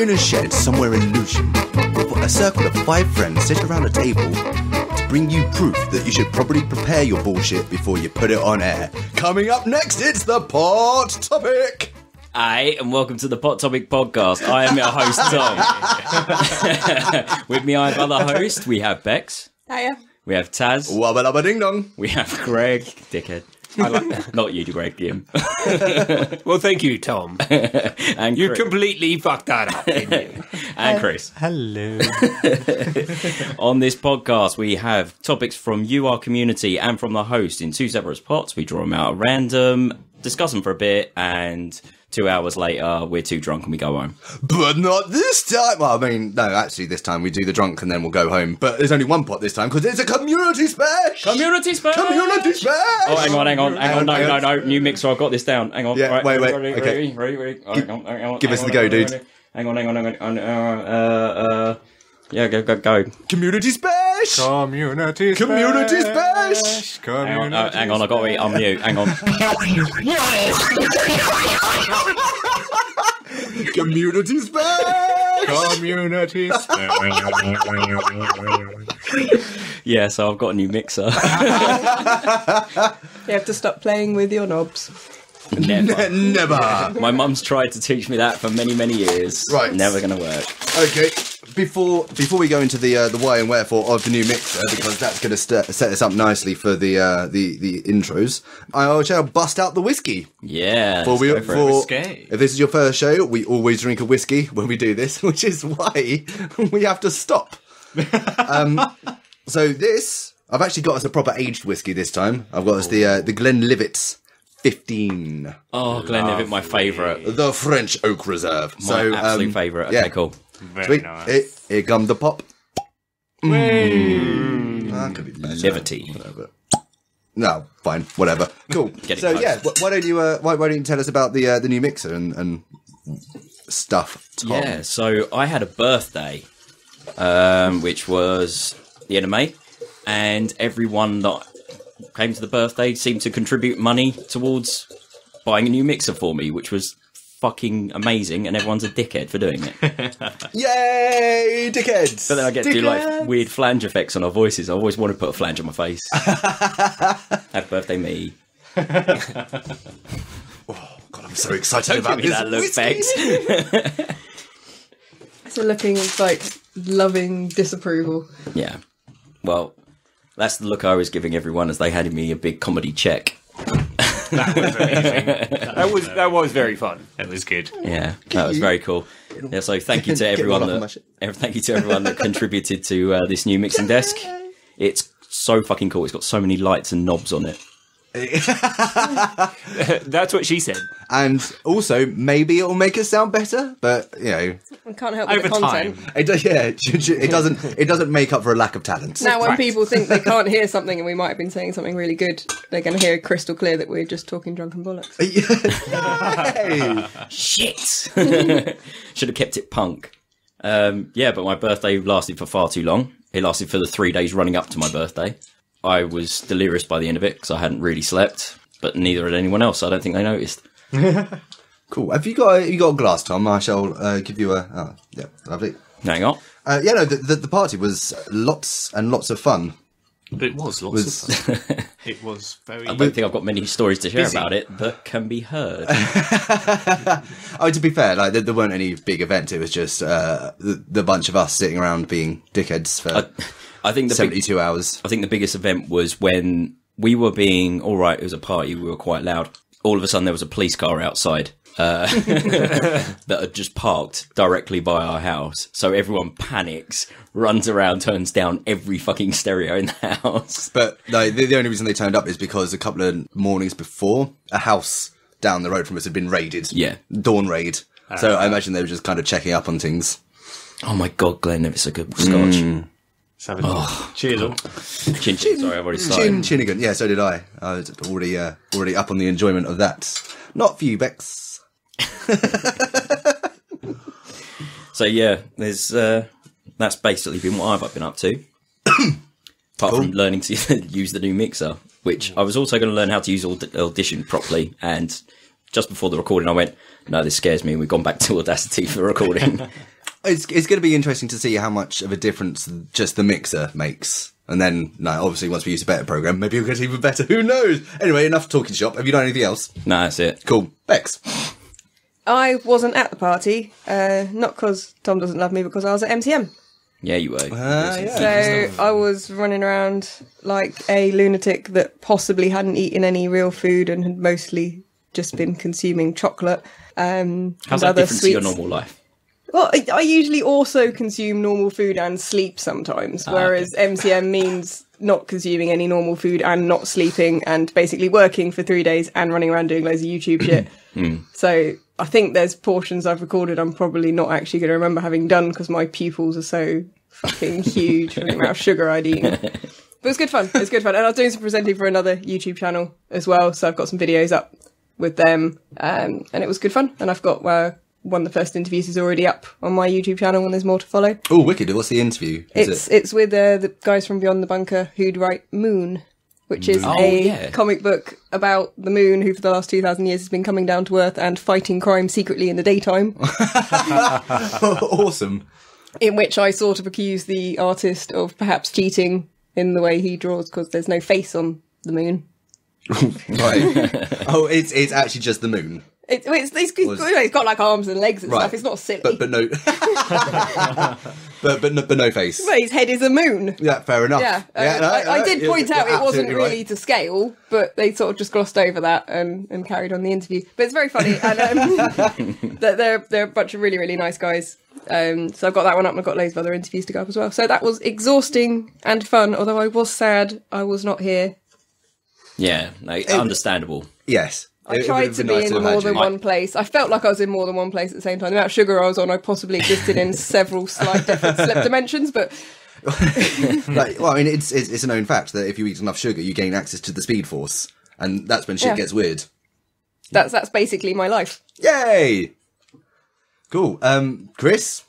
In a shed somewhere in Lucian, a circle of 5 friends sit around a table to bring you proof that you should probably prepare your bullshit before you put it on air. Coming up next, it's the Pot Topic. Hi, and welcome to the Pot Topic podcast. I am your host, Tom. With me, I have other host. We have Bex. Hiya. We have Taz. Wabba dabba ding dong. We have Greg, dickhead. I like that. Not you, Greg, Jim. Well, thank you, Tom. And You Chris. completely fucked that up, didn't you? And Chris. Hello. On this podcast, we have topics from you, our community, and from the host in 2 separate pots. We draw them out at random, discuss them for a bit, and 2 hours later, we're too drunk and we go home. But not this time. Well, I mean, no, actually, this time we do the drunk and then we'll go home. But there's only one pot this time because it's a community special. Community special! Community special! Oh, hang on. No. New mixer, I've got this down. Hang on. Yeah, right, wait. Ready, Okay. Ready. Oh, hang on. Give us the go, dude. Hang on. Yeah, go. Community special! Community Community special. special! Hang on, I got to unmute. Hang on. Community special! Community special. Yeah, so I've got a new mixer. You have to stop playing with your knobs. Never. Never! My mum's tried to teach me that for many, many years. Right. Never going to work. Okay, before we go into the why and wherefore of the new mixer, because that's going to set us up nicely for the intros, I shall bust out the whiskey. Yeah. For let's go for it. Whiskey. If this is your first show, we always drink a whiskey when we do this, which is why we have to stop. So this, I've actually got us a proper aged whiskey this time. I've got us the Glenlivet's 15. Oh, Glenlivet, my favourite. The French Oak Reserve. My absolute favourite. Okay, yeah. cool. Very Sweet. nice. Here come the pop. That could be better. Liberty. Whatever. No, fine, whatever. Cool. Get it So close. yeah, why don't you tell us about the new mixer and stuff, Tom? Yeah, so I had a birthday, which was the end of May, and everyone that came to the birthday seemed to contribute money towards buying a new mixer for me, which was fucking amazing, and everyone's a dickhead for doing it. Yay, dickheads! But then I get to do like weird flange effects on our voices. I always wanted to put a flange on my face. Happy birthday, me. Oh God, I'm so excited about Give me this that look, whiskey. Bex. So looking like loving disapproval. Yeah. Well, that's the look I was giving everyone as they handed me a big comedy check. That was amazing. That was very fun. That was good. Yeah, that was very cool. Yeah, so thank you to everyone that contributed to this new mixing desk. It's so fucking cool. It's got so many lights and knobs on it. That's what she said. And also, maybe it'll make us sound better, but you know, I can't help with Over the content. time. it doesn't make up for a lack of talent. Now when Practice. people think they can't hear something and we might have been saying something really good, they're going to hear crystal clear that we're just talking drunken bollocks. Hey. Shit! Should have kept it punk. Yeah, but my birthday lasted for far too long. It lasted for the 3 days running up to my birthday. I was delirious by the end of it because I hadn't really slept, but neither had anyone else. So I don't think they noticed. Cool. Have you got a glass, Tom? I shall give you a. Oh, yeah, lovely. Hang on. Yeah, no, the party was lots and lots of fun. It was lots of fun. It was very... I don't think I've got many stories to share Busy. about it that can be heard. Oh, to be fair, like there weren't any big events. It was just the bunch of us sitting around being dickheads for I think the 72 hours. I think the biggest event was when we were being all right. It was a party. We were quite loud. All of a sudden, there was a police car outside that had just parked directly by our house. So everyone panics, runs around, turns down every fucking stereo in the house. But like, the only reason they turned up is because a couple of mornings before, a house down the road from us had been raided. Yeah. Dawn raid. So I imagine they were just kind of checking up on things. Oh my god, Glenn, it's a good scotch. Cheers all. Chin chin. Sorry, I've already started. Chinnigan. Yeah, so did I. I was already up on the enjoyment of that. Not for you, Bex. So yeah, there's that's basically been what I've been up to. Apart from learning to use the new mixer, which I was also going to learn how to use Audition properly. And just before the recording, I went, "No, this scares me." And we've gone back to Audacity for the recording. It's going to be interesting to see how much of a difference just the mixer makes. And then, obviously, once we use a better program, maybe it'll get even better. Who knows? Anyway, enough talking shop. Have you done anything else? No, that's it. Cool. Bex. I wasn't at the party, not because Tom doesn't love me, because I was at MCM. Yeah, you were. So I was running around like a lunatic that possibly hadn't eaten any real food and had mostly just been consuming chocolate. How's that different to your normal life? Well, I usually also consume normal food and sleep sometimes, whereas MCM means not consuming any normal food and not sleeping and basically working for 3 days and running around doing loads of YouTube shit. So I think there's portions I've recorded I'm probably not actually going to remember having done because my pupils are so fucking huge from the amount of sugar I'd eaten. But it was good fun. It was good fun. And I was doing some presenting for another YouTube channel as well, so I've got some videos up with them. And it was good fun. And I've got... one of the first interviews is already up on my YouTube channel and there's more to follow. Oh, wicked. What's the interview? It's with the guys from Beyond the Bunker who'd write Moon, which is a comic book about the moon who for the last 2,000 years has been coming down to Earth and fighting crime secretly in the daytime. Awesome. In which I sort of accuse the artist of perhaps cheating in the way he draws because there's no face on the moon. Right. Oh, it's actually just the moon. It's got like arms and legs and stuff. It's not silly. But no, but no face. But his head is a moon. Yeah, fair enough. Yeah, I did point out it wasn't really right. to scale, but they sort of just glossed over that and carried on the interview. But it's very funny, and they're a bunch of really, really nice guys. So I've got that one up, and I've got loads of other interviews to go up as well. So that was exhausting and fun, although I was sad I was not here. Yeah, understandable. Yes. I tried to be in more than one place. I felt like I was in more than one place at the same time. The amount of sugar I was on, I possibly existed in several slight different sleep dimensions, but... it's a known fact that if you eat enough sugar, you gain access to the Speed Force, and that's when shit gets weird. That's basically my life. Yay! Cool. Chris?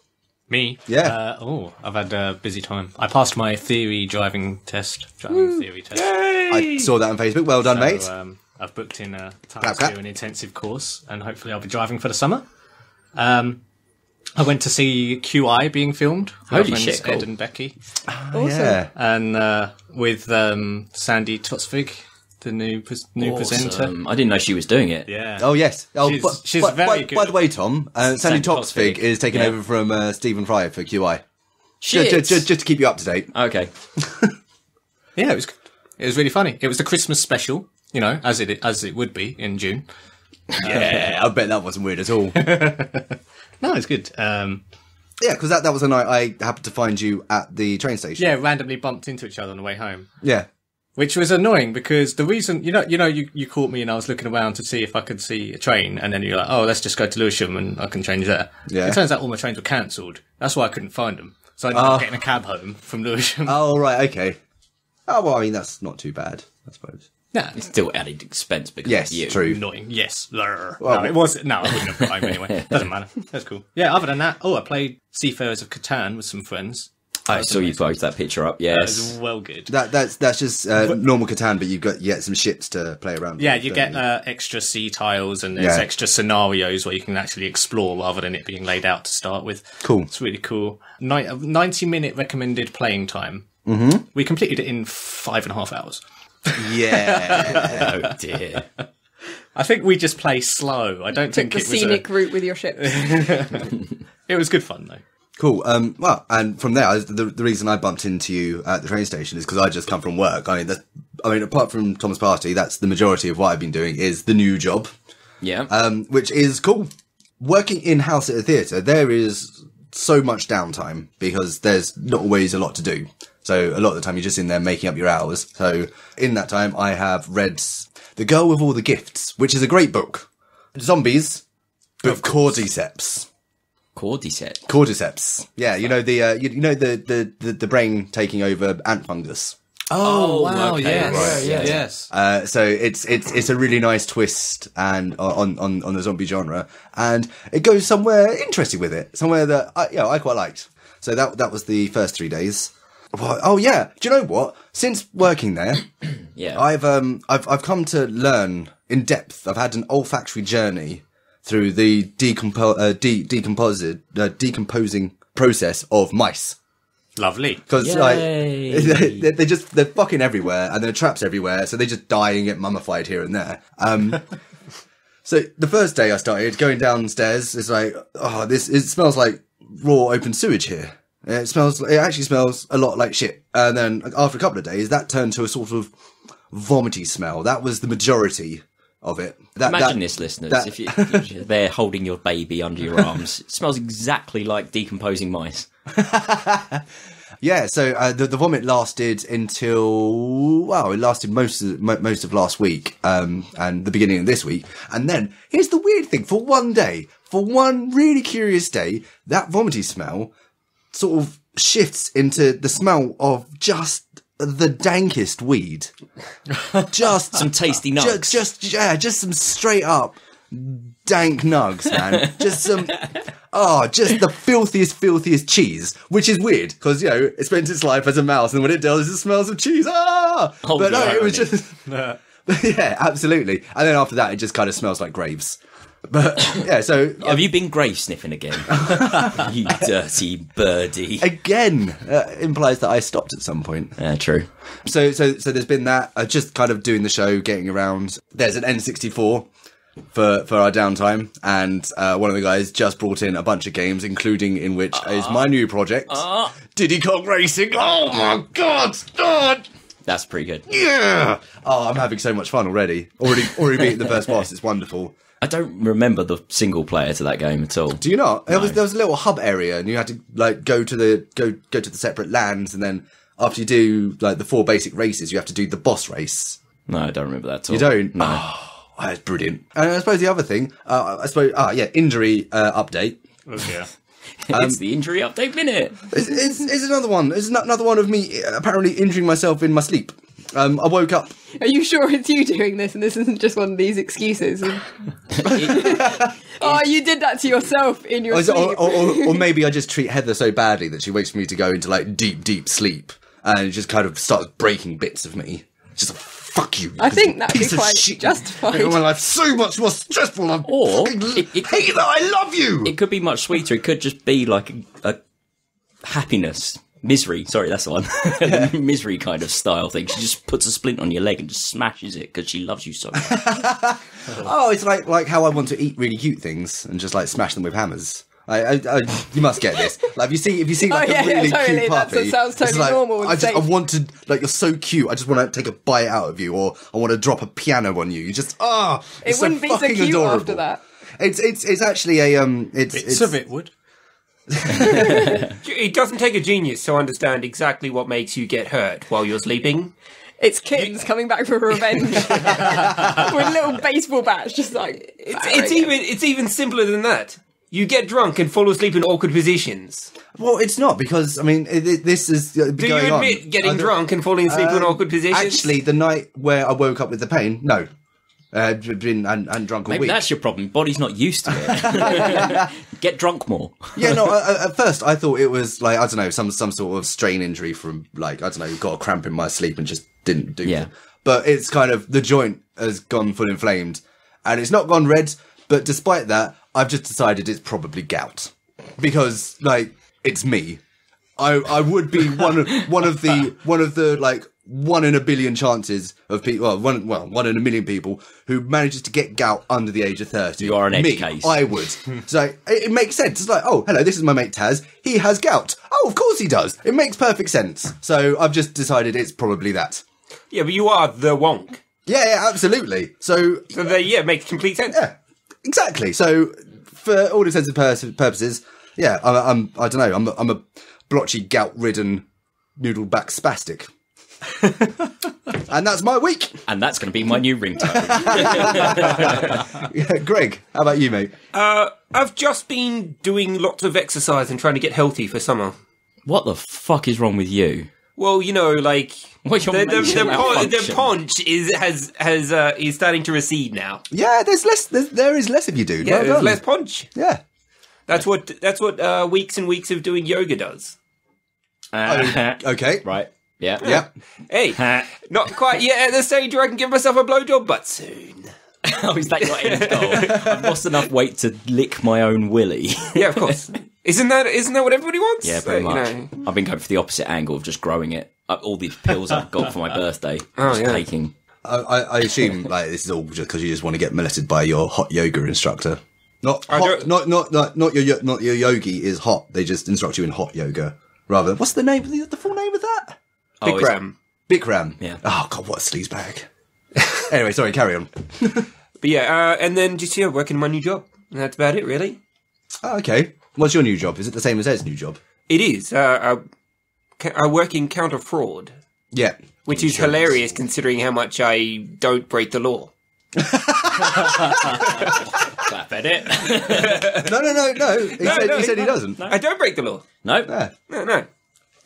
Me? Yeah. I've had a busy time. I passed my theory driving test. I saw that on Facebook. Well done, mate. I've booked in a time to do an intensive course, and hopefully I'll be driving for the summer. I went to see QI being filmed. Holy shit, cool. Ed and Becky. Awesome. Yeah. And with Sandy Totsvig, the new presenter. I didn't know she was doing it. Yeah. Oh, yes. Oh, she's very good. By the way, Tom, Sandy Totsvig is taking over from Stephen Fry for QI. Just to keep you up to date. Okay. Yeah, it was good. It was really funny. It was the Christmas special, as it would be in June. Yeah, I bet that wasn't weird at all. No, it's good. Yeah, because that was the night I happened to find you at the train station. Yeah, randomly bumped into each other on the way home. Yeah. Which was annoying because the reason, you caught me and I was looking around to see if I could see a train, and then you're like, oh, let's just go to Lewisham and I can change there. Yeah. It turns out all my trains were cancelled. That's why I couldn't find them. So I ended up getting a cab home from Lewisham. Oh, right, okay. Oh, well, I mean, that's not too bad, I suppose. Yeah, it's still added expense because yes, of you. True. Annoying. Yes. Well, no, it was. No, I wouldn't have got home anyway. Doesn't matter. That's cool. Yeah. Other than that, I played Seafarers of Catan with some friends. I saw you post that picture up. Yes, that was well good. That's just normal Catan, but you get some ships to play around. Yeah, you get extra sea tiles and there's extra scenarios where you can actually explore rather than it being laid out to start with. Cool. It's really cool. 90-minute recommended playing time. Mm-hmm. We completed it in 5.5 hours. Yeah. Oh dear. I think we just play slow. I don't think it was the scenic route with your ships. It was good fun though. Cool. Well, and from there, the reason I bumped into you at the train station is because I just come from work. I mean, apart from Tom's party, that's the majority of what I've been doing is the new job. Yeah. Which is cool. Working in-house at a theatre, there is so much downtime because there's not always a lot to do. So a lot of the time you're just in there making up your hours. So in that time, I have read The Girl with All the Gifts, which is a great book. Zombies, but cordyceps. Cordyceps. Yeah, the brain taking over ant fungus. Oh wow! Okay, yes, right, yes. So it's a really nice twist and on the zombie genre, and it goes somewhere interesting with it, somewhere that I quite liked. So that was the first 3 days. Oh yeah, do you know what? Since working there, yeah, I've come to learn in depth. I've had an olfactory journey through the decomposing process of mice. Lovely. Because like they're fucking everywhere, and there are traps everywhere, so they just die and get mummified here and there. So the first day I started going downstairs, it's like, it smells like raw open sewage here. It actually smells a lot like shit. And then after a couple of days, that turned to a sort of vomity smell. That was the majority of it. Imagine this, listeners, if you're there holding your baby under your arms. It smells exactly like decomposing mice. Yeah, so the vomit lasted until it lasted most of last week and the beginning of this week. And then here's the weird thing: for one really curious day, that vomity smell sort of shifts into the smell of just the dankest weed. Just some tasty nugs. Just some straight up dank nugs, man. Just the filthiest cheese, which is weird because, it spends its life as a mouse, and when it does, it smells of cheese. But no, it was just, yeah, absolutely. And then after that, it just kind of smells like graves. But yeah, so have you been grave sniffing again? You dirty birdie. Again, implies that I stopped at some point. Yeah, true. So there's been that. Just kind of doing the show, getting around. There's an N64 for our downtime, and one of the guys just brought in a bunch of games, including in which is my new project, Diddy Kong Racing. Oh my god! That's pretty good. Yeah. Oh, I'm having so much fun already. Already beaten the first boss. It's wonderful. I don't remember the single player to that game at all. Do you not? No. There was a little hub area, and you had to like go to the separate lands, and then after you do like the 4 basic races, you have to do the boss race. No, I don't remember that at all. You don't? No. Oh, that's brilliant. And I suppose the other thing, injury update. Oh, yeah. It's the injury update minute. It's another one. It's another one of me apparently injuring myself in my sleep. I woke up. Are you sure it's you doing this and this isn't just one of these excuses? You did that to yourself in your sleep. Or maybe I just treat Heather so badly that she waits for me to go into like deep sleep and it just kind of starts breaking bits of me. Just like, fuck you. I think that'd be quite shit. justified. Making my life so much more stressful. I hate that I love you. It could be much sweeter. It could just be like a happiness. Misery, sorry, that's the one. Yeah. Misery kind of style thing. She just puts a splint on your leg and just smashes it because she loves you so much. It's like how I want to eat really cute things and just like smash them with hammers. You must get this. Like if you see like a really cute puppy, that sounds totally like, normal. I want to, like, you're so cute. I just want to take a bite out of you, or I want to drop a piano on you. You just it wouldn't be so cute adorable. after that. It's actually a Bits of it would. It doesn't take a genius to understand exactly what makes you get hurt while you're sleeping. It's kittens coming back for revenge with a little baseball bats, just like It's even simpler than that. You get drunk and fall asleep in awkward positions. Well, it's not, because I mean this is going Do you admit getting drunk and falling asleep in awkward positions? Actually, the night where I woke up with the pain, no. Been and drunk all Maybe week. that's your problem. Body's not used to it. Get drunk more. Yeah, no. At first, I thought it was like, I don't know, some sort of strain injury from, like, I don't know, got a cramp in my sleep and just didn't do. Yeah. But it's kind of, the joint has gone full inflamed, and it's not gone red. But despite that, I've just decided it's probably gout, because like it's me. I would be one of the like 1 in a billion chances of people, one in a million people who manages to get gout under the age of 30. You are an edge case. I would. So it makes sense. It's like, oh, hello, this is my mate Taz. He has gout. Oh, of course he does. It makes perfect sense. So I've just decided it's probably that. Yeah, but you are the wonk. Yeah, absolutely. So it makes complete sense. Yeah, exactly. So for all intents and purposes, yeah, I don't know. I'm a blotchy, gout-ridden, noodle-back spastic. And that's my week. And that's going to be my new ringtone. Yeah, Greg, how about you, mate? I've just been doing lots of exercise and trying to get healthy for summer. What the fuck is wrong with you? Well, you know, like the paunch is starting to recede now. Yeah, there is less of you, dude. Yeah, well there's done. less paunch. Yeah, that's what weeks and weeks of doing yoga does. okay, right. Yeah. Yep. Hey, not quite yet at the stage where I can give myself a blowjob, but soon. Oh, is that your end goal? I've lost enough weight to lick my own willy. Yeah, of course. Isn't that what everybody wants? Yeah, pretty much. You know. I've been going for the opposite angle of just growing it. All these pills I've got for my birthday. Taking. I assume like this is all just because you just want to get molested by your hot yoga instructor. Not your yogi is hot. They just instruct you in hot yoga rather than what's the name? The full name of that? Bikram. Bikram. Yeah. Oh god, what a sleaze bag. Anyway, sorry, carry on. But yeah, and then just working my new job. And that's about it, really. Oh, okay. What's your new job? Is it the same as Ed's new job? It is. I work in counter fraud. Yeah. Which is hilarious considering how much I don't break the law. Clap at it. No. He said he doesn't. I don't break the law. No. Yeah. No.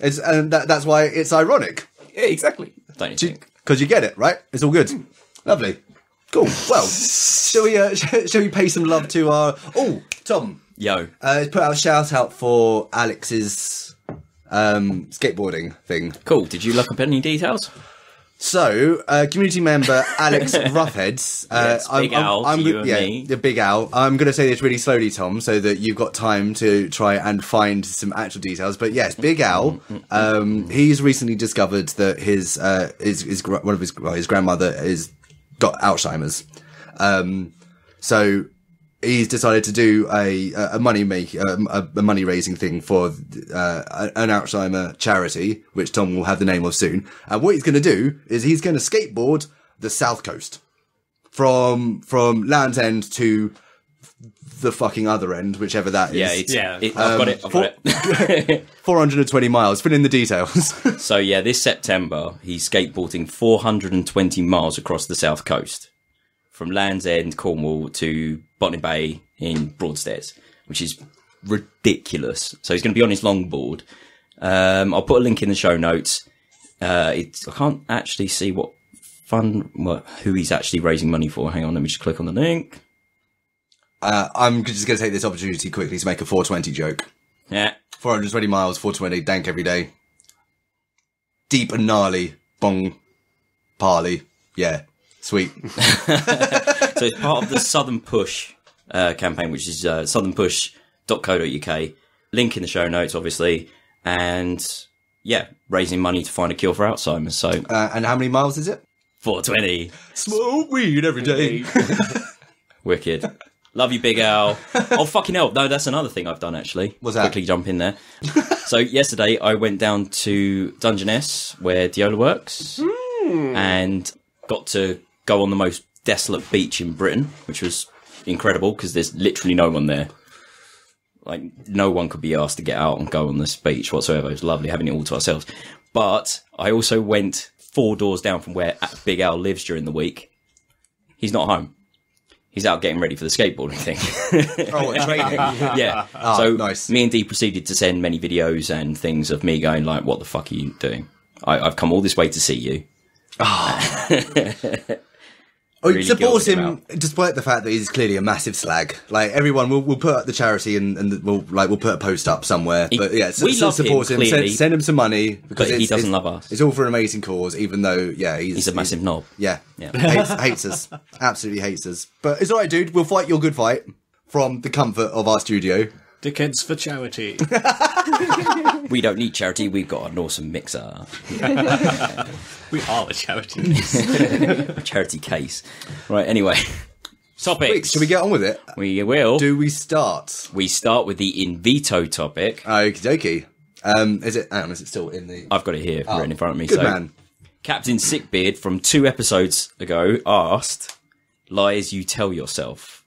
And that's why it's ironic. Yeah, exactly. Don't you think? Because you get it, right? It's all good. Lovely. Cool. Well, shall we pay some love to our... Oh, Tom. Yo. Let's put out a shout out for Alex's skateboarding thing. Cool. Did you look up any details? So, community member Alex Roughheads. Big Al to you and me. The Big Al. I'm going to say this really slowly, Tom, so that you've got time to try and find some actual details. But yes, Big Al. He's recently discovered that his grandmother is got Alzheimer's. So he's decided to do a money raising thing for an Alzheimer charity, which Tom will have the name of soon. And what he's going to do is he's going to skateboard the South Coast from Land's End to the fucking other end, whichever that is. I've got it. 420 miles. Fill in the details. So yeah, this September he's skateboarding 420 miles across the South Coast, from Land's End, Cornwall, to Botany Bay in Broadstairs, which is ridiculous. So he's going to be on his longboard. I'll put a link in the show notes. I can't actually see who he's actually raising money for. Hang on, let me just click on the link. I'm just going to take this opportunity quickly to make a 420 joke. Yeah. 420 miles, 420, dank every day. Deep and gnarly, bong, parley. Yeah, sweet. So it's part of the Southern Push campaign, which is southernpush.co.uk. Link in the show notes, obviously. And yeah, raising money to find a cure for Alzheimer's. So and how many miles is it? 420. Smoke weed every day. Wicked. Love you, Big Al. Oh, fucking hell. No, that's another thing I've done, actually. What's that? Quickly jump in there. So yesterday I went down to Dungeness, where Diola works, and got to go on the most desolate beach in Britain, which was incredible because there's literally no one there. Like, no one could be asked to get out and go on this beach whatsoever. It was lovely having it all to ourselves. But I also went 4 doors down from where Big Al lives during the week. He's not home. He's out getting ready for the skateboarding thing. Oh, what, training? Yeah. Oh, so nice. Me and Dee proceeded to send many videos and things of me going like, what the fuck are you doing? I've come all this way to see you. Really support guilted him despite the fact that he's clearly a massive slag. Like, everyone will put up the charity and we'll put a post up somewhere. But yeah, we love support him. Send him some money because he doesn't love us. It's all for an amazing cause, even though he's a massive knob. Yeah. hates us. Absolutely hates us. But it's all right, dude. We'll fight your good fight from the comfort of our studio. Dickheads for charity. We don't need charity. We've got an awesome mixer. We are the charity. Charity case. Right, anyway. Topics. Wait, shall we get on with it? We will. Do we start? We start with the in vitro topic. Okie dokie. Is it still in the... I've got it here written in front of me. Good man. Captain Sickbeard from 2 episodes ago asked, lies you tell yourself.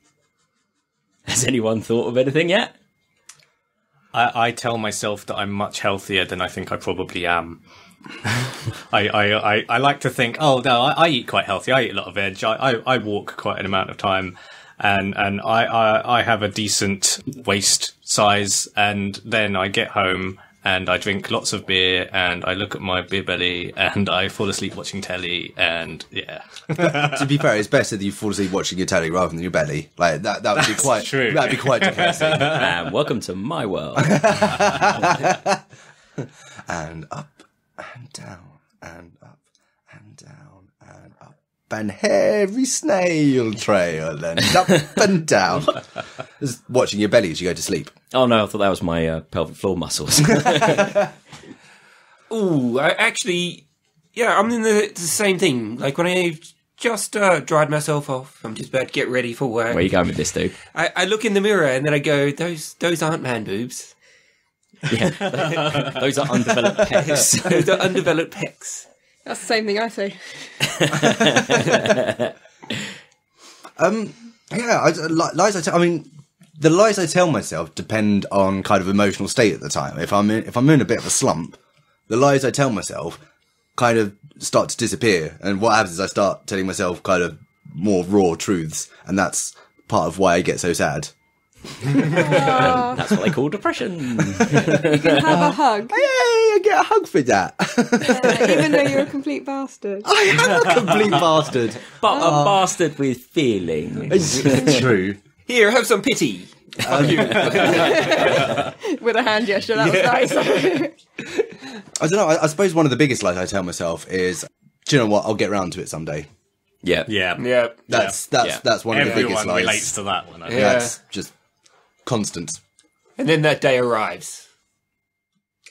Has anyone thought of anything yet? I tell myself that I'm much healthier than I think I probably am. I like to think, oh no, I eat quite healthy. I eat a lot of veg. I walk quite an amount of time, and I have a decent waist size. And then I get home and I drink lots of beer and I look at my beer belly and I fall asleep watching telly. And yeah, to be fair, it's better that you fall asleep watching your telly rather than your belly. Like that would be quite true. That'd be quite depressing. And welcome to my world. And up and down and up and down and up and hairy snail trail and up and down. Just watching your belly as you go to sleep. Oh no, I thought that was my pelvic floor muscles. Ooh, I'm in the same thing. Like when I just dried myself off, I'm just about to get ready for work. Where are you going with this, dude? I look in the mirror and then I go, those aren't man boobs. Yeah, those are undeveloped pecs. Those are undeveloped pecs. That's the same thing I say. The lies I tell myself depend on kind of emotional state at the time. If I'm in a bit of a slump, the lies I tell myself kind of start to disappear, and what happens is I start telling myself kind of more raw truths, and that's part of why I get so sad. That's what they call depression. You can have a hug. Yay, I get a hug for that. Even though you're a complete bastard. I am a complete bastard. But a bastard with feelings. It's true. Here, have some pity. With a hand gesture, that was nice. I don't know, I suppose one of the biggest lies I tell myself is, do you know what, I'll get round to it someday. Yeah. Yeah. That's one of the biggest Everyone lies. relates to that one. I think. Yeah. That's just constant. And then that day arrives.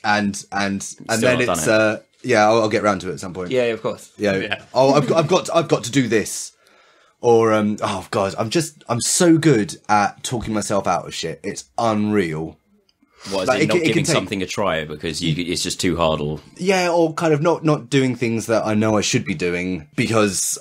And then not it's done I'll get round to it at some point. Yeah, of course. Yeah. Oh, I've got to do this. Or oh god, I'm so good at talking myself out of shit. It's unreal. What, is Like, it not it can giving take- something a try because it's just too hard? Or Yeah, or kind of not doing things that I know I should be doing because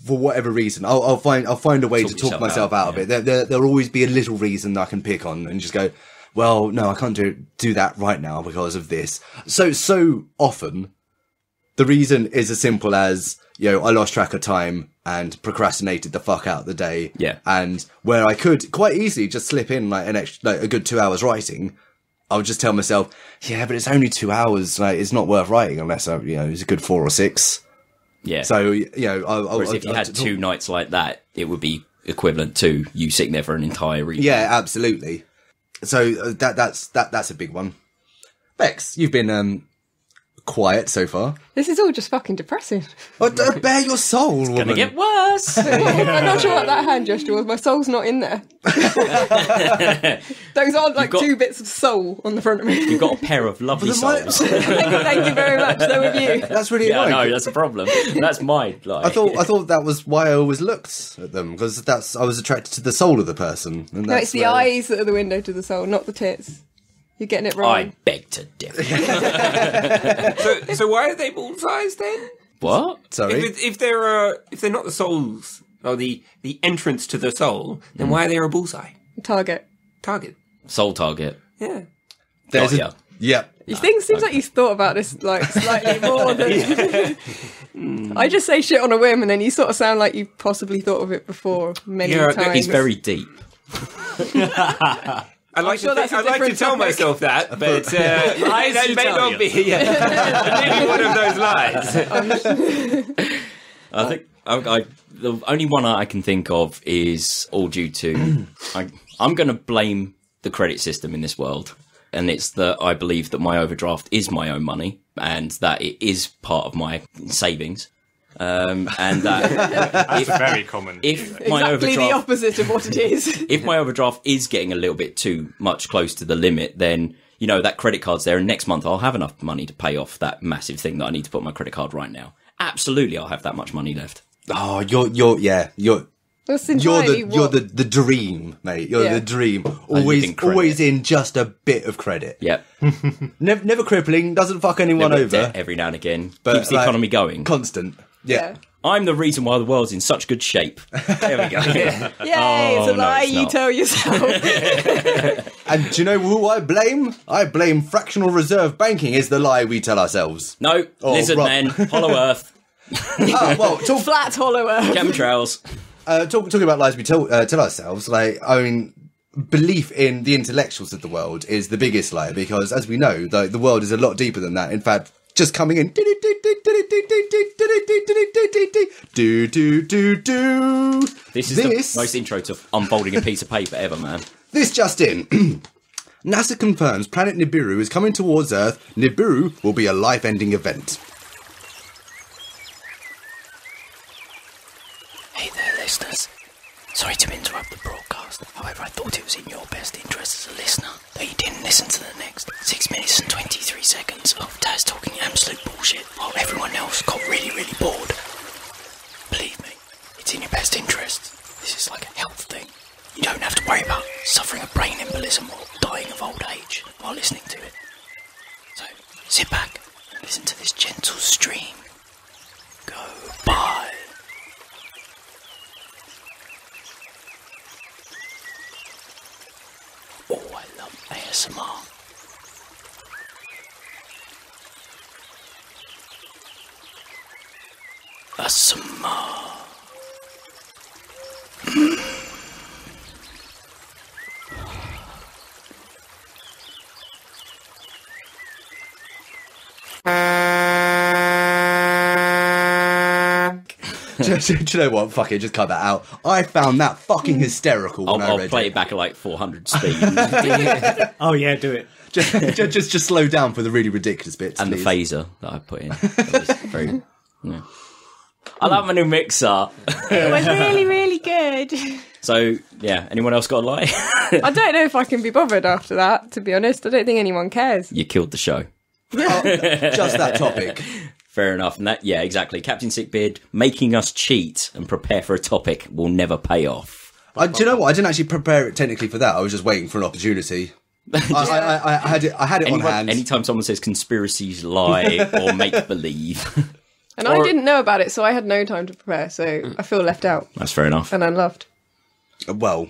for whatever reason, I'll find a way to talk myself out of it. There'll always be a little reason that I can pick on and just go, well, no, I can't do that right now because of this. So often, the reason is as simple as, I lost track of time and procrastinated the fuck out of the day. Yeah. And where I could quite easily just slip in like a good 2 hours writing, I would just tell myself, yeah, but it's only 2 hours. Like, it's not worth writing unless it's a good 4 or 6. yeah. So, whereas if you had 2 nights like that, it would be equivalent to you sitting there for an entire evening. yeah, absolutely. So that's a big one. Bex, you've been quiet so far. This is all just fucking depressing. Oh, bare your soul, woman. Gonna get worse. I'm not sure what that hand gesture was. My soul's not in there. Those aren't like got- 2 bits of soul on the front of me. You've got a pair of lovely But then why- souls. Thank you very much. So have you. That's really Yeah, annoying. no, that's a problem. That's my lie. I thought that was why I always looked at them, because I was attracted to the soul of the person. And No, that's it's the where- eyes that are the window to the soul, not the tits. You're getting it wrong. I beg to differ. So why are they bullseyes then? What? Sorry. If they're not the souls or the entrance to the soul, then why are they a bullseye Target. target? Soul target. Yeah. There's Got ya. Yep. You think seems like you've thought about this like slightly more than I just say shit on a whim, and then you sort of sound like you've possibly thought of it before many Yeah, times. He's very deep. I like sure to that's a I like to different tell topic. myself that, but Lies that you may tell not you. be. Yeah, maybe one of those lies. I think the only one I can think of is all due to I'm going to blame the credit system in this world, and it's that I believe that my overdraft is my own money and that it is part of my savings, and that That's very common. if my exactly the overdraft opposite of what it is. if my overdraft is getting a little bit too much close to the limit, then that credit card's there, and next month I'll have enough money to pay off that massive thing that I need to put on my credit card right now. Absolutely, I'll have that much money left. Oh, That's you're entirely the dream, mate. You're Yeah. the dream. living credit. Always in just a bit of credit. Yep. Never crippling. Doesn't fuck anyone Little over. debt every now and again. But, Keeps the like, economy going. Constant. Yeah. I'm the reason why the world's in such good shape. There we go. Yay, Oh, it's a no, lie it's you not. tell yourself. And do you know who I blame? I blame fractional reserve banking is the lie we tell ourselves. No, Oh, lizard right. men, hollow earth, Well, Flat hollow earth. chemtrails. talking about lies we tell ourselves, belief in the intellectuals of the world is the biggest lie, because as we know, the world is a lot deeper than that. In fact, just coming in. This is the most intro to unfolding a piece of paper ever, man. This just in. NASA confirms planet Nibiru is coming towards Earth. Nibiru will be a life-ending event. listeners. Sorry to interrupt the broadcast. However, I thought it was in your best interest as a listener that you didn't listen to the next 6 minutes and 23 seconds of Taz talking absolute bullshit while everyone else got really, really bored. Believe me, it's in your best interest. This is like a health thing. You don't have to worry about suffering a brain embolism or dying of old age while listening to it. So, sit back and listen to this gentle stream. Go by. Oh, I love ASMR. ASMR. Do you know what? Fuck it, just cut that out. I found that fucking hysterical when I I'll read play it. it back at like 400 speed. Oh yeah, do it. Just slow down for the really ridiculous bits, And please. the phaser that I put in. That was very, yeah. I love my new mixer. It was really, really good. So, yeah, anyone else got a lie? I don't know if I can be bothered after that, to be honest. I don't think anyone cares. You killed the show. Just that topic. Fair enough. And that, yeah, exactly. Captain Sickbeard making us cheat and prepare for a topic will never pay off. Do you know what? I didn't actually prepare it technically for that. I was just waiting for an opportunity. I had it on hand. Anytime someone says conspiracies, lie, or make believe. And I didn't know about it, so I had no time to prepare, so I feel left out That's fair enough. and unloved. Well,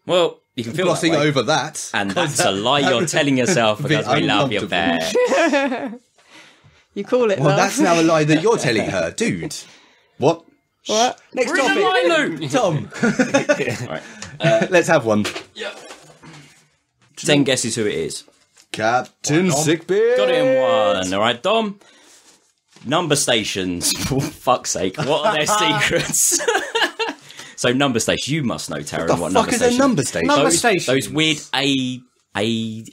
you can feel glossing that way. over that. And that's a lie you're telling yourself because we love you uncomfortable. back. You call it Well, love. that's now a lie that you're telling her, dude. What? What? Next We're in topic. the lie loop. Tom. Right. Let's have one. 10 guesses who it is. Captain Sickbeard. Got it in one. All right, Dom. Number stations. For fuck's sake. What are their secrets? So, number stations. You must know, Taran, The what fuck number is station. a number station? Number those, stations. those weird AM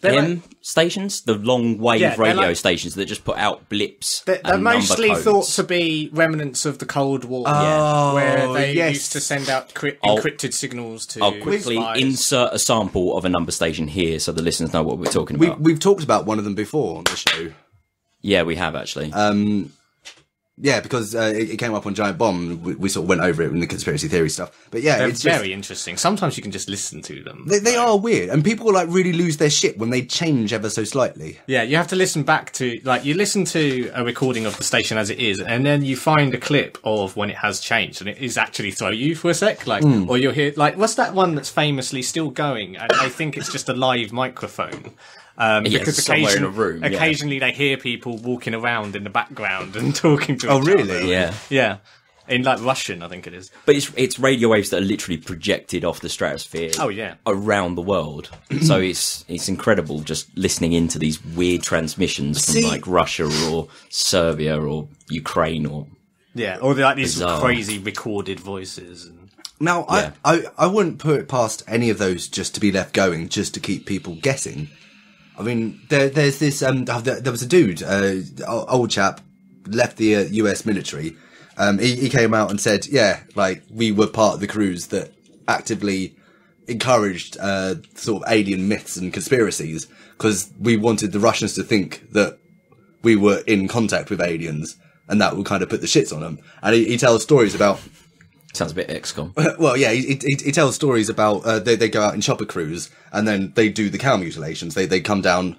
like- stations, the long wave Yeah, they're radio like- stations that just put out blips. They're and mostly number thought codes. to be remnants of the Cold War, Oh, where they yes. used to send out I'll- encrypted signals to I'll quickly spies. insert a sample of a number station here so the listeners know what we're talking about. We've talked about one of them before on the show. Yeah, we have actually. Yeah, because it came up on Giant Bomb. We sort of went over it in the conspiracy theory stuff. But yeah, They're it's just, very interesting. Sometimes you can just listen to them. they are weird, and people like really lose their shit when they change ever so slightly. Yeah, you have to listen back to, like, you listen to a recording of the station as it is, and then you find a clip of when it has changed, and it is actually throw you for a sec, like, or you'll hear, like, what's that one that's famously still going? And I think it's just a live microphone. Because somewhere in a room, yeah. occasionally they hear people walking around in the background and talking to Oh, each really? other. Yeah. Yeah. In, like, Russian, I think it is. But it's radio waves that are literally projected off the stratosphere. Oh, yeah. Around the world. So it's incredible just listening into these weird transmissions from See- like Russia or Serbia or Ukraine or Yeah, or like these Bizarre. crazy recorded voices. And Now, Yeah. I wouldn't put it past any of those just to be left going, just to keep people guessing. I mean, there's this. There was a dude, old chap, left the US military. He came out and said, yeah, like we were part of the crews that actively encouraged sort of alien myths and conspiracies because we wanted the Russians to think that we were in contact with aliens, and that would kind of put the shits on them. And he tells stories about. sounds a bit XCOM. Well, yeah, he tells stories about they go out in chopper crews and then they do the cow mutilations. They come down.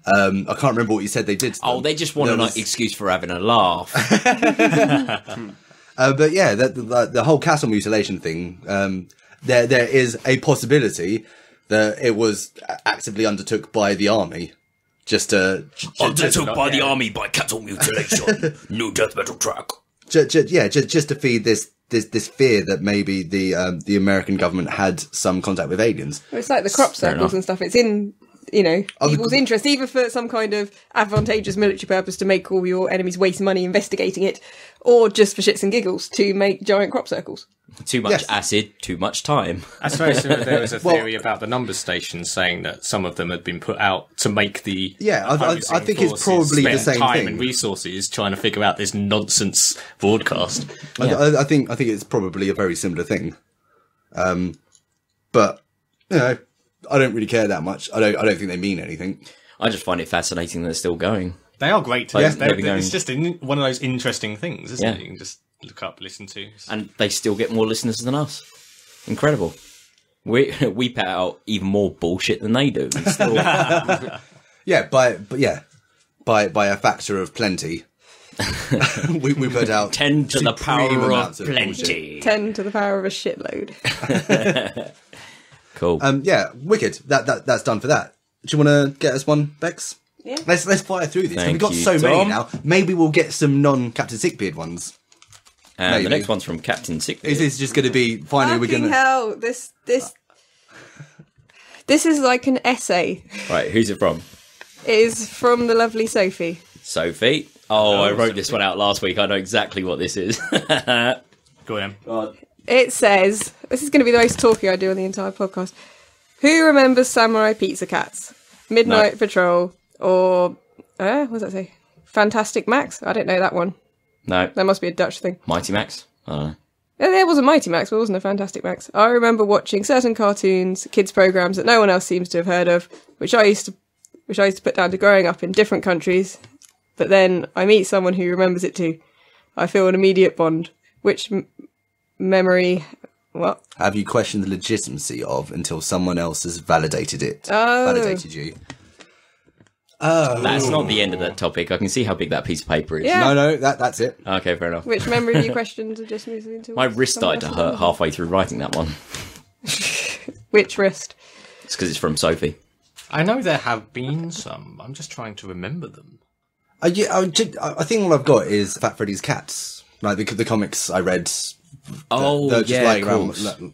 I can't remember what he said they did. To Oh, them. they just want There an was- excuse for having a laugh. But yeah, the whole castle mutilation thing. There is a possibility that it was actively undertook by the army, just to Undertook by the army by cattle mutilation. New death metal track. just to feed this fear that maybe the American government had some contact with aliens. It's like the crop Fair circles enough. and stuff. It's in people's interest, either for some kind of advantageous military purpose to make all your enemies waste money investigating it, or just for shits and giggles to make giant crop circles. Too much acid, too much time. I suppose there was a theory about the number stations saying that some of them had been put out to make the I think it's probably the same time thing. and resources trying to figure out this nonsense broadcast. I think it's probably a very similar thing. But I don't really care that much. I don't think they mean anything. I just find it fascinating that they're still going. They are great. It's just one of those interesting things, isn't it? You can just look up, listen to. And they still get more listeners than us. Incredible. We put out even more bullshit than they do. Still... by a factor of plenty. we put out 10 to the power of of plenty. 10 to the power of a shitload. Cool. Wicked. That's done for that. Do you want to get us one, Bex? Yeah. Let's fire through this. We've got you, so many Tom. now. Maybe we'll get some non-Captain Sickbeard ones. And maybe. the next one's from Captain Sickbeard. Is this just going to be finally we're going to? Hell, this is like an essay. Right, who's it from? It is from the lovely Sophie. Sophie. I wrote this one out last week. I know exactly what this is. Go on. It says, this is going to be the most talking I do on the entire podcast. Who remembers Samurai Pizza Cats? Midnight Patrol, or, what does that say? Fantastic Max? I don't know that one. No. That must be a Dutch thing. Mighty Max? I don't know. Yeah, there was a Mighty Max, but it wasn't a Fantastic Max. I remember watching certain cartoons, kids' programs that no one else seems to have heard of, which I used to put down to growing up in different countries. But then I meet someone who remembers it too. I feel an immediate bond. Which memory... What? Have you questioned the legitimacy of until someone else has validated it? Oh. Validated you. That's not the end of that topic. I can see how big that piece of paper is. Yeah. No, that's it. Okay, fair enough. Which memory have you questioned? Just moving into My wrist started to hurt halfway through writing that one. Which wrist? It's because it's from Sophie. I know there have been some. I'm just trying to remember them. I think all I've got is Fat Freddy's Cats. Like the comics I read. They're just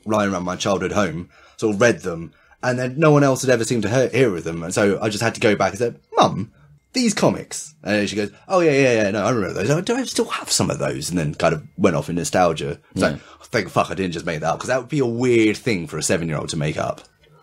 lying around my childhood home. So I read them, and then no one else had ever seemed to hear of them, and so I just had to go back and say, "Mum, these comics." And then she goes, "Oh yeah, no, I remember those. Do I still have some of those?" And then kind of went off in nostalgia. So thank fuck I didn't just make that up, because that would be a weird thing for a 7-year-old to make up.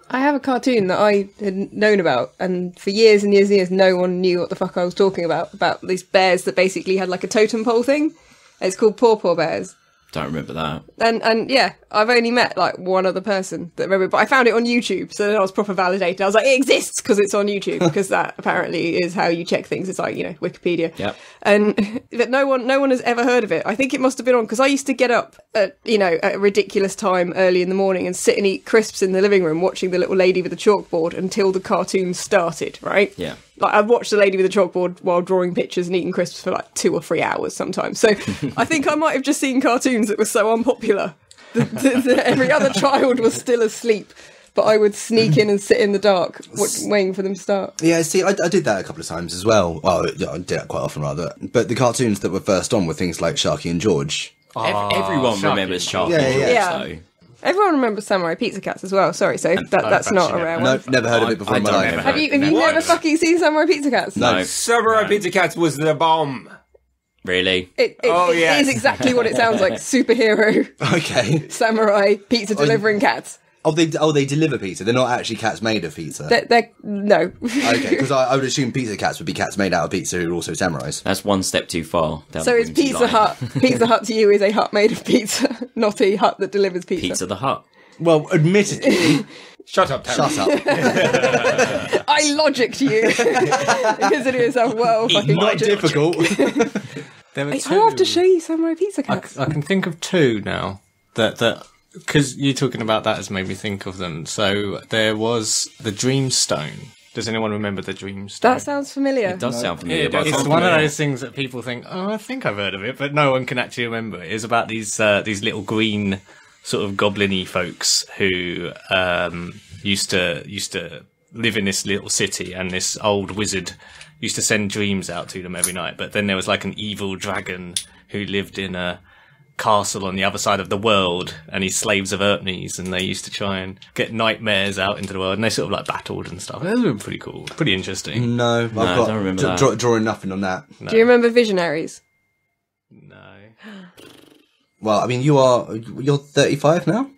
I have a cartoon that I had known about, and for years and years and years, no one knew what the fuck I was talking about these bears that basically had like a totem pole thing. It's called Paw Paw Bears. Don't remember that. And yeah, I've only met like one other person that remembered, but I found it on YouTube, so then I was proper validated. I was like, it exists because it's on YouTube, because that apparently is how you check things. It's like, Wikipedia. Yep. And but no one has ever heard of it. I think it must have been on, because I used to get up at a ridiculous time early in the morning and sit and eat crisps in the living room watching the little lady with the chalkboard until the cartoon started, right? Yeah. Like, I'd watch the lady with the chalkboard while drawing pictures and eating crisps for like 2 or 3 hours sometimes. So I think I might have just seen cartoons that were so unpopular that every other child was still asleep, but I would sneak in and sit in the dark waiting for them to start. Yeah, see, I did that a couple of times as well. Well, I did that quite often, rather. But the cartoons that were first on were things like Sharky and George. Everyone remembers Sharky. Yeah. So. Everyone remembers Samurai Pizza Cats as well. Sorry, so that's not a rare one. No, never heard of it before in my life. Have you never fucking seen Samurai Pizza Cats? No. Samurai Pizza Cats was the bomb. Really? It is exactly what it sounds like. Superhero, Okay. samurai, pizza delivering cats. Oh, they deliver pizza. They're not actually cats made of pizza. No. Okay, because I would assume pizza cats would be cats made out of pizza who are also samurais. That's one step too far. So it's Pizza Hut. Pizza Hut to you is a hut made of pizza, not a hut that delivers pizza. Pizza the Hut. Well, admittedly... Shut up, Taran. Shut up. I logicked you. Consider yourself well fucking Not logic. difficult. There were I'll have to show you Samurai Pizza Cats. I can think of 2 now that because you talking about that has made me think of them. So there was the Dreamstone. Does anyone remember the Dreamstone? That sounds familiar. It does sound familiar. it does. It's one of those things that people think, oh, I think I've heard of it, but no one can actually remember it. It's about these little green sort of goblin-y folks who used to live in this little city, and this old wizard used to send dreams out to them every night. But then there was like an evil dragon who lived in a castle on the other side of the world, and he's slaves of Hermes, and they used to try and get nightmares out into the world, and they sort of like battled and stuff. It was pretty cool, pretty interesting. No, I've got I don't remember that. drawing nothing on that. No. Do you remember Visionaries? No. Well, I mean, you're 35 now?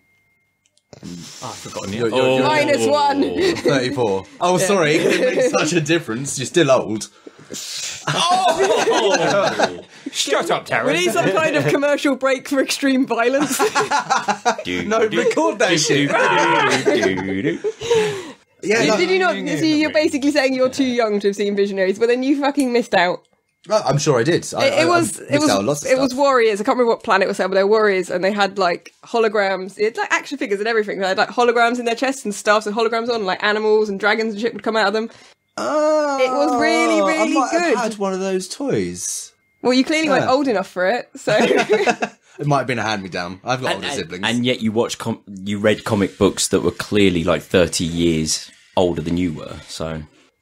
I've forgotten You're- it. you're- Minus one. 34. Oh, sorry. It makes such a difference. You're still old. Shut up, Taran. We need some kind of commercial break for extreme violence. No, record that shit. Yeah, no, Did you not? So you're basically saying you're too young to have seen Visionaries, but then you fucking missed out. I'm sure I did. It was Warriors. I can't remember what planet it was set, but they were Warriors, and they had like holograms. It's like action figures and everything. They had like holograms in their chests and stuff, and holograms on, like animals and dragons and shit would come out of them. Oh, It was really, really I might good. have had one of those toys. Well, you clearly weren't old enough for it, so. It might have been a hand-me-down. I've got older siblings. And yet you read comic books that were clearly like 30 years older than you were. So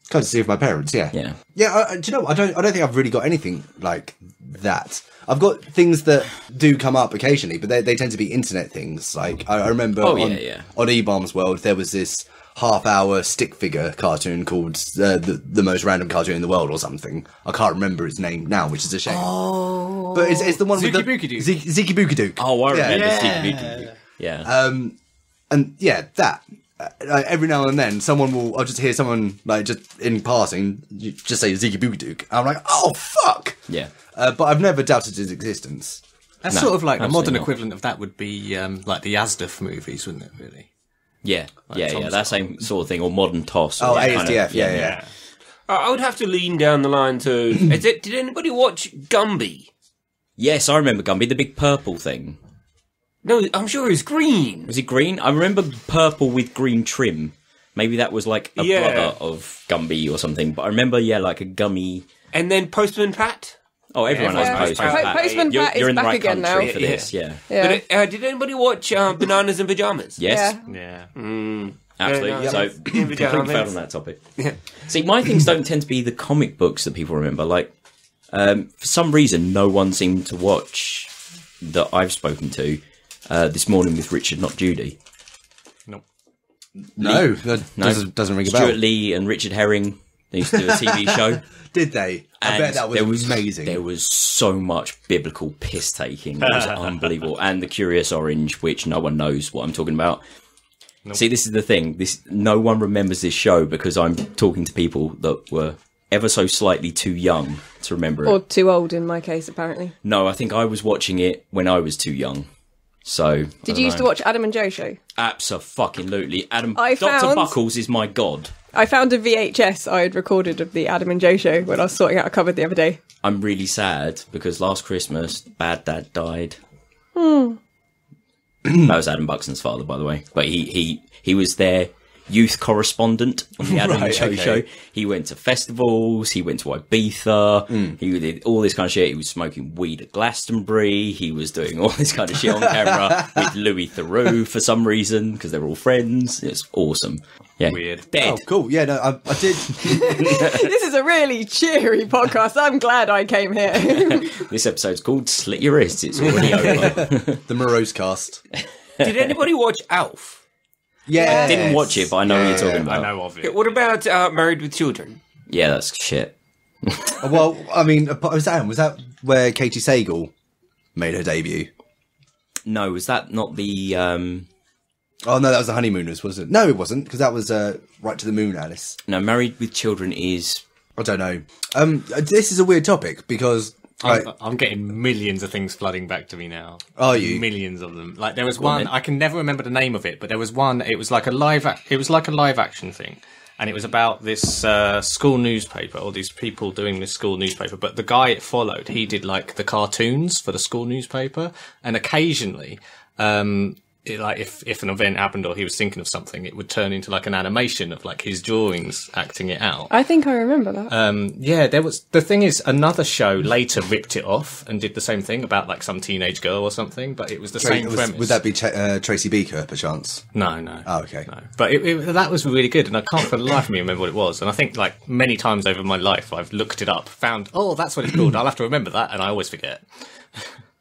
Courtesy of my parents, yeah. yeah. Yeah, do you know, I don't think I've really got anything like that. I've got things that do come up occasionally, but they tend to be internet things. Like, I remember on E-Bombs World, there was this half-hour stick figure cartoon called the most random cartoon in the world or something. I can't remember its name now, which is a shame. Oh. But it's the one with the... Ziki Bookadook. Oh, I remember. Yeah. Yeah. And yeah, that... every now and then, I'll just hear someone, like, just in passing, just say Ziki Bookadook. I'm like, oh, fuck! Yeah. But I've never doubted his existence. That's sort of like the modern equivalent of that would be like the Asdaf movies, wouldn't it, really? Yeah. Tom's That same sort of thing, or modern toss. Oh, or ASDF, kind of, yeah. I would have to lean down the line to... Did anybody watch Gumby? Yes, I remember Gumby, the big purple thing. No, I'm sure it was green. Was it green? I remember purple with green trim. Maybe that was like a brother of Gumby or something. But I remember, like a gummy... And then Postman Pat? Oh, everyone knows Postman Pat. Postman Pat is You're in the back right again country now. for this, yeah. But did anybody watch Bananas in Pyjamas? Yes, Yeah. Yeah. absolutely. Yeah, So, completely failed on that topic. See, my things don't tend to be the comic books that people remember. Like, for some reason, no one seemed to watch that I've spoken to This Morning with Richard, Not Judy. Nope. No, that doesn't ring a bell. Stuart Lee and Richard Herring, they used to do a TV show. Did they? I bet that was amazing. There was so much biblical piss taking. It was unbelievable. And the Curious Orange, which no one knows what I'm talking about. Nope. See, this is the thing. No one remembers this show because I'm talking to people that were ever so slightly too young to remember it. Or too old in my case, apparently. No, I think I was watching it when I was too young. So Did you used to watch Adam and Joe show? Abso-fucking-lutely. I Dr. found- Buckles is my god. I found a VHS I had recorded of the Adam and Joe show when I was sorting out a cupboard the other day. I'm really sad because last Christmas, Bad Dad died. Hmm. That was Adam Buxton's father, by the way. But he was their youth correspondent on the Adam and Joe show. He went to festivals. He went to Ibiza. He did all this kind of shit. He was smoking weed at Glastonbury. He was doing all this kind of shit on camera with Louis Theroux for some reason because they were all friends. It's awesome. Yeah. Weird. Dead. Oh, cool. Yeah, no, I did. This is a really cheery podcast. I'm glad I came here. This episode's called Slit Your Wrists. It's already over. The Morose cast. Did anybody watch Alf? Yeah. I didn't watch it, but I know what you're talking about. I know of it. What about Married with Children? Yeah, that's shit. Well, I mean, was that where Katie Sagal made her debut? No, was that not the... Oh, no, that was the Honeymooners, wasn't it? No, it wasn't, because that was Right to the Moon, Alice. No, Married with Children is... I don't know. This is a weird topic, because... I'm getting millions of things flooding back to me now. Are you? Millions of them. Like there was one, I can never remember the name of it, but there was one. It was like a live action thing, and it was about this school newspaper, or these people doing this school newspaper. But the guy it followed, he did like the cartoons for the school newspaper, and occasionally, if an event happened or he was thinking of something, it would turn into like an animation of like his drawings acting it out. I think I remember that. Yeah, there was. The thing is, another show later ripped it off and did the same thing about like some teenage girl or something, but it was the same premise. Would that be Tracy Beaker, perchance? No. Oh, okay. No. But that was really good, and I can't for the life of me remember what it was. And I think like many times over my life, I've looked it up, found, oh, that's what it's called. I'll have to remember that, and I always forget.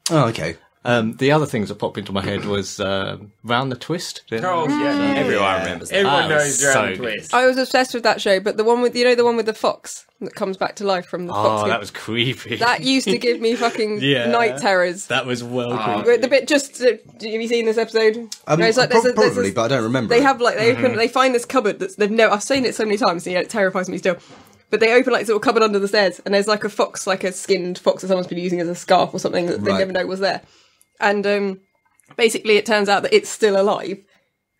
Oh, okay. The other things that popped into my head was Round the Twist. Oh, yeah. Everyone remembers that. Everyone That was knows so Dragon good. Twist. I was obsessed with that show, but the one with the one with the fox that comes back to life from the fox. Oh, game. that was creepy. That used to give me fucking Yeah. night terrors. That was well creepy. But the bit just have you seen this episode? No, it's like Probably, but I don't remember. They have like they find this cupboard that's they've never. I've seen it so many times, and it terrifies me still. But they open like a little cupboard under the stairs, and there's like a fox, like a skinned fox that someone's been using as a scarf or something that they Right. never know was there. And basically, it turns out that it's still alive,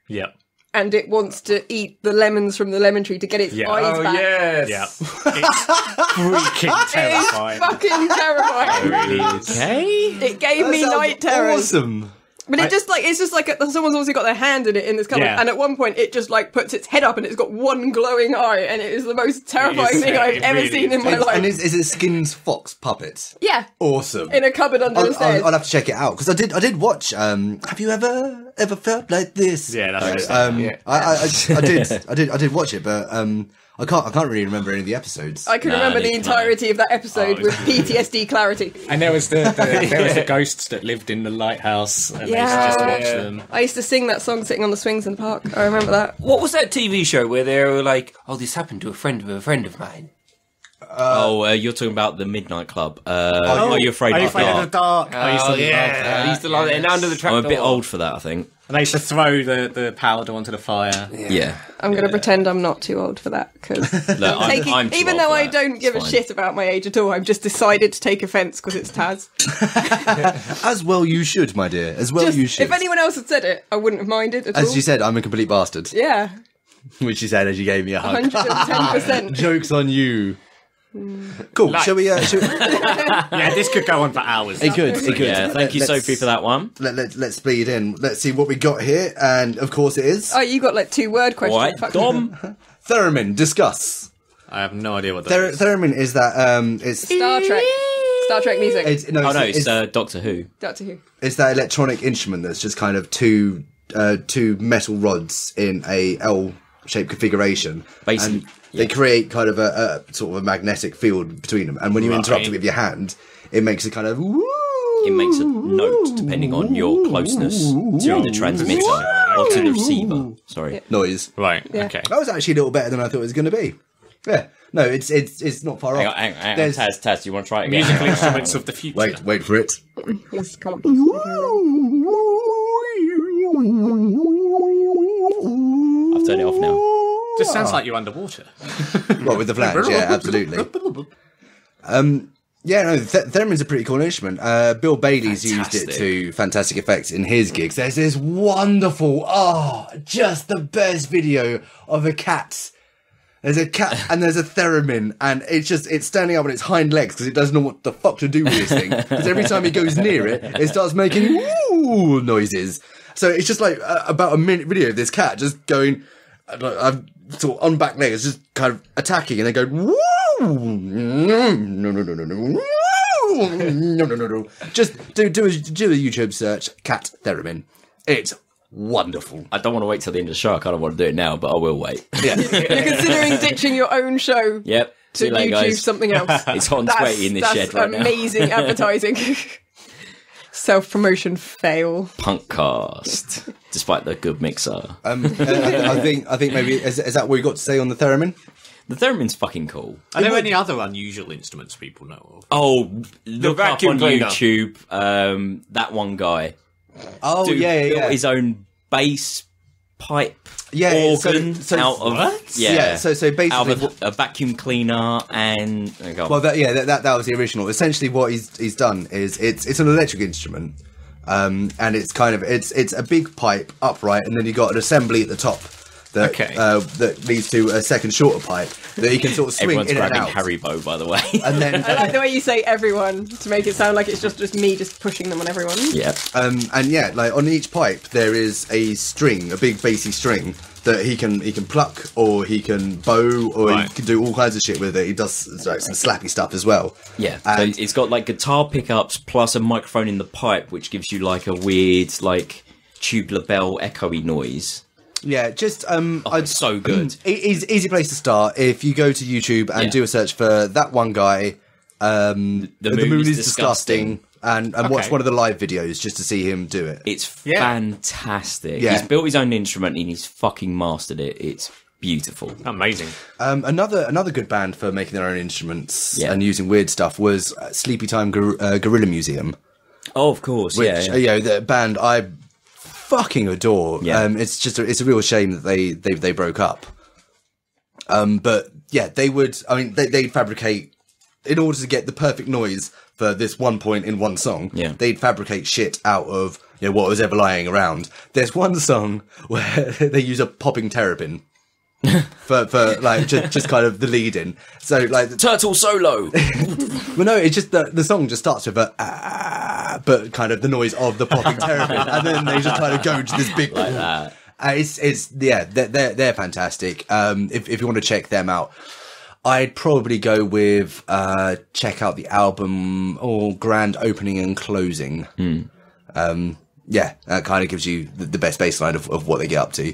Yeah. and it wants to eat the lemons from the lemon tree to get its Yeah. eyes Oh, back. yes. Yeah. It's freaking It's terrifying. fucking terrifying. Okay. It gave me That sounds night terrors. Awesome. But it's just like someone's obviously got their hand in it in this cupboard, Yeah. and at one point it just like puts its head up and it's got one glowing eye, and it is the most terrifying is, thing yeah, I've it ever really seen in is. my life. And is it Skin's Fox puppet? Yeah, Awesome. in a cupboard under the stairs. I'll have to check it out because I did watch. Have you ever felt like this? Yeah, that's I did watch it, but I can't really remember any of the episodes. I can Nah, remember the neither can I. entirety of that episode Oh, with PTSD clarity. And there was the ghosts that lived in the lighthouse, and they used to just Yeah. watch them. I used to sing that song sitting on the swings in the park. I remember that. What was that TV show where they were like, oh, this happened to a friend of mine? You're talking about the Midnight Club. Are you afraid Are you of the afraid of the dark? dark? I used to love that. I used to love it. And Under the Trapdoor. I'm a bit old for that, I think. And I used to throw the powder onto the fire. Yeah. I'm going to pretend I'm not too old for that because Look, I'm too even old though for I that. don't give It's a fine. shit about my age at all, I've just decided to take offence because it's Taz. As well you should, my dear. As well you should. If anyone else had said it, I wouldn't have minded at all. As you said, I'm a complete bastard. Yeah, Which you said as you gave me a hug. 110%. Joke's on you. Cool. Shall we? Yeah, this could go on for hours. It could. Yeah, thank you, Let's- Sophie, for that one. Let's speed in. Let's see what we got here, and of course it is Oh, you got like 2 word questions. All right, Fuck. Dom. theremin. Discuss. I have no idea what that is. Theremin is that it's Star Trek music. It's Doctor Who. Doctor Who. it's that electronic instrument that's just kind of two metal rods in a L-shaped configuration. Basically, and they create kind of a sort of a magnetic field between them. And when you interrupt it with your hand, it makes a kind of woo. It makes a note depending on your closeness to the transmitter or to the receiver. Sorry. noise. Right, Yeah. okay. That was actually a little better than I thought it was going to be. Yeah. No, it's not far Hang off. on, hang on. There's- Taz, do you want to try it again? Musical instruments of the future. Wait for it. Yes, come on. I've turned it off now. Just sounds like you're underwater. Well, with the flange, yeah, absolutely. Yeah, no, theremin's a pretty cool instrument. Bill Bailey's used it to fantastic effects in his gigs. There's this wonderful, just the best video of a cat. There's a cat and there's a theremin, and it's standing up on its hind legs because it doesn't know what the fuck to do with this thing. Because every time he goes near it, it starts making woo noises. So it's just like about a minute video of this cat just going, I'm sort of on back legs, just kind of attacking, and then go woo. No. Just do a YouTube search, cat theremin. It's wonderful. I don't want to wait till the end of the show. I kind of want to do it now, but I will wait. Yeah. You're considering ditching your own show Yep. See to you later, YouTube guys. something else. It's hot and sweaty in this shed right now. amazing advertising. Self-promotion fail. Punkcast, despite the good mixer. I think maybe is that what you got to say on the theremin? The theremin's fucking cool. Are there any other unusual instruments people know of? Oh, look up vacuum on cleaner. YouTube. That one guy. Oh Dude yeah. built his own bass pipe so organ out of What? Yeah, so basically out of a vacuum cleaner and well that was the original. Essentially what he's done is it's an electric instrument. And it's kind of it's a big pipe upright, and then you got an assembly at the top that that leads to a second shorter pipe that you can sort of swing everyone's in and grabbing out. Haribo, by the way. And then I like the way you say everyone to make it sound like it's just me just pushing them on everyone. Yeah. and yeah, like on each pipe there is a string, a big bassy string that he can pluck, or he can bow, or he can do all kinds of shit with it. He does like some slappy stuff as well. Yeah, And- so it's got like guitar pickups plus a microphone in the pipe, which gives you like a weird like tubular bell echoey noise. Yeah, just It's so good. Easy place to start. If you go to YouTube and do a search for that one guy, the moon is disgusting. and watch one of the live videos just to see him do it. It's fantastic. Yeah. He's built his own instrument and he's fucking mastered it. It's beautiful. Amazing. Another good band for making their own instruments and using weird stuff was Sleepy Time Gorilla Museum. Oh, of course, Which, the band I fucking adore. Yeah. It's a real shame that they broke up. But yeah, they'd fabricate, in order to get the perfect noise for this one point in one song, they'd fabricate shit out of what was ever lying around. There's one song where they use a popping terrapin for like just kind of the lead in. So like Turtle solo. Well, no, it's just the song just starts with a but kind of the noise of the popping terrapin, and then they just kind of go to this big like that. They're fantastic. If you want to check them out, I'd probably go with check out the album or grand opening and closing. That kind of gives you the best baseline of what they get up to.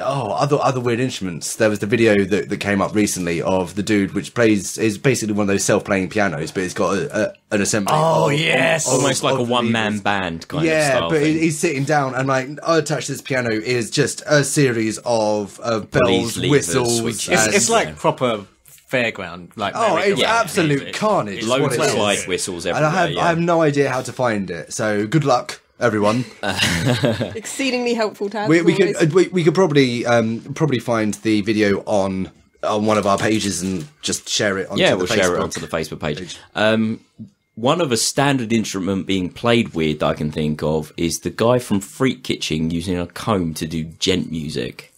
Other weird instruments. There was the video that came up recently of the dude which is basically one of those self-playing pianos, but it's got an assembly. Oh, yes. Almost like a one-man band kind of style. But thing. he's sitting down and like attached to this piano is just a series of bells, levers, whistles. switches. It's like proper fairground. Like it's absolute carnage. Loads what of it slide is. whistles And everywhere. I have no idea how to find it. So good luck, everyone. Exceedingly helpful to have. we could probably find the video on one of our pages and just share it onto we'll share it onto the Facebook page. One of a standard instrument being played with that I can think of is the guy from Freak Kitchen using a comb to do gent music.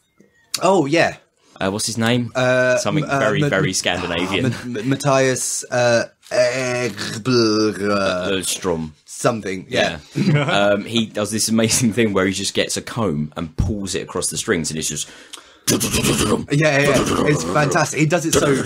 Oh yeah. What's his name? Something very Scandinavian. Matthias Strom. Something. Yeah. He does this amazing thing where he just gets a comb and pulls it across the strings, and it's just Yeah. It's fantastic. He does it so.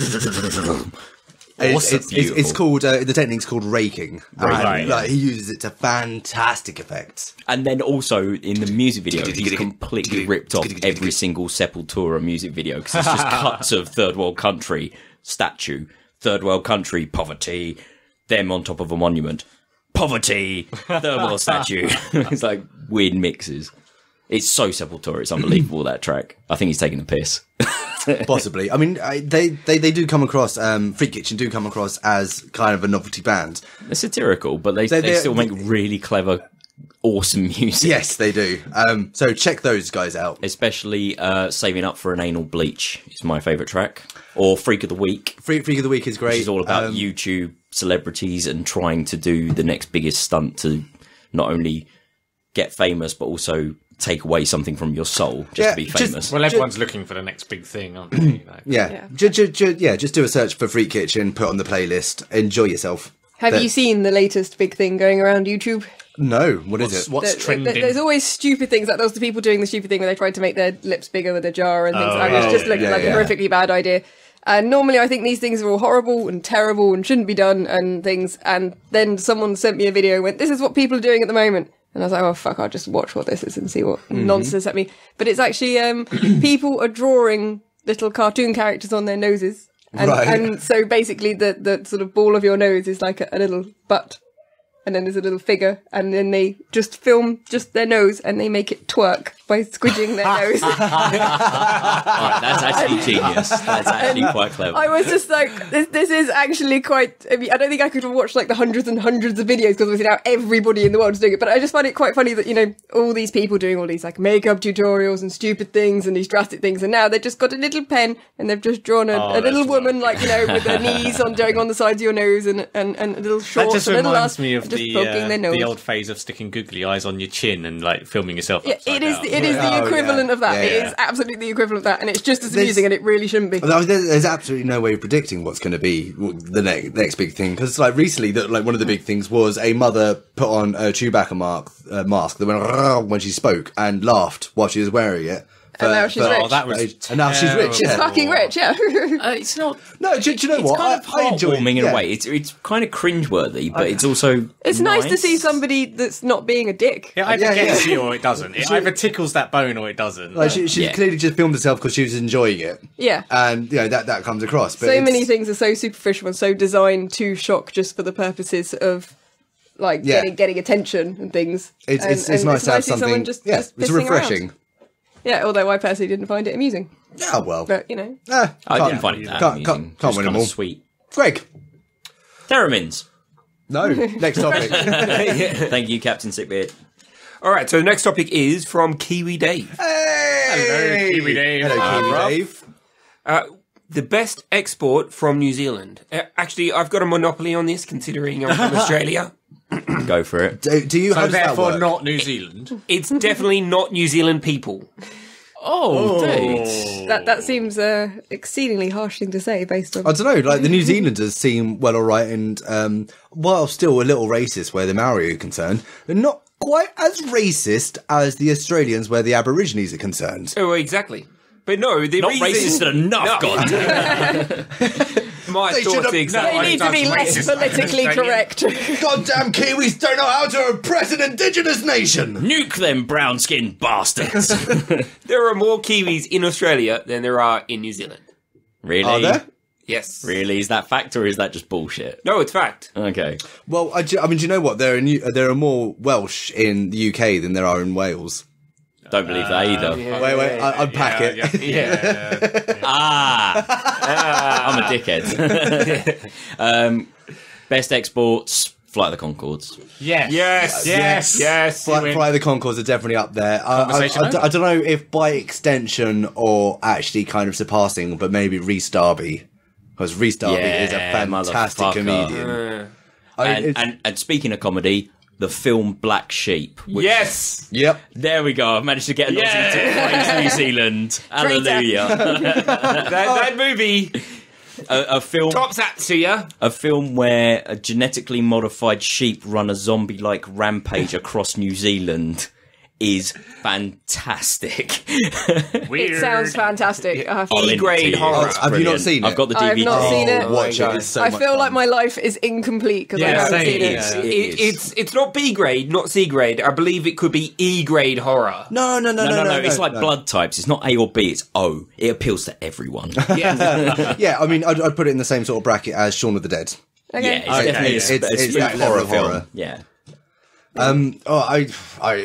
It's called the technique's called raking. Right, and, he uses it to fantastic effects. And then also in the music video, he's completely ripped off every single Sepultura music video because it's just cuts of third world country statue, third world country poverty, them on top of a monument, poverty, third world statue. It's like weird mixes. It's so Sepultura. It's unbelievable, that track. I think he's taking the piss. Possibly. I mean, they do come across, Freak Kitchen do come across as kind of a novelty band. They're satirical, but they still make really clever, awesome music. Yes, they do. So check those guys out. Especially Saving Up for an Anal Bleach is my favourite track. Or Freak of the Week. Freak of the Week is great. Which is all about YouTube celebrities and trying to do the next biggest stunt to not only get famous, but also take away something from your soul just to be famous. Well, everyone's looking for the next big thing, aren't they? Just do a search for Freak Kitchen, put on the playlist, enjoy yourself. Have you seen the latest big thing going around YouTube? No, what is it? What's trending? There's always stupid things. Like there was the people doing the stupid thing where they tried to make their lips bigger with a jar and things. And it just looked like a horrifically bad idea. And normally I think these things are all horrible and terrible and shouldn't be done and things. And then someone sent me a video and went, this is what people are doing at the moment. And I was like, oh, fuck, I'll just watch what this is and see what nonsense at me. But it's actually people are drawing little cartoon characters on their noses. And so basically the sort of ball of your nose is like a little butt. And then there's a little figure. And then they just film just their nose and they make it twerk by squidging their nose. Right, that's actually genius. That's actually quite clever. I was just like, this is actually quite... I mean, I don't think I could have watched like the hundreds and hundreds of videos because obviously now everybody in the world is doing it. But I just find it quite funny that, all these people doing all these like makeup tutorials and stupid things and these drastic things. And now they've just got a little pen and they've just drawn a little woman like, with her knees going on the sides of your nose and a little shorts. That just and a little reminds ass, me of the old phase of sticking googly eyes on your chin and like filming yourself. Yeah, it is the equivalent of that. Yeah, it is absolutely the equivalent of that, and it's just as amusing, and it really shouldn't be. There's absolutely no way of predicting what's going to be the next big thing, because like recently, one of the big things was a mother put on a Chewbacca mask that went when she spoke and laughed while she was wearing it And now she's rich. that was and now she's rich. She's Yeah. fucking rich, yeah. It's not. No, do you know It's what? kind of I enjoy heartwarming in yeah. a way. It's kind of cringeworthy, but it's also. It's nice to see somebody that's not being a dick. It either Yeah, gets yeah. you or it doesn't. It either tickles that bone or it doesn't. Like she's Yeah. clearly just filmed herself because she was enjoying it. Yeah. And, that comes across. But So many things are so superficial and so designed to shock just for the purposes of, like, Yeah. getting attention and things. It's And nice to have see someone something. just It's pissing refreshing. around. Yeah, although I personally didn't find it amusing. Yeah, well. But, I didn't find it that can't- amusing. can't Just win 'em kinda all. Sweet. Greg. Theramins. No. Next topic. Thank you, Captain Sickbeard. All right, so the next topic is from Kiwi Dave. Hey! Hello, Kiwi Dave. Hello, Kiwi Rob. Dave. The best export from New Zealand. Actually, I've got a monopoly on this, considering I'm from Australia. Go for it. Do you So how does that therefore, work? not New Zealand. It's definitely not New Zealand people. Oh, dates. that seems an exceedingly harsh thing to say based on... I don't know, like the New Zealanders seem well alright and while still a little racist where the Maori are concerned, they're not quite as racist as the Australians where the Aborigines are concerned. Oh, exactly. But no, the Not reason... racist enough, No. God. My They thoughts should've- exactly. They need to be less racist, politically correct. Goddamn Kiwis don't know how to oppress an indigenous nation! Nuke them brown-skinned bastards. There are more Kiwis in Australia than there are in New Zealand. Really? Are there? Yes. Really? Is that fact or is that just bullshit? No, it's fact. Okay. Well, I mean, do you know what? There are more Welsh in the UK than there are in Wales. Don't believe that either. Wait, unpack it. I'm a dickhead. Best exports, Flight of the Conchords. Yes. Yes. Yes. Yes. Fly the Concords are definitely up there. Conversation over. I don't know if by extension or actually kind of surpassing, but maybe Rhys Darby. Because Rhys Darby is a Yeah, fantastic motherfucker. comedian. I mean, And speaking of comedy, the film Black Sheep. Which, Yes. Yep. There we go. I've managed to get an Aussie to praise New Zealand. Hallelujah. That movie a film. tops that to you. A film where a genetically modified sheep run a zombie-like rampage across New Zealand is fantastic. Weird. It sounds fantastic. I have to I'll link it E-grade to you. horror. It's Have you not brilliant. seen it? I've got the I have DVD. not seen it. Watch my it. It's so I much feel fun. like my life is incomplete because I Yeah, haven't same. seen it. It is. It's not B grade, not C grade. I believe it could be E grade horror. No. No. It's like blood types. It's not A or B. It's O. It appeals to everyone. Yeah, I mean, I'd put it in the same sort of bracket as Shaun of the Dead. Okay. Yeah, it's definitely It's a that spoof level horror of film. horror. Yeah.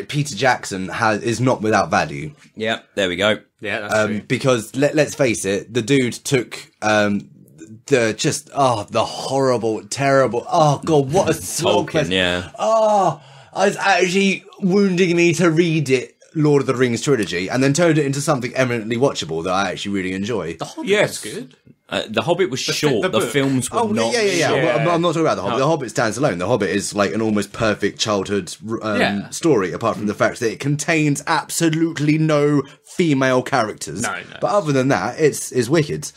Peter Jackson is not without value. Yeah, there we go. Yeah, that's true. Because let's face it, the dude took the horrible, terrible. Oh god, what a slog Tolkien, fest. yeah. Oh, I was actually wounding me to read it. Lord of the Rings trilogy, and then turned it into something eminently watchable that I actually really enjoy. Yes. Good. The Hobbit was short. the The book. films were not. Yeah. Well, I'm not talking about the Hobbit. The Hobbit stands alone. The Hobbit is like an almost perfect childhood story, apart from the fact that it contains absolutely no female characters. No. But other than that, it's wicked.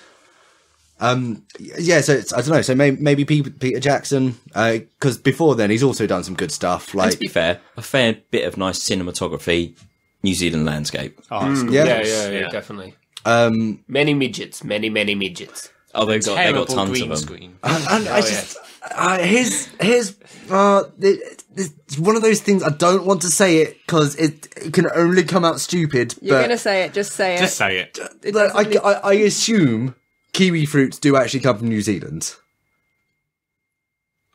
So it's, I don't know. So maybe Peter Jackson, because before then he's also done some good stuff. And Like to be fair, a fair bit of nice cinematography, New Zealand landscape. Oh, that's good. Yeah, definitely. Many midgets. Oh, they've got Terrible tons green of them. screen. and I just it's one of those things. I don't want to say it because it can only come out stupid. You're but going to say it, just say it. Just say it. It like, doesn't need- I assume kiwi fruits do actually come from New Zealand.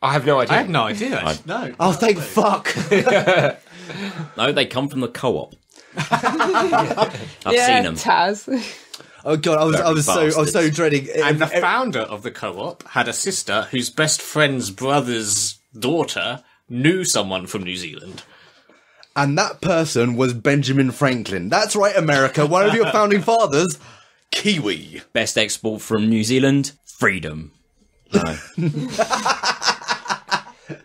I have no idea. I have no idea. No. Oh, thank fuck! No, they come from the co-op. I've yeah, seen them. Taz. Oh god, I was so dreading. And the founder of the co-op had a sister whose best friend's brother's daughter knew someone from New Zealand. And that person was Benjamin Franklin. That's right, America. One of your founding fathers, Kiwi. Best export from New Zealand, freedom. No.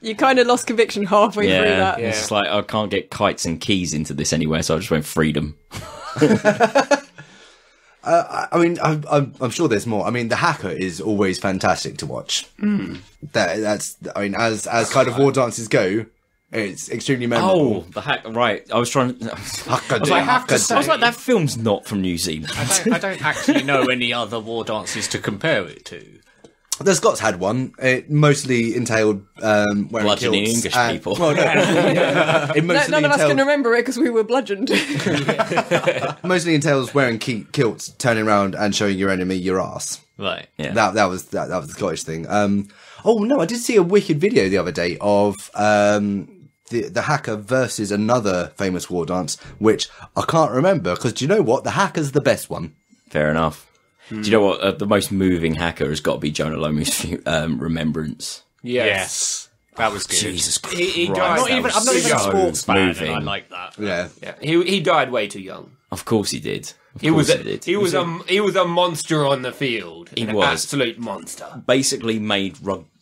You kind of lost conviction halfway through Yeah, that. it's just like I can't get kites and keys into this anywhere, so I just went freedom. I mean, I'm sure there's more. I mean, The Hacker is always fantastic to watch. That's, I mean, as kind of war dances go, It's extremely memorable. Oh, the hack! Right, I was trying. I was like, that film's not from New Zealand. I don't actually know any other war dances to compare it to. The Scots had one. It mostly entailed wearing Bludgeoning kilts English and- people. Well, no, it mostly None of us can entailed- remember it because we were bludgeoned. mostly entails wearing kilts, turning around and showing your enemy your ass. Right. Yeah. That was the Scottish thing. Oh no, I did see a wicked video the other day of the hacker versus another famous war dance, which I can't remember because do you know what? The hacker's the best one. Fair enough. Do you know what? The most moving hacker has got to be Jonah Lomu's Remembrance. Yes. That was good. Jesus Christ! He died. that I'm not was even a so sports fan, moving. and I like that. Yeah. Yeah, he died way too young. Of course he did. He was did. he was a monster on the field. He An was. absolute monster. Basically made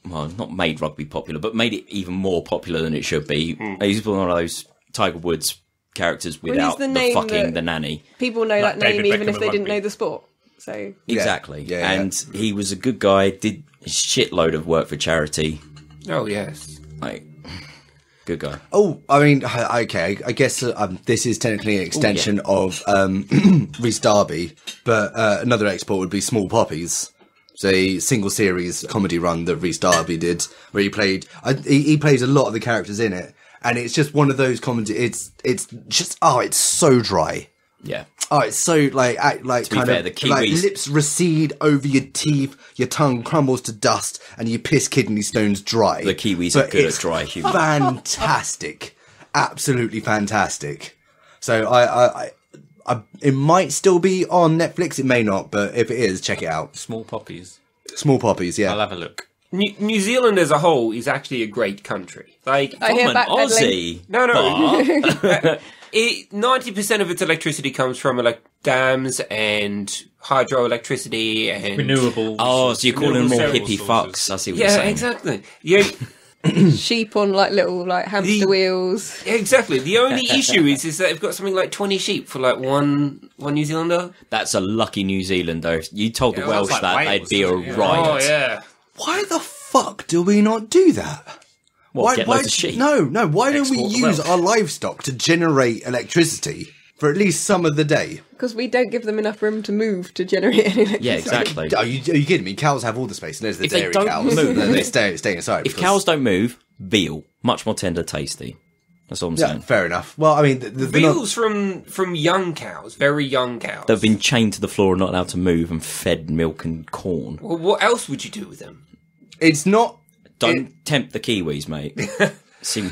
not made rugby popular, but made it even more popular than it should be. He's one of those Tiger Woods characters without the name that- the nanny. People know Like that name David even Beckham if of they didn't rugby. know the sport. So Exactly. Yeah, and he was a good guy. Did a shitload of work for charity. Oh yes. Like, good guy. Oh, I mean, okay, I guess this is technically an extension of Rhys Darby, but another export would be Small Poppies. It's a single series comedy run that Rhys Darby did, where he played. He plays a lot of the characters in it, and it's just one of those comedy. It's just it's so dry. Yeah. Oh, it's so like To be kind fair, of the Kiwis- like lips recede over your teeth, your tongue crumbles to dust, and your piss kidney stones dry. The Kiwis But are good it's at dry humour. Fantastic, absolutely fantastic. So I it might still be on Netflix. It may not, but if it is, check it out. Small poppies. Small Poppies, yeah. I'll have a look. New Zealand as a whole is actually a great country. Like I hear I'm an backpedaling. Aussie. No. 90% of its electricity comes from dams and hydroelectricity and Renewable. Oh, so you're calling them all renewable hippie sources. fucks. I see what you're Yeah, saying. exactly. Yeah, sheep on like little like hamster wheels. exactly. The only issue is that they've got something like 20 sheep for like one New Zealander. That's a lucky New Zealander. If you told the Yeah, well, Welsh that's like that, Wales, they'd be a isn't it? riot. Oh yeah. Why the fuck do we not do that? Get loads of sheep? No. Why don't we Export the use wealth. our livestock to generate electricity for at least some of the day? Because we don't give them enough room to move to generate any electricity. Yeah, exactly. Are you kidding me? Cows have all the space. There's the If they dairy don't cows. move- They stay inside. If because- cows don't move, veal. Much more tender, tasty. That's all I'm yeah, saying. fair enough. Well, I mean, the Veals from young cows, very young cows. They've been chained to the floor and not allowed to move and fed milk and corn. Well, what else would you do with them? it's not. Don't tempt the Kiwis, mate. See,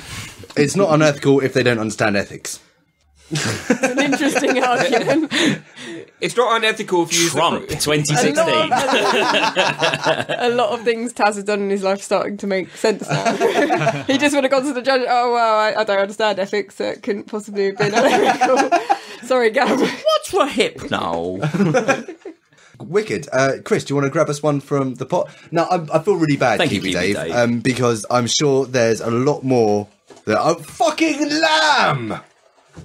It's not unethical if they don't understand ethics. An interesting argument. It's not unethical if you use Trump, the- 2016. A lot of things Taz has done in his life starting to make sense now. He just would have gone to the judge. Oh well, I don't understand ethics. It couldn't possibly have been unethical. Sorry, Gab. What's for hip? No. Wicked. Chris, do you want to grab us one from the pot? Now, I feel really bad, Thank you, Kiwi Kiwi Dave, Dave. because I'm sure there's a lot more that fucking lamb!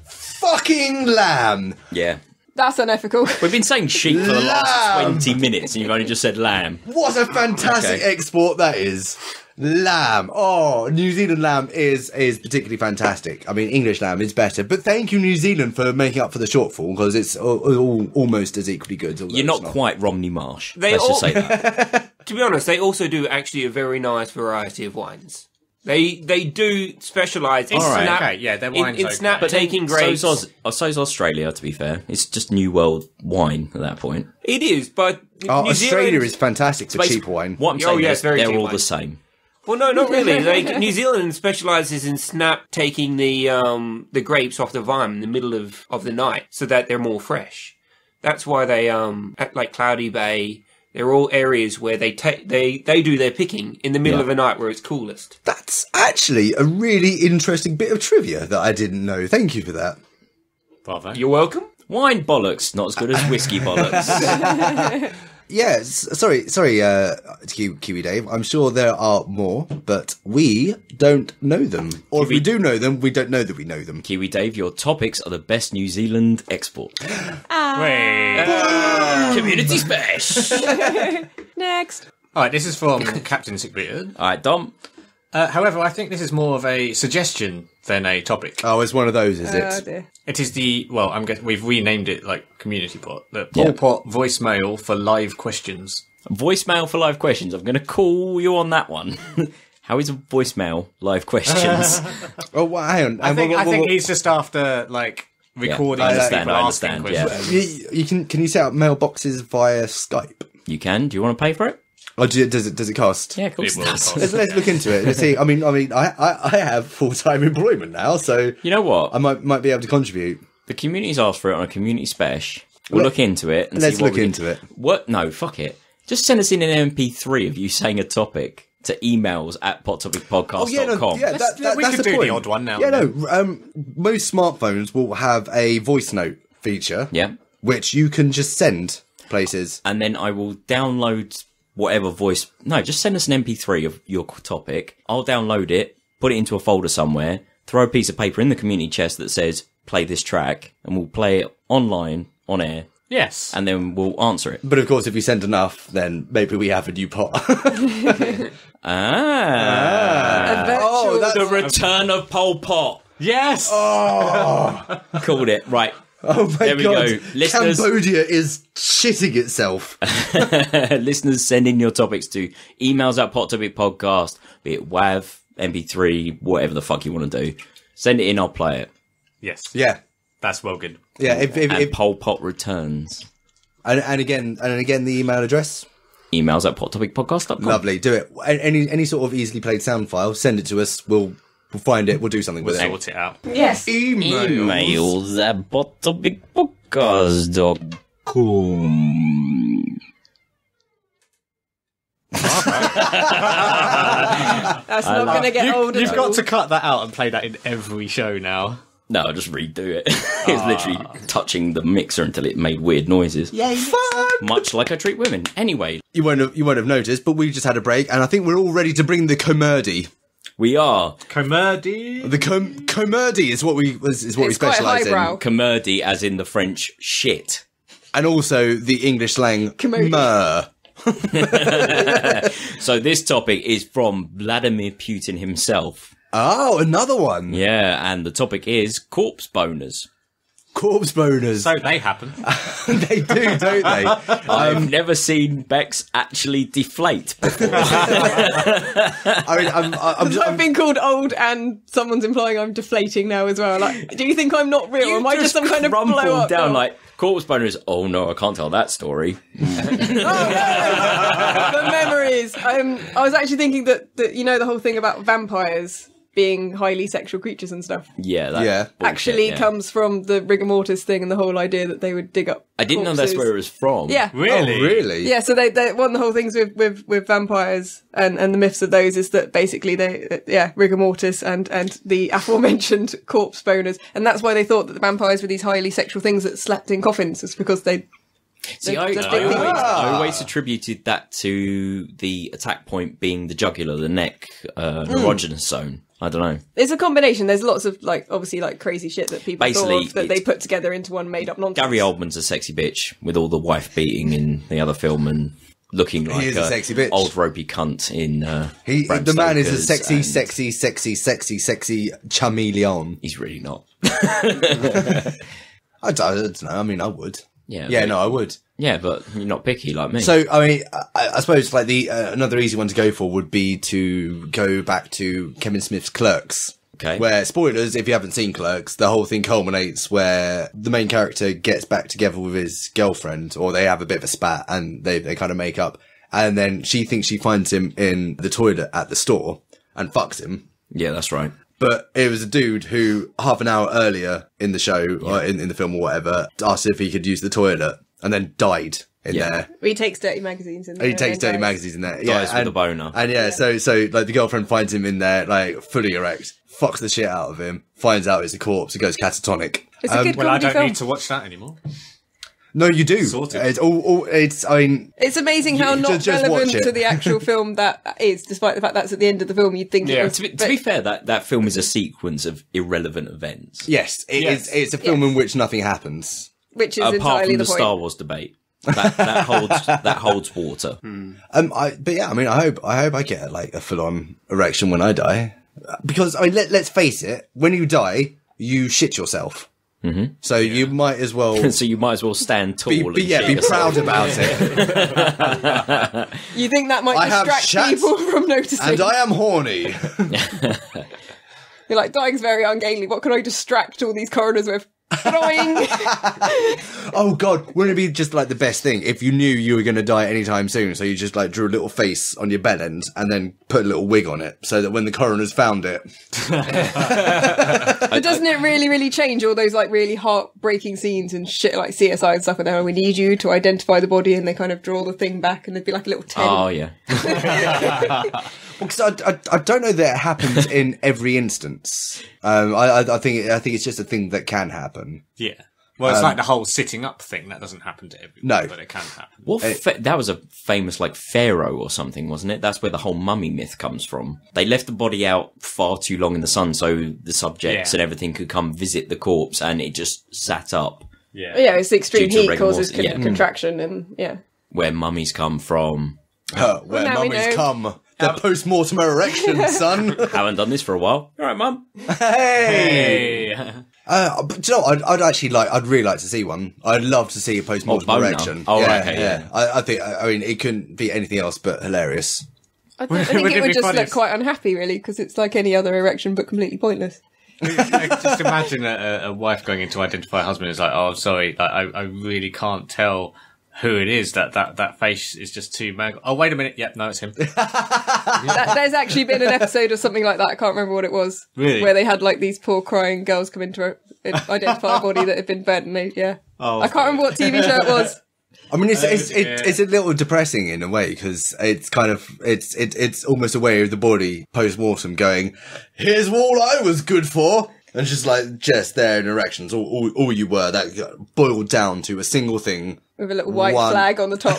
Fucking lamb! Yeah. That's unethical. We've been saying sheep for the last Lamb. 20 minutes and you've only just said lamb. What a fantastic Okay. export that is. Lamb. Oh, New Zealand lamb is particularly fantastic. I mean, English lamb is better, but thank you, New Zealand, for making up for the shortfall, because it's almost as equally good. although You're it's not quite Romney Marsh. They Let's just all- say that. To be honest, they also do actually a very nice variety of wines. They do specialise in Alright. snap, Okay, yeah, their in, wine's in okay. snap But taking grapes. So's Australia, to be fair. It's just New World wine at that point. It is, but Oh, New Australia Zealand, is fantastic for cheap wine. What I'm Oh, saying yeah, is it's very they're cheap all wine. the same. Well, no, not really. Like New Zealand specialises in snap taking the grapes off the vine in the middle of the night, so that they're more fresh. That's why they at like Cloudy Bay. They're all areas where they do their picking in the middle Yeah. of the night where it's coolest. That's actually a really interesting bit of trivia that I didn't know. Thank you for that. Bravo. You're welcome. Wine bollocks, not as good as whiskey bollocks. Yeah, sorry, Kiwi Dave. I'm sure there are more, but we don't know them. Or if we do know them, we don't know that we know them. Kiwi Dave, your topics are the best New Zealand export. Community space. Next. Alright, this is from Captain Sickbeard. All right, Dom. However, I think this is more of a suggestion than a topic. Oh, it's one of those, is Oh it? dear. It is I'm guessing we've renamed it like Community Pot. The Pol Pot voicemail for live questions. Voicemail for live questions. I'm going to call you on that one. How is a voicemail live questions? Oh, well, hang on. I think he's just after like recording. I people understand. asking Yeah, questions. Can you set up mailboxes via Skype? you can. Do you want to pay for it? Or does it cost? Yeah, of course. It will It does. cost. Let's look into it. Let's see. I mean, I have full-time employment now, so You know what? I might be able to contribute. The community's asked for it on a community special. We'll look into it. And Let's see what look we into it. What? No, fuck it. Just send us in an MP3 of you saying a topic to emails@pottopicpodcast.com. That's we could the do the point. odd one now Yeah, and no. Most smartphones will have a voice note feature. Yeah. Which you can just send places. And then I will download whatever voice. No, just send us an MP3 of your topic. I'll download it, put it into a folder somewhere, throw a piece of paper in the community chest that says play this track, and we'll play it online on air. Yes. And then we'll answer it. But of course, if you send enough, then maybe we have a new pot. A virtual. The return of Pol Pot. Yes. Called it. Right. Oh my There we god. go. Listeners- Cambodia is shitting itself. Listeners, send in your topics to emails@pottopicpodcast, be it WAV, MP3, whatever the fuck you want to do. Send it in, I'll play it. Yes. Yeah. That's well good. Yeah. And Pol Pot returns. And again, the email address. Emails@pottopicpodcast.com. Lovely. Do it. Any sort of easily played sound file, send it to us. We'll find it. We'll do something with it. Sort it out. Yes. Emails@pottopicpodcast.com. That's not going to get old. You've at got all. to cut that out and play that in every show now. No, I'll just redo it. It was literally touching the mixer until it made weird noises. Yay. Much like I treat women. Anyway, You won't have noticed, but we just had a break, and I think we're all ready to bring the comedy. we are Comedy. The comedy is what we It's quite specialise highbrow. in, comedy, as in the French shit. and also the English slang Commodity. mer. So this topic is from Vladimir Putin himself. Oh, another one. Yeah, and the topic is corpse boners. Corpse boners. So they happen. They do, don't they? I've never seen Bex actually deflate before. I mean, I've been called old, and someone's implying I'm deflating now as well. Like, do you think I'm not real? Am I just some kind of blow crumpled up down doll? like corpse boners? Oh no, I can't tell that story. The memories. I was actually thinking that you know the whole thing about vampires being highly sexual creatures and stuff Yeah, that Yeah. bullshit, actually yeah. comes from the rigor mortis thing and the whole idea that they would dig up. I didn't know that's corpses. where it was from. Yeah. Really? Oh, really? Yeah, so they one of the whole things with vampires and the myths of those is that basically rigor mortis and the aforementioned corpse boners, and that's why they thought that the vampires were these highly sexual things that slept in coffins, is because they. See, I always attributed that to the attack point being the jugular, the neck, erogenous zone. I don't know. It's a combination. There's lots of obviously crazy shit that people Basically, thought of that they put together into one made up nonsense. Gary Oldman's a sexy bitch with all the wife beating in the other film and looking like is a sexy bitch. old ropey cunt in. The man is a Stoker's sexy chameleon. He's really not. I don't know. I mean, I would. Yeah. Yeah, no, I would. Yeah, but you're not picky like me. So, I mean, I suppose like the another easy one to go for would be to go back to Kevin Smith's Clerks. Okay. Where, spoilers, if you haven't seen Clerks, the whole thing culminates where the main character gets back together with his girlfriend, or they have a bit of a spat and they kind of make up. And then she thinks she finds him in the toilet at the store and fucks him. Yeah, that's right. But it was a dude who, half an hour earlier in the show, or in the film or whatever, asked if he could use the toilet and then died in there. He takes dirty magazines in there. He takes and dirty dies. magazines in there. Dies with a boner. And so like the girlfriend finds him in there, like fully erect, fucks the shit out of him, finds out it's a corpse, and goes catatonic. It's a good Well, I comedy don't film. need to watch that anymore. No, you do. Sorted. It's all. It's. I mean, It's amazing how not just watch relevant it. to the actual film that is, despite the fact that's at the end of the film. You'd think it was. To be fair, that film is a sequence of irrelevant events. yes, Yes. It's a film in which nothing happens. which is Apart entirely from the the point. Star Wars debate. That holds water. But yeah, I mean, I hope I get like a full-on erection when I die, because I mean, let's face it, when you die, you shit yourself. Mm-hmm. So you might as well. So you might as well stand tall. Be proud about it. You think that might distract people from noticing? And I am horny. You're like, dying's very ungainly. What can I distract all these coroners with? Oh god, wouldn't it be just like the best thing if you knew you were going to die anytime soon, so you just like drew a little face on your bed end and then put a little wig on it so that when the coroners found it. But doesn't it really change all those like really heartbreaking scenes and shit like CSI and stuff where they're, we need you to identify the body, and they kind of draw the thing back and there'd be like a little tent. Oh yeah. Because I don't know that it happens in every instance. I think it's just a thing that can happen. Yeah. Well, it's like the whole sitting up thing. That doesn't happen to everyone, no, but it can happen. That was a famous like pharaoh or something, wasn't it? That's where the whole mummy myth comes from. They left the body out far too long in the sun so the subjects and everything could come visit the corpse, and it just sat up. Yeah, it's extreme heat causes contraction, and where mummies come from. Where mummies come. The post-mortem erection, son. Haven't done this for a while. All right, mum. Hey. But you know, I'd really like to see one. I'd love to see a post-mortem erection. Oh, yeah, okay, yeah. I mean, it couldn't be anything else but hilarious. I think it would just look quite unhappy, really, because it's like any other erection, but completely pointless. Just imagine a wife going in to identify a husband is like, oh, sorry, I really can't tell who it is. That face is just too mangled. Oh, wait a minute. Yep, no, it's him. There's actually been an episode of something like that. I can't remember what it was. Really? Where they had like these poor crying girls come in to identify a body that had been burnt, and I can't remember what TV show it was. I mean, it's a little depressing in a way, because it's kind of it's almost a way of the body post-mortem going, here's all I was good for. And just there in erections, all you were, that boiled down to a single thing. With a little white flag on the top.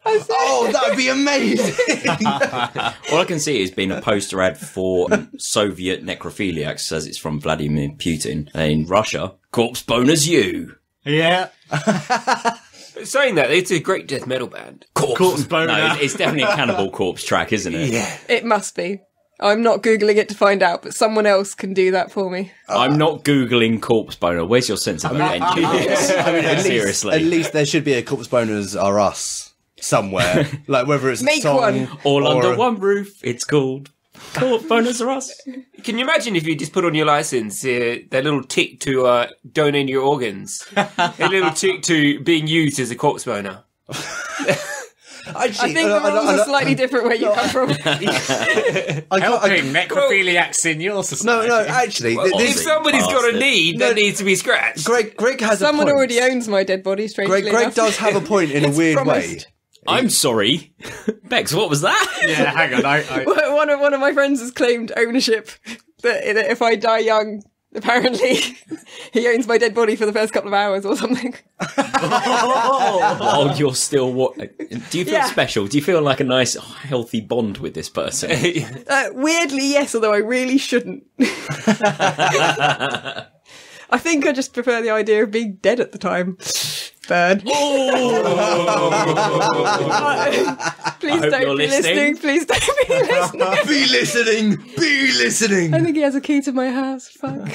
Oh, that would be amazing! All I can see is being a poster ad for Soviet necrophiliacs, says it's from Vladimir Putin. In Russia, corpse boners you. Yeah. Saying that, it's a great death metal band. Corpse boner. No, it's definitely a Cannibal Corpse track, isn't it? Yeah. It must be. I'm not Googling it to find out, but someone else can do that for me. I'm not Googling corpse boner. Where's your sense of adventure? Seriously. At least there should be a Corpse Boners Are Us somewhere. Like whether it's Make a song one. All under one roof, it's called Corpse Boners Are Us. Can you imagine if you just put on your license that little tick to donate your organs? A little tick to being used as a corpse boner. Actually, I think the rules are slightly different where you come from. Helping necrophiliacs in your society. No, actually. If somebody's got a need, that needs to be scratched. Greg has Someone a point. already owns my dead body, strangely Greg enough. does have a point in a weird way. I'm sorry. Bex, what was that? Yeah, hang on. One of my friends has claimed ownership that if I die young, apparently he owns my dead body for the first couple of hours or something. While you're still do you feel special? Do you feel like a nice, healthy bond with this person? Weirdly, yes, although I really shouldn't. I think I just prefer the idea of being dead at the time. Bird. Please don't be listening. Please don't be listening. Be listening. Be listening. I think he has a key to my house. Fuck.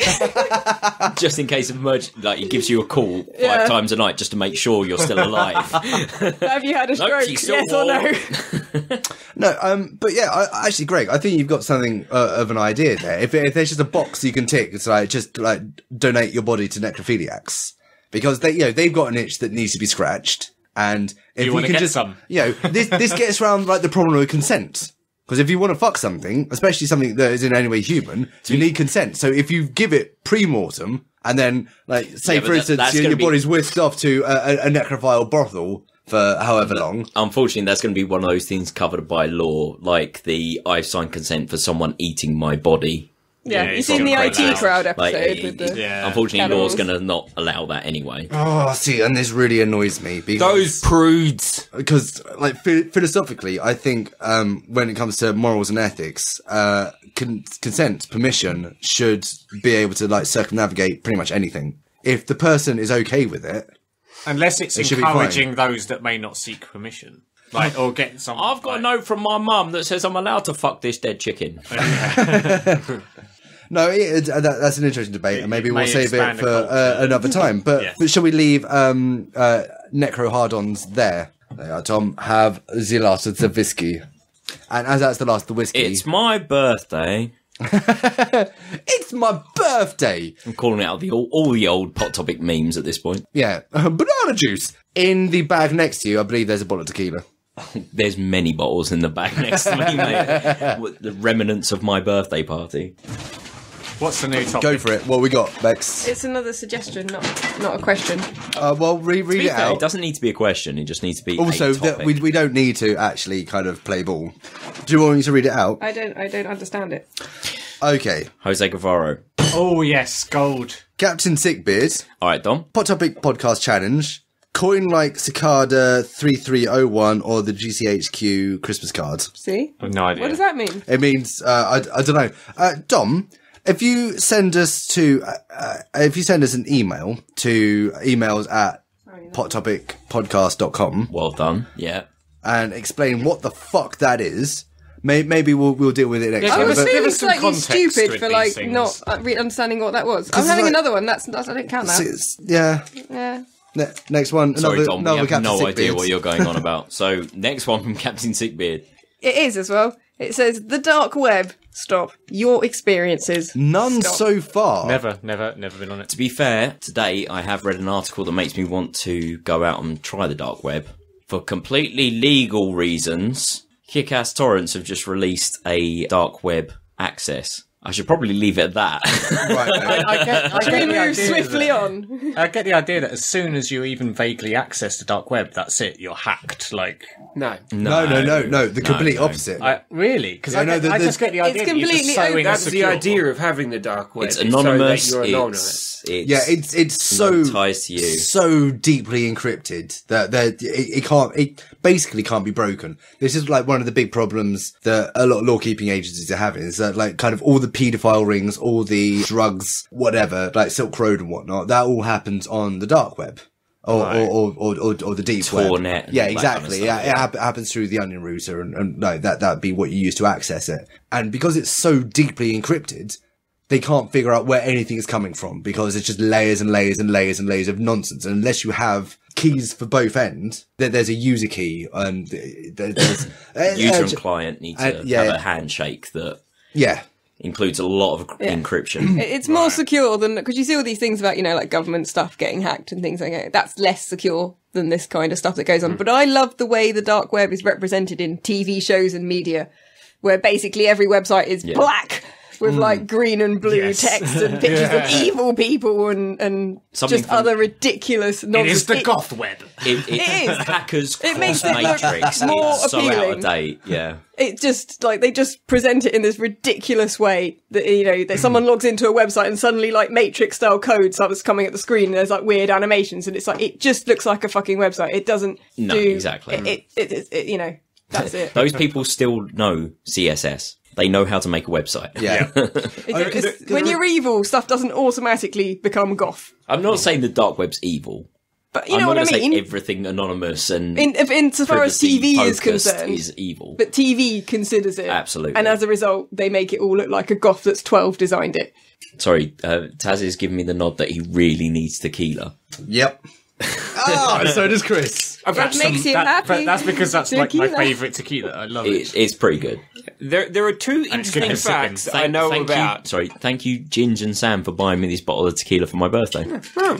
Just in case of emergency, like he gives you a call 5 times a night just to make sure you're still alive. Have you had a stroke? Yes or no? No, but yeah, actually, Greg, I think you've got something of an idea there. If there's just a box you can tick, it's just donate your body to necrophiliacs. Because they've got an itch that needs to be scratched, and if you can just this gets around the problem of consent. Because if you want to fuck something, especially something that is in any way human, you need consent. So if you give it pre-mortem, and then say for instance your body's whisked off to a necrophile brothel for however long. Unfortunately, that's going to be one of those things covered by law, like the I've signed consent for someone eating my body. Yeah, you've seen the IT crowd episode. Unfortunately, law's going to not allow that anyway. Oh, see, and this really annoys me. Because, those prudes. Because, philosophically, I think when it comes to morals and ethics, consent, permission, should be able to, circumnavigate pretty much anything. If the person is okay with it, Unless it's It should be fine. encouraging those that may not seek permission. Like, or get some. I've got a note from my mum that says I'm allowed to fuck this dead chicken. No, that's an interesting debate, and maybe It we'll may save it expand the for culture. another time. But, Yes. but shall we leave necro hard-ons there? They are, Tom. Have the last of the whiskey, and as that's the last of the whiskey, It's my birthday. it's my birthday. I'm calling out all the old Pot Topic memes at this point. Yeah, banana juice in the bag next to you. I believe there's a bottle of tequila. There's many bottles in the bag next to me, mate. With the remnants of my birthday party. What's the new topic? Go for it. What we got, Bex? It's another suggestion, not a question. Well, read To be it fair, out. it doesn't need to be a question. It just needs to be Also, a topic. we don't need to actually kind of play ball. Do you want me to read it out? I don't understand it. Okay. Jose Guevara. Oh, yes, gold. Captain Sickbeard, All right, Dom. Pot Topic Podcast Challenge, coin like Cicada 3301 or the GCHQ Christmas card. See? I've no idea. What does that mean? It means, I don't know. Dom, if you send us an email to emails at pottopicpodcast.com Well done. Yeah. and explain what the fuck that is, maybe we'll deal with it next Yeah, time. I was give us- feeling some slightly context stupid with for these like things. not understanding what that was. I'm it's having like- another one. That's I don't count that. Yeah. Yeah. Next one. Sorry, Dom. We have Captain no idea Sickbeard. what you're going on about. So, next one from Captain Sickbeard. It is as well. It says the dark web. Stop. Your experiences. None Stop. so far. Never been on it. To be fair, today I have read an article that makes me want to go out and try the dark web. For completely legal reasons, Kick-Ass Torrents have just released a dark web access. I should probably leave it at that. Right, I get Should we the move idea swiftly that- on? I get the idea that as soon as you even vaguely access the dark web, that's it. You're hacked. Like, No. No. The complete no. opposite. really? Because Yeah, I, no, I just get the idea It's that you're just completely so open. That's the insecure. idea of having the dark web. It's is anonymous. So that you're anonymous. It's so no ties to you. so deeply encrypted that it basically can't be broken. This is like one of the big problems that a lot of law keeping agencies are having, is that like kind of all the paedophile rings, all the drugs, whatever, like Silk Road and whatnot, that all happens on the dark web. Or the deep web. Tornet and Yeah, all that exactly. kind of stuff, Yeah, it happens through the onion router, and no, that'd be what you use to access it. And because it's so deeply encrypted, they can't figure out where anything is coming from, because it's just layers and layers and layers and layers of nonsense. And unless you have keys for both ends, there's a user key, and there's User and client need to have yeah. a handshake that yeah. includes a lot of encryption. It's more secure than, because you see all these things about, like government stuff getting hacked and things like that. That's less secure than this kind of stuff that goes on. But I love the way the dark web is represented in TV shows and media, where basically every website is black with like green and blue text and pictures of evil people and Something just from- other ridiculous It nonsense. is the goth web. It is. Hackers It makes cross it look matrix. more It's so out appealing. of date. Yeah. It just like they just present it in this ridiculous way that that someone logs into a website and suddenly like Matrix style code starts coming at the screen and there's like weird animations and it's like it just looks like a fucking website. It doesn't No, do exactly. It that's it. Those people still know CSS. They know how to make a website. Yeah. When you're evil, stuff doesn't automatically become goth. I'm not saying the dark web's evil. But you I'm know not what I going to mean. say everything anonymous and Insofar as TV is privacy-focused concerned, is evil. but TV considers it Absolutely. and as a result, they make it all look like a goth that's 12 designed it. Sorry, Taz is giving me the nod that he really needs tequila. Yep. So does Chris. It makes you happy. That's because that's like my Tequila. favourite tequila. I love it. It's pretty good. There are two it's interesting good for sipping. facts that I know about. Thank you, Ginge and Sam, for buying me this bottle of tequila for my birthday. Are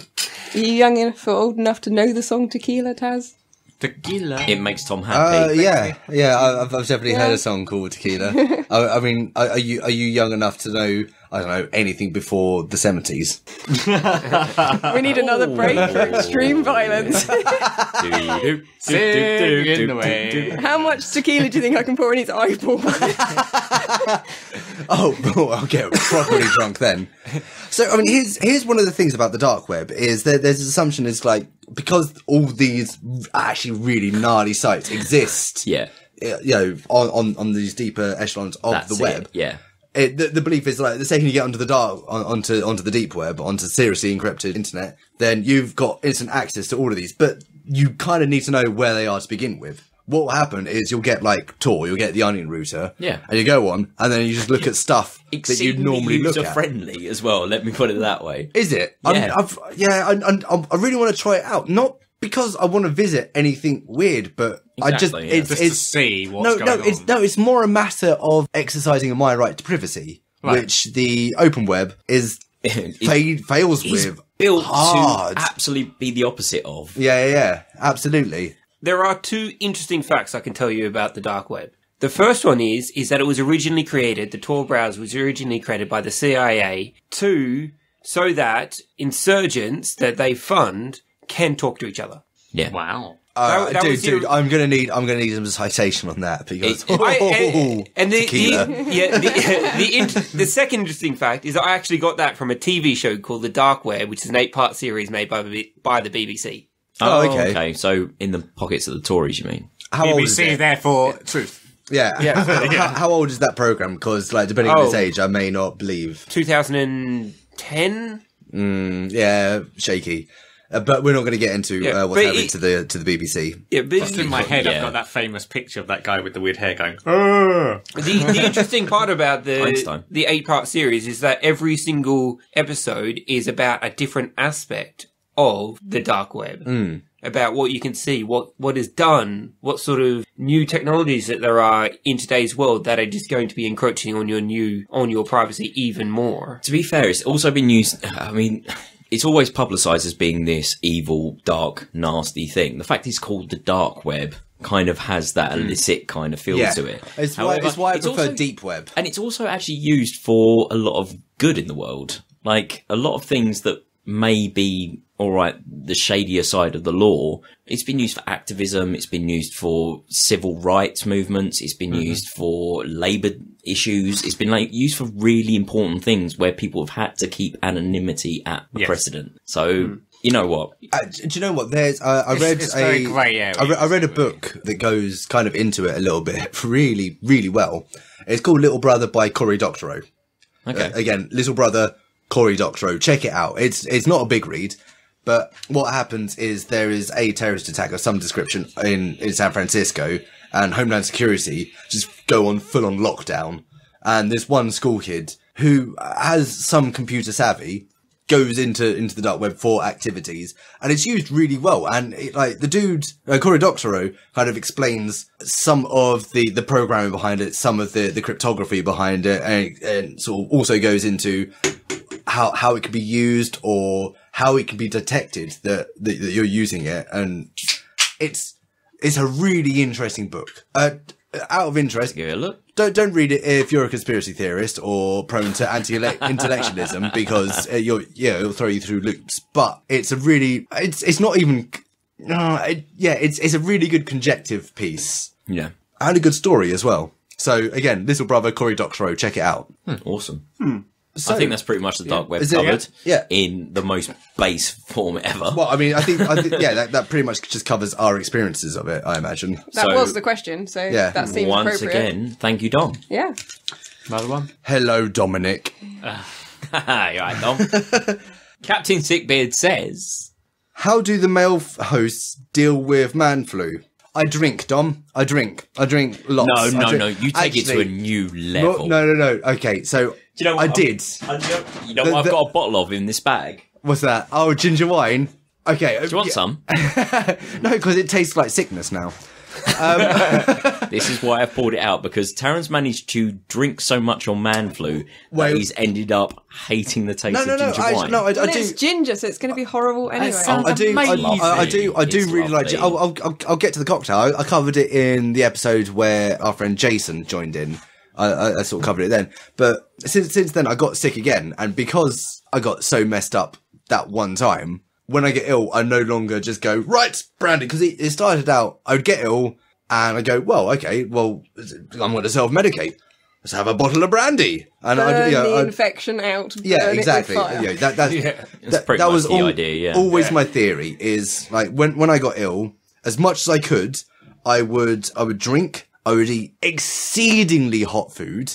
you young enough or old enough to know the song Tequila, Taz? Tequila. It makes Tom happy. Yeah. I've definitely heard a song called Tequila. I mean, are you young enough to know? I don't know anything before the 70s. We need another break for extreme violence. Sing away. How much tequila do you think I can pour in his eyeball? Oh, I'll get properly drunk then. So, I mean, here's one of the things about the dark web is that there's an assumption is like, because all these actually really gnarly sites exist, Yeah. on these deeper echelons of That's the web, it. Yeah. the belief is like the second you get onto the dark, onto the deep web, onto seriously encrypted internet, then you've got instant access to all of these, but you kind of need to know where they are to begin with. What will happen is you'll get like Tor, you'll get the onion router, Yeah. and you go on, and then you just look at stuff that you normally look at. User-friendly as well, let me put it that way. Is it? Yeah. I really want to try it out. Not because I want to visit anything weird, but Exactly, yeah. it's Just to see what's going on. it's more a matter of exercising my right to privacy, which the open web is fails with Built hard. to absolutely be the opposite of. Yeah, absolutely. There are two interesting facts I can tell you about the dark web. The first one is that it was originally created, the Tor browser was originally created by the CIA so that insurgents that they fund can talk to each other. Yeah. Wow. That was Dude, the- I'm gonna need some citation on that because The second interesting fact is that I actually got that from a TV show called The Dark Web, which is an 8-part series made by the BBC. Oh, okay. So in the pockets of the Tories, you mean? how old is BBC, it? therefore, truth. Yeah. How old is that program? Because like depending on its age, I may not believe. 2010? Yeah, shaky. But we're not going to get into what's but happening to the BBC. Yeah, but Just in my head, Yeah. I've got that famous picture of that guy with the weird hair going, the interesting part about Einstein. the 8-part series is that every single episode is about a different aspect of the dark web. About what you can see, what is done, what sort of new technologies that there are in today's world that are just going to be encroaching on your privacy even more. To be fair, it's also been used. I mean, it's always publicised as being this evil, dark, nasty thing. The fact it's called the dark web kind of has that illicit kind of feel to it. It's However, why I it's prefer also- deep web. And it's also actually used for a lot of good in the world. Like, a lot of things that may be, alright, the shadier side of the law. It's been used for activism. It's been used for civil rights movements. It's been used for labour issues. It's been used for really important things where people have had to keep anonymity at the precedent. So, you know what? Do you know what? There's I read it's very grey area, I read a book that goes kind of into it a little bit, really, really well. It's called Little Brother by Cory Doctorow. Okay. Again, Little Brother, Cory Doctorow. Check it out. It's not a big read, but what happens is there is a terrorist attack of some description in San Francisco, and Homeland Security just go on full on lockdown. And this one school kid who has some computer savvy goes into the dark web for activities, and it's used really well. And the dude, Cory Doctorow, kind of explains some of the programming behind it, some of the cryptography behind it, and sort of also goes into how it can be used or how it can be detected that you're using it. And it's a really interesting book. Out of interest, Give it a look. don't read it if you're a conspiracy theorist or prone to anti-intellectualism because it'll throw you through loops. But it's a really, it's not even, it's a really good conjective piece Yeah. and a good story as well. So again, Little Brother, Cory Doctorow, check it out. Awesome. So, I think that's pretty much the dark web Is it? covered. Yeah. In the most base form ever. well, I mean, I think that pretty much just covers our experiences of it, I imagine. That So- was the question, so Yeah. that seems Once appropriate. again, thank you, Dom. Yeah. another one. Hello, Dominic. You're right, Dom. Captain Sickbeard says, How do the male hosts deal with man flu? I drink, Dom. I drink lots. No. You take it to a new level. No. Okay, so Do you know what? I did. You know what I've got a bottle of in this bag? What's that? Oh, ginger wine. Okay. Do you want some? No, because it tastes like sickness now. This is why I poured it out, because Taran's managed to drink so much on man flu that Well- he's ended up hating the taste of ginger wine. I Well, do. it's ginger, so it's going to be horrible anyway. sounds I do amazing. really It's like it. lovely. I'll get to the cocktail. I covered it in the episode where our friend Jason joined in. I sort of covered it then. But since then, I got sick again. And because I got so messed up that one time, when I get ill, I no longer just go, right, brandy. Because it started out, I would get ill and I go, well, okay, well, I'm going to self-medicate. Let's have a bottle of brandy. And Burn the I'd- infection out. yeah, burn exactly. It with fire. Yeah, That's pretty that much was the idea, yeah. always my theory is like when I got ill, as much as I could, I would drink, I would eat exceedingly hot food,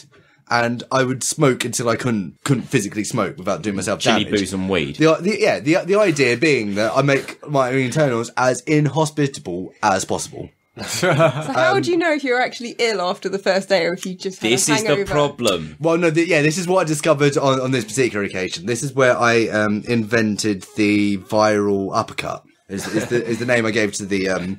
and I would smoke until I couldn't physically smoke without doing myself Chili, damage. booze, and weed. The idea being that I make my internals as inhospitable as possible. So how do you know if you're actually ill after the first day, or if you just had This a is hangover? the problem. Well, no, this is what I discovered on this particular occasion. This is where I invented the viral uppercut. Is the name I gave to the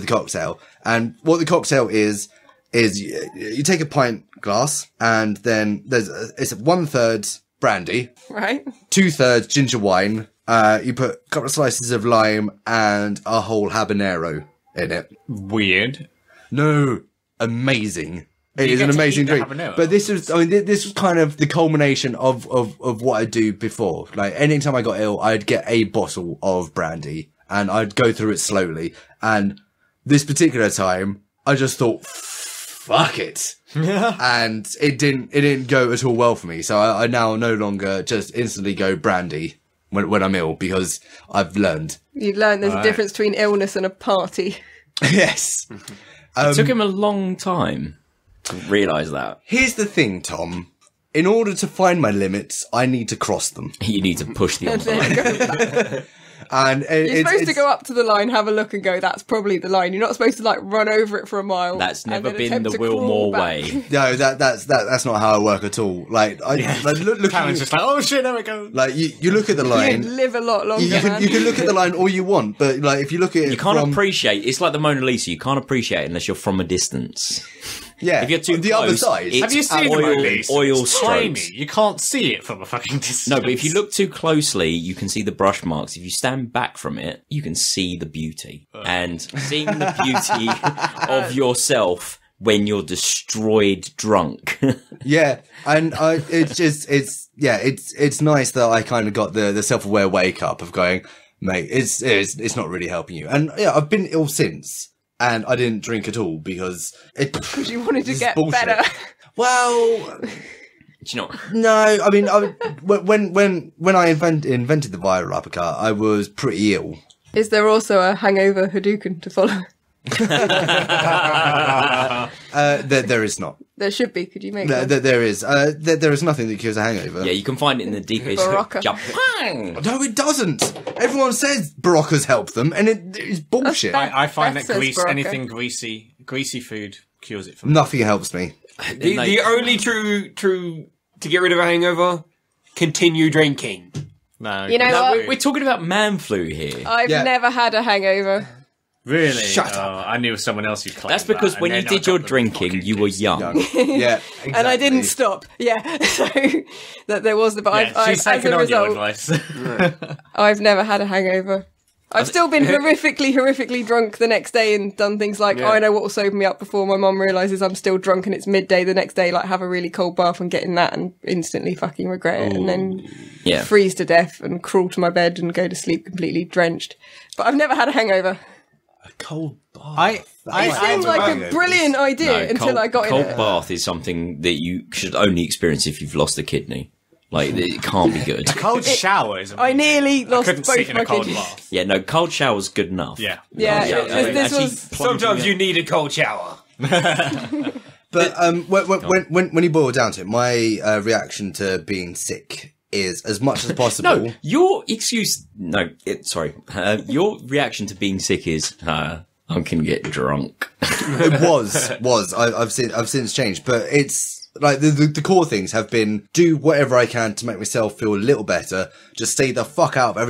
cocktail. And what the cocktail is you take a pint glass, and then it's 1/3 brandy, Right? 2/3 ginger wine. You put a couple of slices of lime and a whole habanero in it. Weird. No, amazing. It is get an to amazing eat the drink. habanero? But this was kind of the culmination of what I do before. Like, anytime I got ill, I'd get a bottle of brandy and I'd go through it slowly. And this particular time, I just thought, fuck it. And it didn't go at all well for me. So I now no longer just instantly go brandy when I'm ill, because I've learned. You've learned there's a difference between illness and a party. Yes. It took him a long time to realise that. Here's the thing, Tom. In order to find my limits, I need to cross them. You need to push the And then envelope. go back. And You're supposed to go up to the line, have a look, and go, that's probably the line. You're not supposed to, like, run over it for a mile. That's and never then been attempt the to Will crawl Moore back. way. No, that's not how I work at all. Like, look, Taran's just like, oh shit, there we go. like you look at the You'd line. live a lot longer, You man. can look at the line all you want, but like if you look at it You can't from, appreciate. It's like the Mona Lisa. You can't appreciate it unless you're from a distance. yeah, If you're too the close, other side. it's Have you seen the oil, Mona Lisa? oil It's tiny. strokes. You can't see it from a fucking distance. No, but if you look too closely, you can see the brush marks. If you stand back from it, you can see the beauty. And seeing the beauty of yourself when you're destroyed drunk. Yeah, and it's nice that I kind of got the self-aware wake up of going, mate, it's not really helping you. And yeah, I've been ill since, and I didn't drink at all because You wanted to this is get bullshit. better. Well, Do you know? no, I mean, when I invented the viral uppercut, I was pretty ill. Is there also a hangover Hadouken to follow? There is not. There should be. Could you make There, one? there is. There is nothing that cures a hangover. Yeah, you can find it in the deepest. Barocca. Japan. No, it doesn't. Everyone says Baroccas help them, and it's bullshit. That's I find Beth that says Barocca. anything greasy food cures it for me. Nothing helps me. The only true to get rid of a hangover, continue drinking. No, You know No, what? we're talking about man flu here. I've Yeah. never had a hangover. really? Shut up! I knew someone else who claimed That's because that, when and you then did I your got the drinking, fucking you were kids. young. Yeah, And I didn't exactly. stop. Yeah, so that there was the. But Yeah, I've she's as taken a on your result, advice. I've never had a hangover. I've still been horrifically drunk the next day and done things like, oh, I know what will sober me up before my mum realises I'm still drunk and it's midday the next day, like have a really cold bath and get in that and instantly fucking regret it and then Yeah. freeze to death and crawl to my bed and go to sleep completely drenched. But I've never had a hangover. A cold bath. It seemed like a brilliant idea until I got in cold it. bath is something that you should only experience if you've lost a kidney. Like, it can't be good. Cold shower is amazing. I nearly lost couldn't both sit in my a cold kidneys. bath. Yeah, no, cold shower's good enough. Yeah. Yeah, Yeah, this actually was. Sometimes you need a cold shower. But when you boil it down to it, my reaction to being sick is as much as possible. No, your excuse. No, your reaction to being sick is, I can get drunk. It was. I've since changed, but it's like the core things have been do whatever I can to make myself feel a little better. Just stay the fuck out of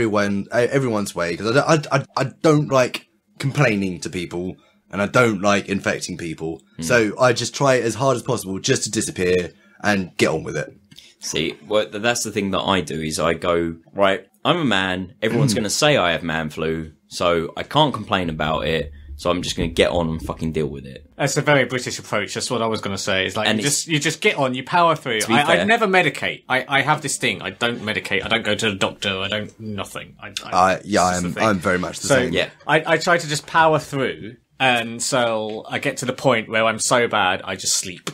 everyone's way, because I don't like complaining to people, and I don't like infecting people. So I just try as hard as possible just to disappear and get on with it. See, well, that's the thing that I do is I go, right, I'm a man. Everyone's going to say I have man flu, so I can't complain about it. So I'm just going to get on and fucking deal with it. That's a very British approach. That's what I was going to say. It's like And you just get on, you power through. be fair- I never medicate. I have this thing. I don't medicate. I don't go to the doctor. I don't nothing. I'm very much the same. Yeah. I try to just power through, and so I get to the point where I'm so bad I just sleep.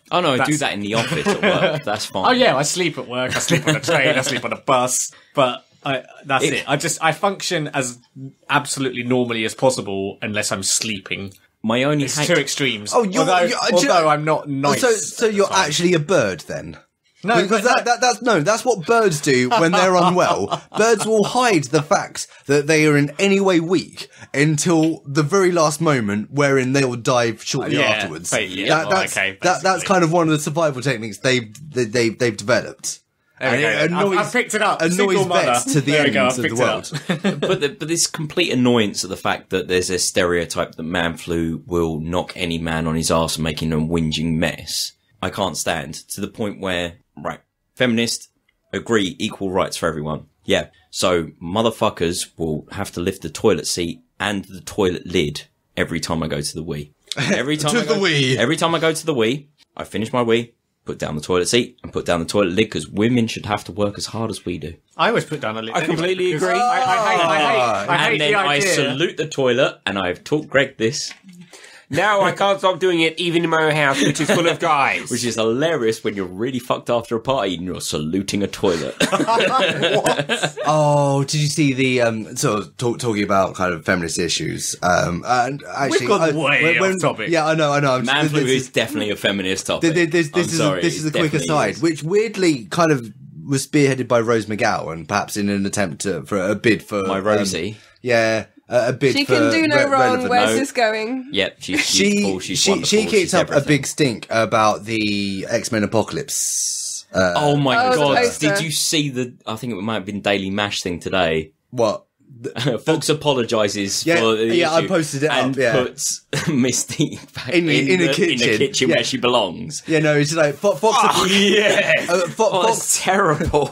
Oh no, I do That's- that in the office at work. That's fine. Oh yeah, I sleep at work. I sleep on a train. I sleep on a bus. But that's it. I function as absolutely normally as possible unless I'm sleeping. My only It's hate... two extremes. Oh, you're- although I'm not nice. So you're actually a bird then? No, Because that's what birds do when they're unwell. Birds will hide the fact that they are in any way weak until the very last moment, wherein they will die shortly afterwards. That's kind of one of the survival techniques they've developed. I've picked it up. Annoys vets to the end of the world. but this complete annoyance of the fact that there's a stereotype that man flu will knock any man on his arse, making a whinging mess. I can't stand, to the point where, right, feminist, agree, equal rights for everyone. Yeah. So motherfuckers will have to lift the toilet seat and the toilet lid every time I go to the wee. Every time Every time I go to the wee, I finish my wee, put down the toilet seat and put down the toilet lid, because women should have to work as hard as we do. I always put down the lid. I completely agree. I hate And then the I idea. salute the toilet, and I've taught Greg this, Now I can't stop doing it, even in my own house, which is full of guys. which is hilarious when you're really fucked after a party and you're saluting a toilet. Oh, did you see the talking about kind of feminist issues? And actually, We've gone way off topic. Yeah, I know. Man flu is definitely a feminist topic. This is a quick aside, which weirdly kind of was spearheaded by Rose McGowan, perhaps in an attempt for a bid for My Rosie. A bid. She for can do no wrong. relevant. Where's this going? Yep, she's beautiful, she's wonderful, she kicked she's up a everything. big stink about the X-Men Apocalypse. Oh my Oh, the god, poster. did you see I think it might have been Daily Mash thing today. What? Fox apologises Yeah, for the yeah, I issue posted it and up, yeah. puts Misty back In the kitchen. Yeah. where she belongs. Yeah, no, it's like Fox. That's terrible.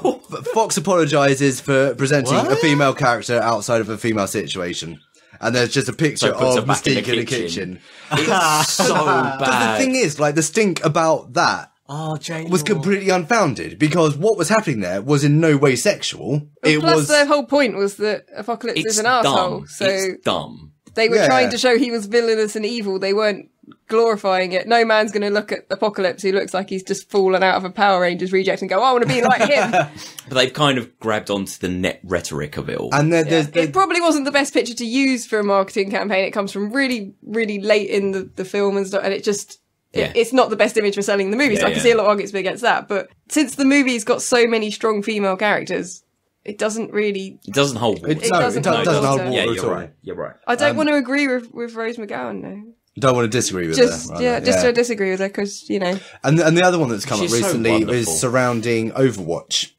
Fox apologises for presenting a female character outside of a female situation. And there's just a picture puts her of back in Mystique the in the kitchen. It's so bad. But the thing is, like, the stink about that was completely unfounded, because what was happening there was in no way sexual. Plus, the whole point was that Apocalypse is an asshole. dumb. So It's dumb. they were Yeah. trying to show he was villainous and evil. They weren't glorifying it. No man's going to look at Apocalypse, who looks like he's just fallen out of a Power Rangers reject, and go, I want to be like him. But they've kind of grabbed onto the net rhetoric of it all. And there's It probably wasn't the best picture to use for a marketing campaign. It comes from really, really late in the film and stuff, and it just... Yeah. It's not the best image for selling the movie, so I can see a lot of arguments against that. But since the movie's got so many strong female characters, it doesn't really... It doesn't hold water. It doesn't hold hold water. water Yeah, at you're all. right. You're right. I don't want to agree with Rose McGowan, no. Don't want to disagree with Just, her. to disagree with her, because, you know... And the other one that's come She's up so recently wonderful. is surrounding Overwatch.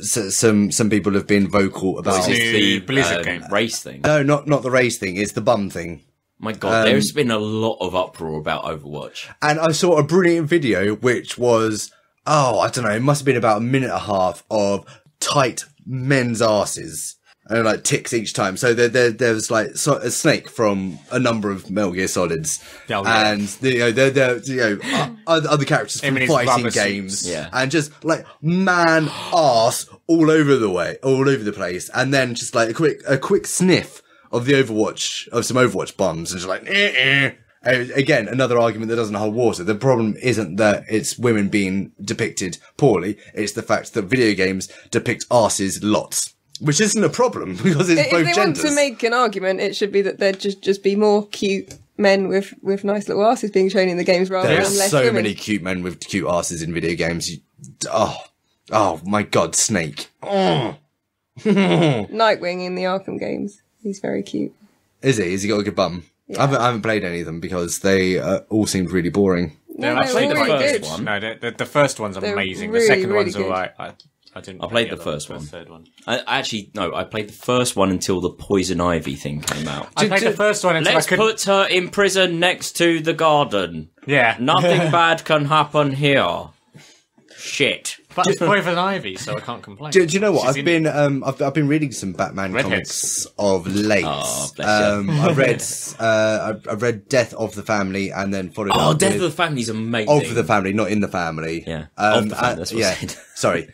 So some people have been vocal about... Is the the Blizzard game. race thing? No, not the race thing. It's the bum thing. My god, there's been a lot of uproar about Overwatch. And I saw a brilliant video, which was, I don't know, it must have been about a minute and a half of tight men's asses. And like ticks each time. So there was like a snake from a number of Metal Gear Solids. Oh, yeah. And, other characters from his fighting rubber games. suits. Yeah. And just like man ass all over the place. And then just like a quick sniff of some Overwatch bums, and just like, Again, another argument that doesn't hold water. The problem isn't that it's women being depicted poorly, it's the fact that video games depict arses lots. Which isn't a problem, because it's both If they genders. want to make an argument, it should be that there'd just be more cute men with nice little asses being shown in the games rather There's than less so women. many cute men with cute asses in video games. Oh my god, Snake. Nightwing in the Arkham games. He's very cute. Is he? Has he got a good bum? Yeah. I haven't played any of them because they all seemed really boring. No, I they're played all the really first good. one. No, the first one's They're amazing. really, the second really one's good. alright. I didn't. I played play the a lot first of one. third one. I played the first one until the Poison Ivy thing came out. I played the first one until Let's I could. put her in prison next to the garden. Yeah, Nothing bad can happen here. Shit. but it's Poison Ivy, so I can't complain. Do you know what? She's in- I've been reading some Batman Redheads. comics of late. Oh, bless you. I read Death of the Family and then followed Oh, up Death with of the Family's amazing. Of the Family, not in the family. Yeah. Of the Family, that's what I yeah. said. Sorry.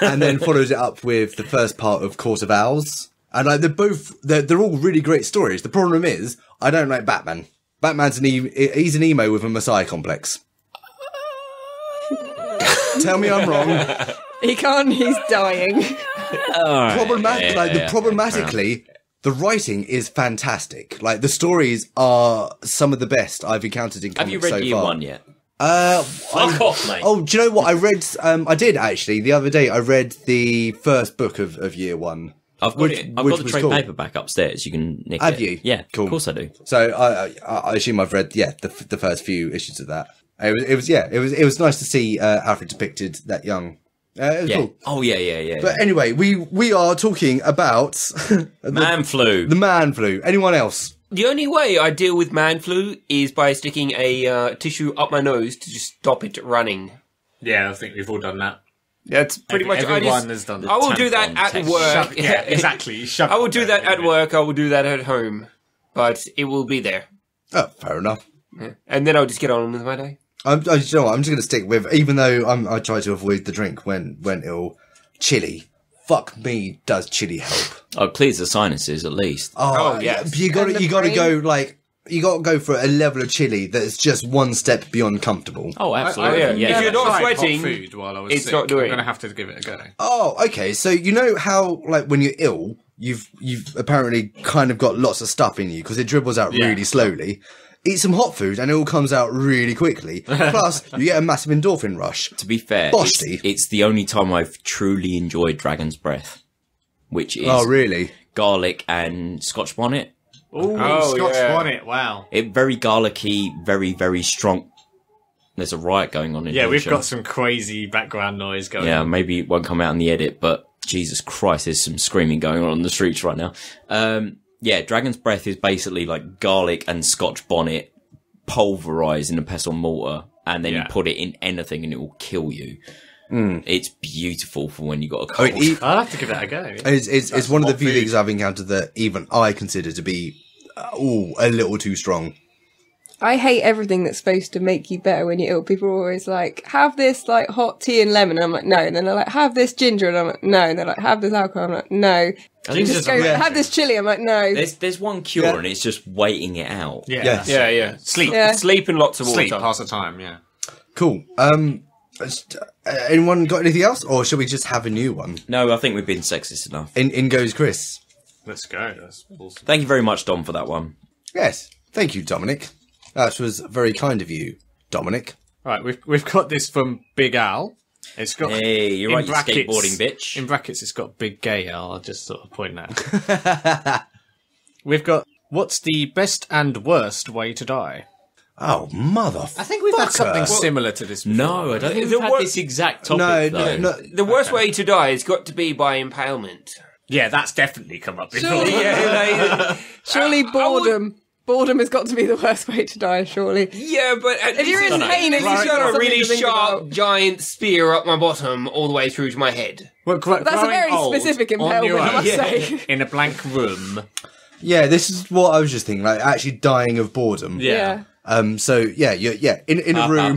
And then followed it up with the first part of Court of Owls. And like they're all really great stories. The problem is I don't like Batman. Batman's he's an emo with a messiah complex. Tell me I'm wrong. He can't, he's dying. Problematically, The writing is fantastic. Like, the stories are some of the best I've encountered in comics so far. Have you read year 1 yet? Fuck off, mate. Oh, do you know what I read? I did actually the other day. I read the first book of year 1. I've got it. I've got the trade paperback upstairs. You can nick it. Have you? Yeah, cool. Of course I do. So I assume I've read the first few issues of that. It was nice to see Alfred depicted that young. It was cool. Oh yeah. But anyway, we are talking about Man flu. The man flu. Anyone else? The only way I deal with man flu is by sticking a tissue up my nose to just stop it running. Yeah, I think we've all done that. That's pretty much. Everyone has done that. I will do that at work. Yeah, exactly. I will do that at work. I will do that at home, but it will be there. Oh, fair enough. Yeah. And then I'll just get on with my day. You know what, I'm just going to stick with, even though I try to avoid the drink when ill. Chili. Fuck me, does chili help? Oh, it clears the sinuses at least. Oh yes. You got to go you got to go for a level of chili that's just one step beyond comcomfortable. Oh, absolutely. If you're not Tried sweating, hot food while I was it's sick. not doing. I'm going to have to give it a go. Oh, okay. So you know how, like, when you're ill, you've apparently kind of got lots of stuff in you because it dribbles out really slowly. Eat some hot food and it all comes out really quickly. Plus, you get a massive endorphin rush. To be fair, it's the only time I've truly enjoyed Dragon's Breath, which is really? Garlic and Scotch bonnet. Oh, Scotch bonnet, wow. It very garlicky, very, very strong. There's a riot going on in here. Yeah, we've got some crazy background noise going on. Yeah, maybe it won't come out in the edit, but Jesus Christ, there's some screaming going on the streets right now. Yeah, Dragon's Breath is basically like garlic and Scotch bonnet pulverised in a pestle mortar, and then you put it in anything and it will kill you. It's beautiful for when you got a cold. I'll have to give that a go. Yeah. It's one of the few things I've encountered that even I consider to be a little too strong. I hate everything that's supposed to make you better when you're ill. People are always like, have this like hot tea and lemon. I'm like, no. And then they're like, have this ginger. And I'm like, no. And they're like, have this alcohol. I'm like, no. Just go, have this chili. I'm like, no. There's one cure and it's just waiting it out. Yeah. Sleep. Yeah. Sleep and lots of water. Sleep, pass the time, yeah. Cool. Anyone got anything else? Or should we just have a new one? No, I think we've been sexist enough. In goes Chris. Let's go. That's awesome. Thank you very much, Dom, for that one. Yes. Thank you, Dominic. That was very kind of you, Dominic. Right, we've got this from Big Al. It's got you're right, you skateboarding bitch. In brackets, it's got Big Gay Al. I'll just sort of point that. We've got, what's the best and worst way to die? Oh, motherfucker. I think we've had something similar to this before. No, I don't think we've had this exact topic, No. The worst way to die has got to be by impalement. Yeah, that's definitely come up before. Surely boredom. Boredom has got to be the worst way to die, surely. Yeah, but if you're in pain, it's got a really sharp, giant spear up my bottom all the way through to my head. Well, that's a very specific impalement, I must say. In a blank room. Yeah, this is what I was just thinking, like actually dying of boredom. Yeah. So yeah, in a room.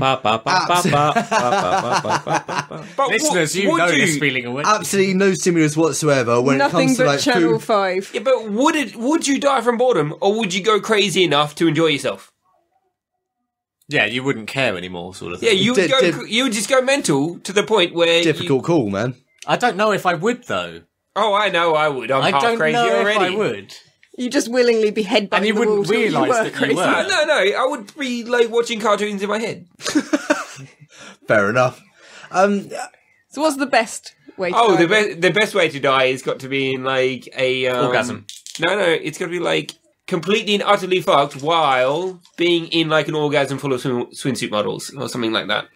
Listeners, you know this feeling already. Absolutely no stimulus whatsoever when it comes to like Channel food. 5. Yeah, but would you die from boredom, or would you go crazy enough to enjoy yourself? Yeah, you wouldn't care anymore, sort of thing. Yeah, you would just go mental to the point where Difficult call, man. I don't know if I would though. Oh, I know I would. I'm half crazy already. If I would. You just willingly be headbutting And you wouldn't realise that you were. No, I would be like watching cartoons in my head. Fair enough. So what's the best way to die? The best way to die has got to be in like a orgasm. No, it's got to be like completely and utterly fucked while being in like an orgasm full of swimsuit models or something like that.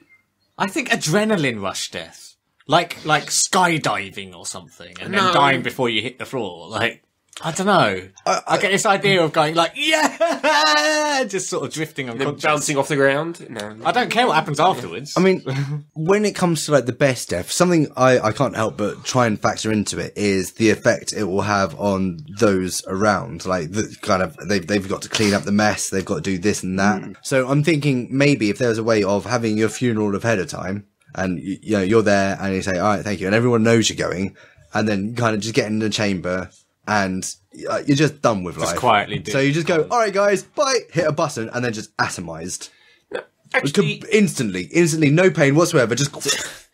I think adrenaline rush death. Like skydiving or something and then dying before you hit the floor. Like, I don't know. I get this idea of going like, yeah, just sort of drifting unconscious. Bouncing off the ground. No. I don't care what happens afterwards. I mean, when it comes to like the best death, something I can't help but try and factor into it is the effect it will have on those around. Like the kind of they've got to clean up the mess, they've got to do this and that. So I'm thinking maybe if there's a way of having your funeral ahead of time, and you know you're there and you say, all right, thank you, and everyone knows you're going, and then kind of just get in the chamber. And you're just done with life. Just quietly do. So you just go, all right, guys, bye, hit a button, and then just atomized. Actually, Instantly, no pain whatsoever. Just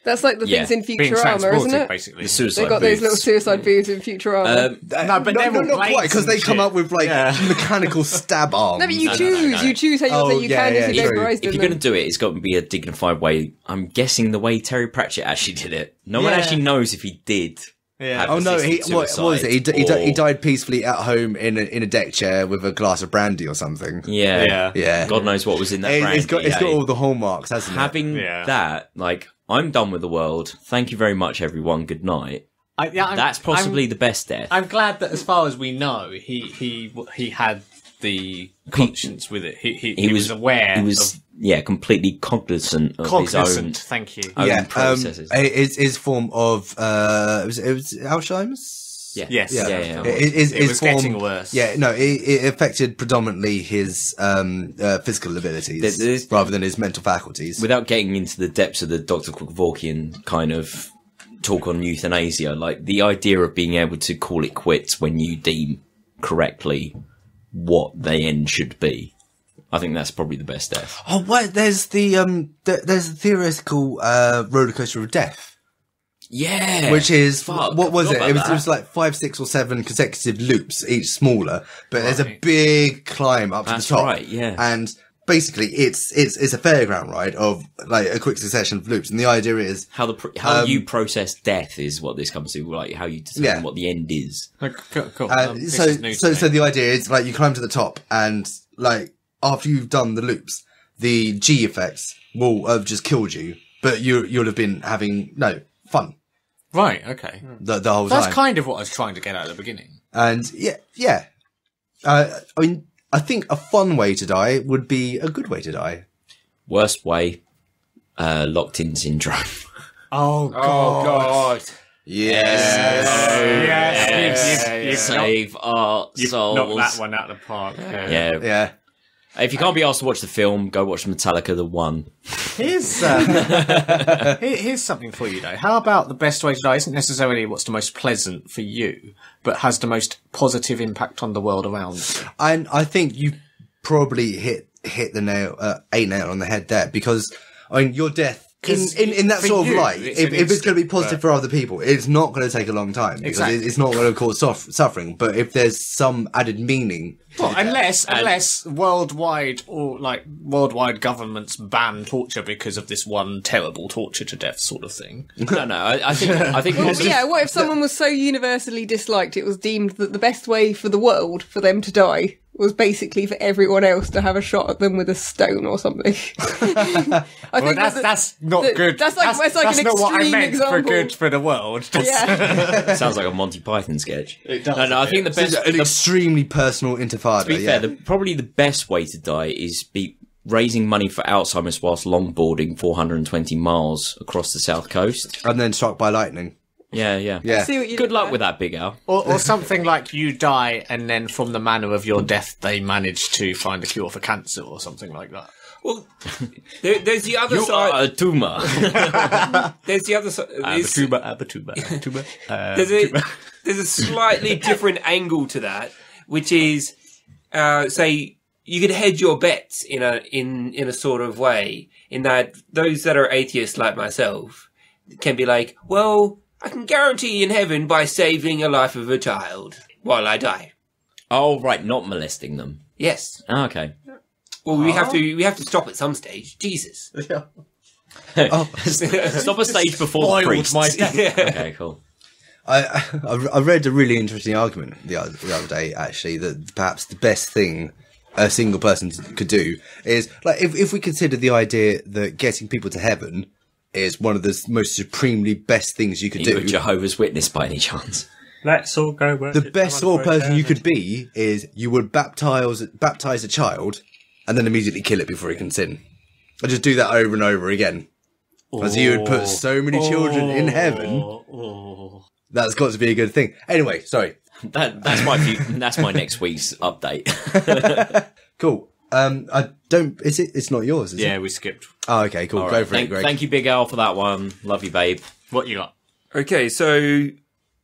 That's like the things in Being Futurama, isn't transported, it? basically. The suicide They've got those booths. little suicide booths in Futurama. No, but they're all not quite, blades because they and come shit. up with like mechanical stab arms. No, but you choose. You choose how you'll say you can if you don't rise If you're going to do it, it's got to be a dignified way. I'm guessing the way Terry Pratchett actually did it. No one actually knows if he did. Yeah. Oh no! What was it? He or- died peacefully at home in a deck chair with a glass of brandy or something. Yeah. Yeah. God knows what was in that brand. It's got all the hallmarks, hasn't it? Having that, like, I'm done with the world. Thank you very much, everyone. Good night. That's possibly the best death. I'm glad that, as far as we know, he had the conscience with it. He was aware. He was completely cognizant of his own. Thank you. Own processes. His form of it was Alzheimer's. Yeah. Yes. Yeah. It was getting worse. Yeah, no, it affected predominantly his physical abilities There's- rather than his mental faculties. Without getting into the depths of the Dr. Kevorkian kind of talk on euthanasia, like the idea of being able to call it quits when you deem correctly what the end should be. I think that's probably the best death. Oh, wait, there's the theoretical roller coaster of death. Yeah. Which is, Fuck, what was I it? forgot It about was like 5, 6 or 7 consecutive loops, each smaller, but there's a big climb up to That's the top. right, yeah. And basically it's a fairground ride of like a quick succession of loops. And the idea is How you process death is what this comes to, like how you determine what the end is. Cool. so the idea is like you climb to the top and like after you've done the loops, the G effects will have just killed you, but you'll have been having fun Right, okay. the whole time. That's kind of what I was trying to get at the beginning. And yeah. I mean, I think a fun way to die would be a good way to die. Worst way, locked in syndrome. Oh, God. Yes. Save our souls. knocked that one out of the park. Yeah. If you can't be asked to watch the film, go watch Metallica The One. Here's something for you, though. How about the best way to die isn't necessarily what's the most pleasant for you, but has the most positive impact on the world around you? And I think you probably hit a nail on the head there, because I mean your death in that for sort of you, light, it's if an it's going to be instant, positive for other people, it's not going to take a long time because Exactly. it's not going to cause suffering. But if there's some added meaning, Well, unless worldwide governments ban torture because of this one terrible torture to death sort of thing. No, I think Well, yeah, what if someone was so universally disliked it was deemed that the best way for the world for them to die was basically for everyone else to have a shot at them with a stone or something? I think That's not good. That's like an not what I extreme meant example. for good for the world. Yeah. sounds like a Monty Python sketch. It does. No, I think the it's best, an extremely personal intifada. to be fair, probably the best way to die is raising money for Alzheimer's whilst longboarding 420 miles across the south coast. and then struck by lightning. Yeah. Yeah. See what you Good did luck there. with that, Big Al. Or something like you die and then from the manner of your death they manage to find a cure for cancer or something like that. Well, there's the other You side. are a tumor. There's the other side. Abatuba. There's a slightly different angle to that, which is, say, you could hedge your bets in a sort of way, in that those that are atheists like myself can be like, well, I can guarantee in heaven by saving a life of a child while I die. Oh, right, not molesting them. Yes. Oh, okay. Well, we have to stop at some stage. Jesus. Stop a stage before the Spoiled priest. my death. Okay, cool. I read a really interesting argument the other day, actually, that perhaps the best thing a single person could do is, like, if we consider the idea that getting people to heaven is one of the most supremely best things you could You're do. a Jehovah's Witness by any chance? Let's all go work. The best sort of person you could be is you would baptize a child and then immediately kill it before he can sin. I just do that over and over again. As you would put so many children in heaven. That's got to be a good thing. Anyway, sorry. That's my next week's update. Cool. It's not yours, is it? Yeah, we skipped. Oh, okay, cool. Go for it, Greg. Thank you, Big Al, for that one. Love you, babe. What you got? Okay, so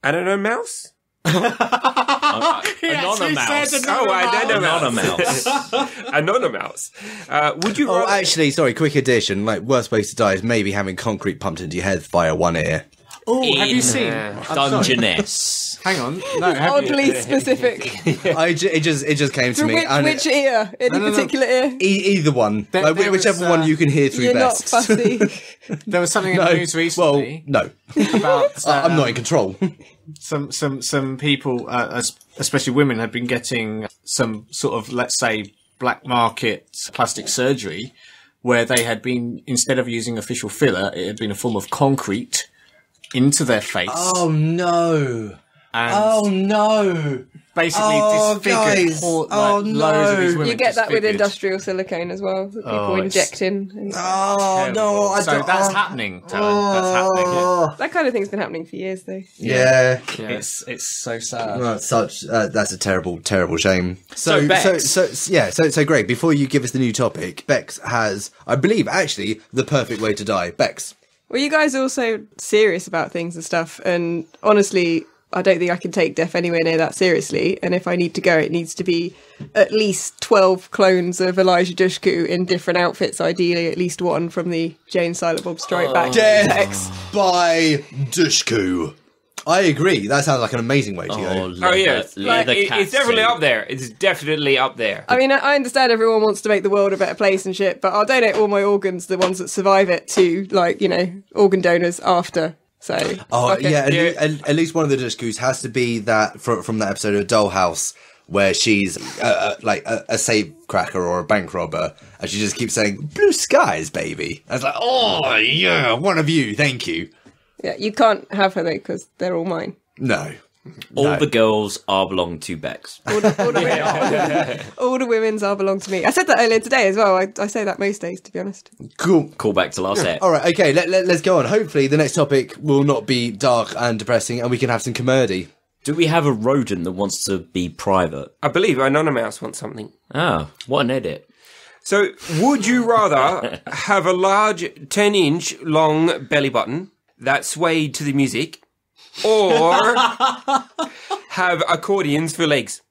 Anonymouse? I Anonymouse. Anonymouse. Would you Oh, rather... actually, sorry, quick addition. Like, worst place to die is maybe having concrete pumped into your head via one ear. Oh, have you seen? Dungeness. Hang on. No, have you? Oddly specific. It just came to So me. which ear? Any particular ear? Either one. There Like, was, whichever one you can hear through You're best. not fussy. There was something in the news recently Well, no. about I'm not in control. some people, especially women, had been getting some sort of, let's say, black market plastic surgery, where they had been, instead of using official filler, it had been a form of concrete into their face. Oh, no. And Oh, no. basically disfigured guys. loads Oh, of these no. women. You get that with disfigured. industrial silicone as well. That people it's injecting. And Oh, no. I So don't, that's happening, Taran. That's happening. that kind of thing's been happening for years, though. Yeah. It's so sad. Well, that's a terrible, terrible shame. So, Bex. So Greg, before you give us the new topic, Bex has, I believe, actually, the perfect way to die. Bex. Well, you guys are also serious about things and stuff, and honestly, I don't think I can take death anywhere near that seriously. And if I need to go, it needs to be at least 12 clones of Elijah Dushku in different outfits, ideally at least one from the Jane Silent Bob Strike Back Death text. by Dushku. I agree. That sounds like an amazing way to go. Oh, yeah. Leather It's definitely catsuit. up there. It's definitely up there. I mean, I understand everyone wants to make the world a better place and shit, but I'll donate all my organs, the ones that survive it, to, like, you know, organ donors after. So, Oh, fuck it. yeah. Yeah. At least one of the Dushkus has to be that from that episode of Dollhouse where she's like a safe cracker or a bank robber, and she just keeps saying, "Blue skies, baby." I was like, "Oh, yeah, one of you. Thank you." Yeah, you can't have her though, because they're all mine. No. All the girls are belong to Bex. All the women's are belong to me. I said that earlier today as well. I say that most days, to be honest. Cool. Call back to last set. All right, okay, let's go on. Hopefully the next topic will not be dark and depressing, and we can have some comedy. Do we have a rodent that wants to be private? I believe Anonymouse wants something. Ah, what an edit. So, would you rather have a large 10-inch long belly button that swayed to the music, or have accordions for legs?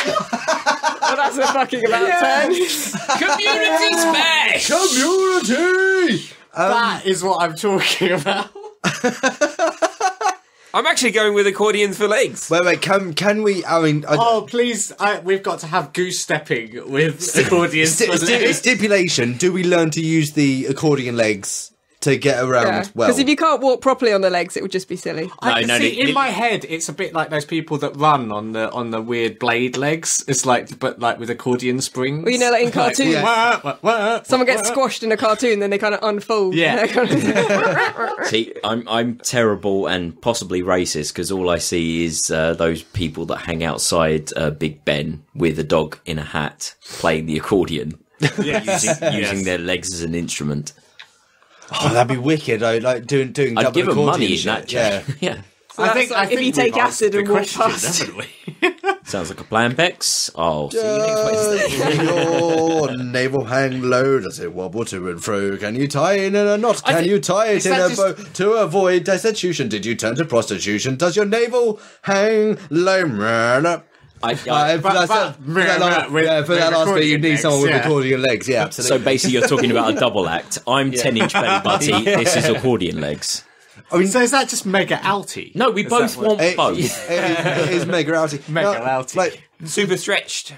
Well, that's a fucking about turn. Community smash! Community! That is what I'm talking about. I'm actually going with accordions for legs. Wait, can we, I mean... Oh, please, we've got to have goose stepping with accordions. Stipulation, do we learn to use the accordion legs to get around well? Because if you can't walk properly on the legs, it would just be silly. In my head, it's a bit like those people that run on the weird blade legs. It's like, but like with accordion springs. Well, you know, like in cartoons, someone gets squashed. squashed in a cartoon, then they kind of unfold. Yeah. See, I'm terrible and possibly racist because all I see is those people that hang outside Big Ben with a dog in a hat playing the accordion, using their legs as an instrument. Oh, that'd be wicked. I like doing I'd double give them accordion money in shit. that Yeah. chat. Yeah. So that's like if you take acid and walk past. haven't we? Sounds like a plan, Bex. I'll see you next Wednesday. Your navel hang low, does it wobble to and fro? Can you tie it in a knot? Can you tie it in a bow to avoid destitution? Did you turn to prostitution? Does your navel hang low? For that last bit, you need someone with accordion legs. Yeah, absolutely. So basically, you're talking about a double act. I'm 10-inch belly butty. This is accordion legs. I mean, so is that just mega outie? No, we both want both. It is mega outie. Mega outie. Like, Super stretched.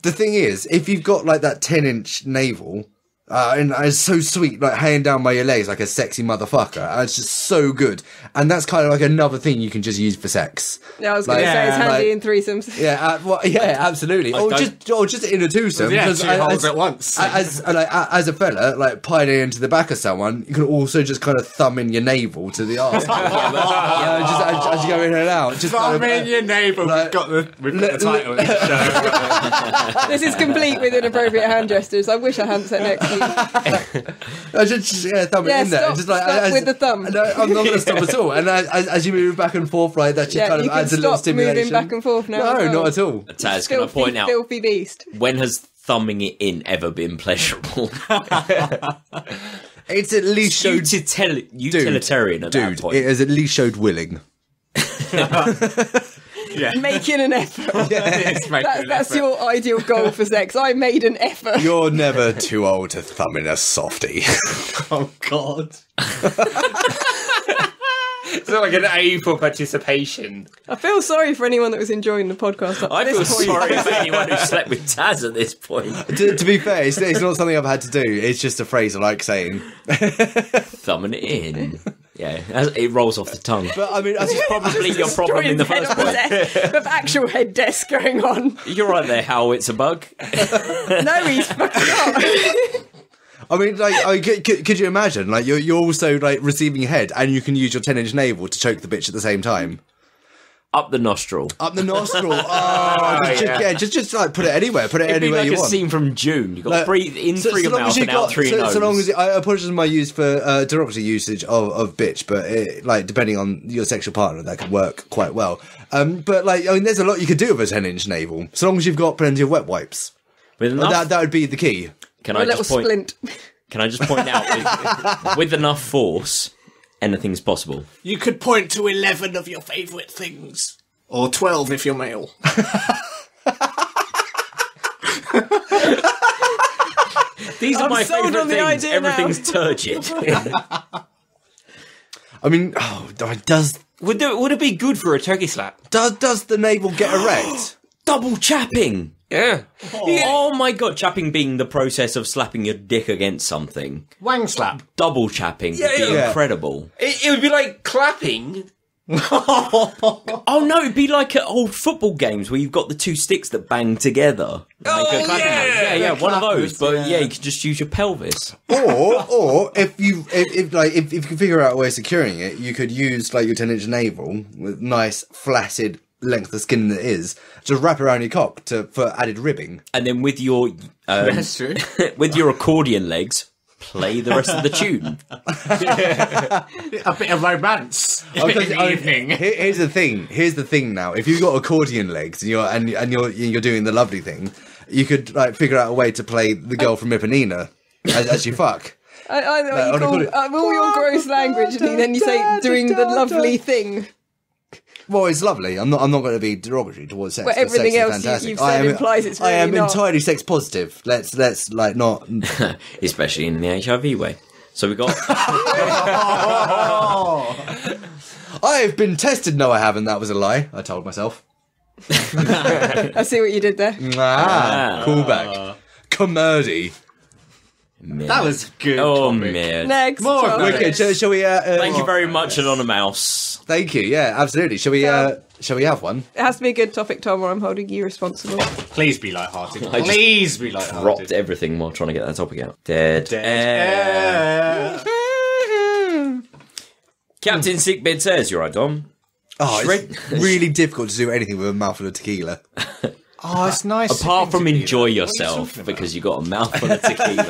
the thing is, if you've got like that 10-inch navel, and it's so sweet, like hanging down by your legs like a sexy motherfucker, and it's just so good. And that's kind of like another thing you can just use for sex. Yeah, I was going to say it's handy in threesomes. Yeah, absolutely. Or just in a twosome. Yeah, because two holes at once. As a fella, like piling into the back of someone, you can also just kind of thumb in your navel to the arse. Just as you go in and out. Just Thumb in your navel. like- We've got the title of the show. This is complete with inappropriate hand gestures. I wish I hadn't sat next to you. Just thumb it in there. Stop, Just like stop with the thumb. No, I'm not going to stop at all. And as you move back and forth, like that, just kind you of can adds a little stop moving stimulation. back and forth now. No, as well. not at all. Taz, can I point out, Filthy beast. when has thumbing it in ever been pleasurable? It's at least showed Utilitarian at that dude. point. It has at least showed willing. Yeah. Making an effort. It's making an That's effort. your ideal goal for sex. I made an effort. You're never too old to thumb in a softie. Oh, God. It's not like an A for participation. I feel sorry for anyone that was enjoying the podcast. Up I to feel this point. sorry for anyone who slept with Taz at this point. To be fair, it's not something I've had to do. It's just a phrase I like saying. Thumbing it in. Yeah, it rolls off the tongue. But I mean, This is probably your problem in the Destroying first head on the place. desk, with actual head desk going on. You're right there, Howitzerbug. No, he's fucking not. I mean, like, could you imagine? Like, you're also like receiving head, and you can use your 10-inch navel to choke the bitch at the same time. Up the nostril. Up the nostril. Just like put it anywhere. Put it It'd be anywhere like you a want. scene from June. You've got Like, breathe in through your mouth and out through your nose. So long as I apologise for my use for derogatory usage of bitch, but like depending on your sexual partner, that could work quite well. But like, I mean, there's a lot you could do with a 10-inch navel, so long as you've got plenty of wet wipes. With enough, That would be the key. can A I little just point? splint. Can I just point out with enough force, anything's possible. You could point to 11 of your favourite things. Or 12 if you're male. These are I'm my sold favourite on the things. idea now. Everything's turgid. I mean, does Would it be good for a turkey slap? the navel get erect? Double chapping. Yeah. Oh my god, chapping being the process of slapping your dick against something. Wang slap. Double chapping would be yeah. incredible. It would be like clapping. Oh no, it'd be like at old football games where you've got the two sticks that bang together. Oh, Make a clapping yeah. noise. Yeah, one of those. Clappers, But yeah. you can just use your pelvis. Or if you can figure out a way of securing it, you could use like your 10-inch navel with nice flaccid length of skin that it is, just wrap around your cock for added ribbing. And then with your That's true. with your accordion legs, play the rest of the tune. A bit of romance in the evening. Here's the thing. Now, if you've got accordion legs and you're doing the lovely thing, you could like figure out a way to play the girl from Ipanema as you fuck. I know what you on a call good- all your gross language, and then you say doing the lovely thing. Well, it's lovely. I'm not going to be derogatory towards sex. But sex everything is else fantastic. you've said implies it's really I am not. entirely sex positive. Let's like not. Especially in the HIV way. So we got I have been tested. No, I haven't. That was a lie. I told myself. I see what you did there. Callback. Comedy. That was good. Oh topic. man. Next. More topic. wicked. Shall we? Thank you very much, Anonymouse. Thank you. Yeah, absolutely. Shall we? Shall we have one? It has to be a good topic, Tom, or I'm holding you responsible. Please be lighthearted. I just Please be lighthearted. Dropped everything while trying to get that topic out. Dead air. Captain Sickbeard says, "You're right, Dom." Oh, it's really difficult to do anything with a mouthful of tequila. Oh, it's nice. Apart from enjoy What are you yourself, talking about? because you got a mouthful of tequila.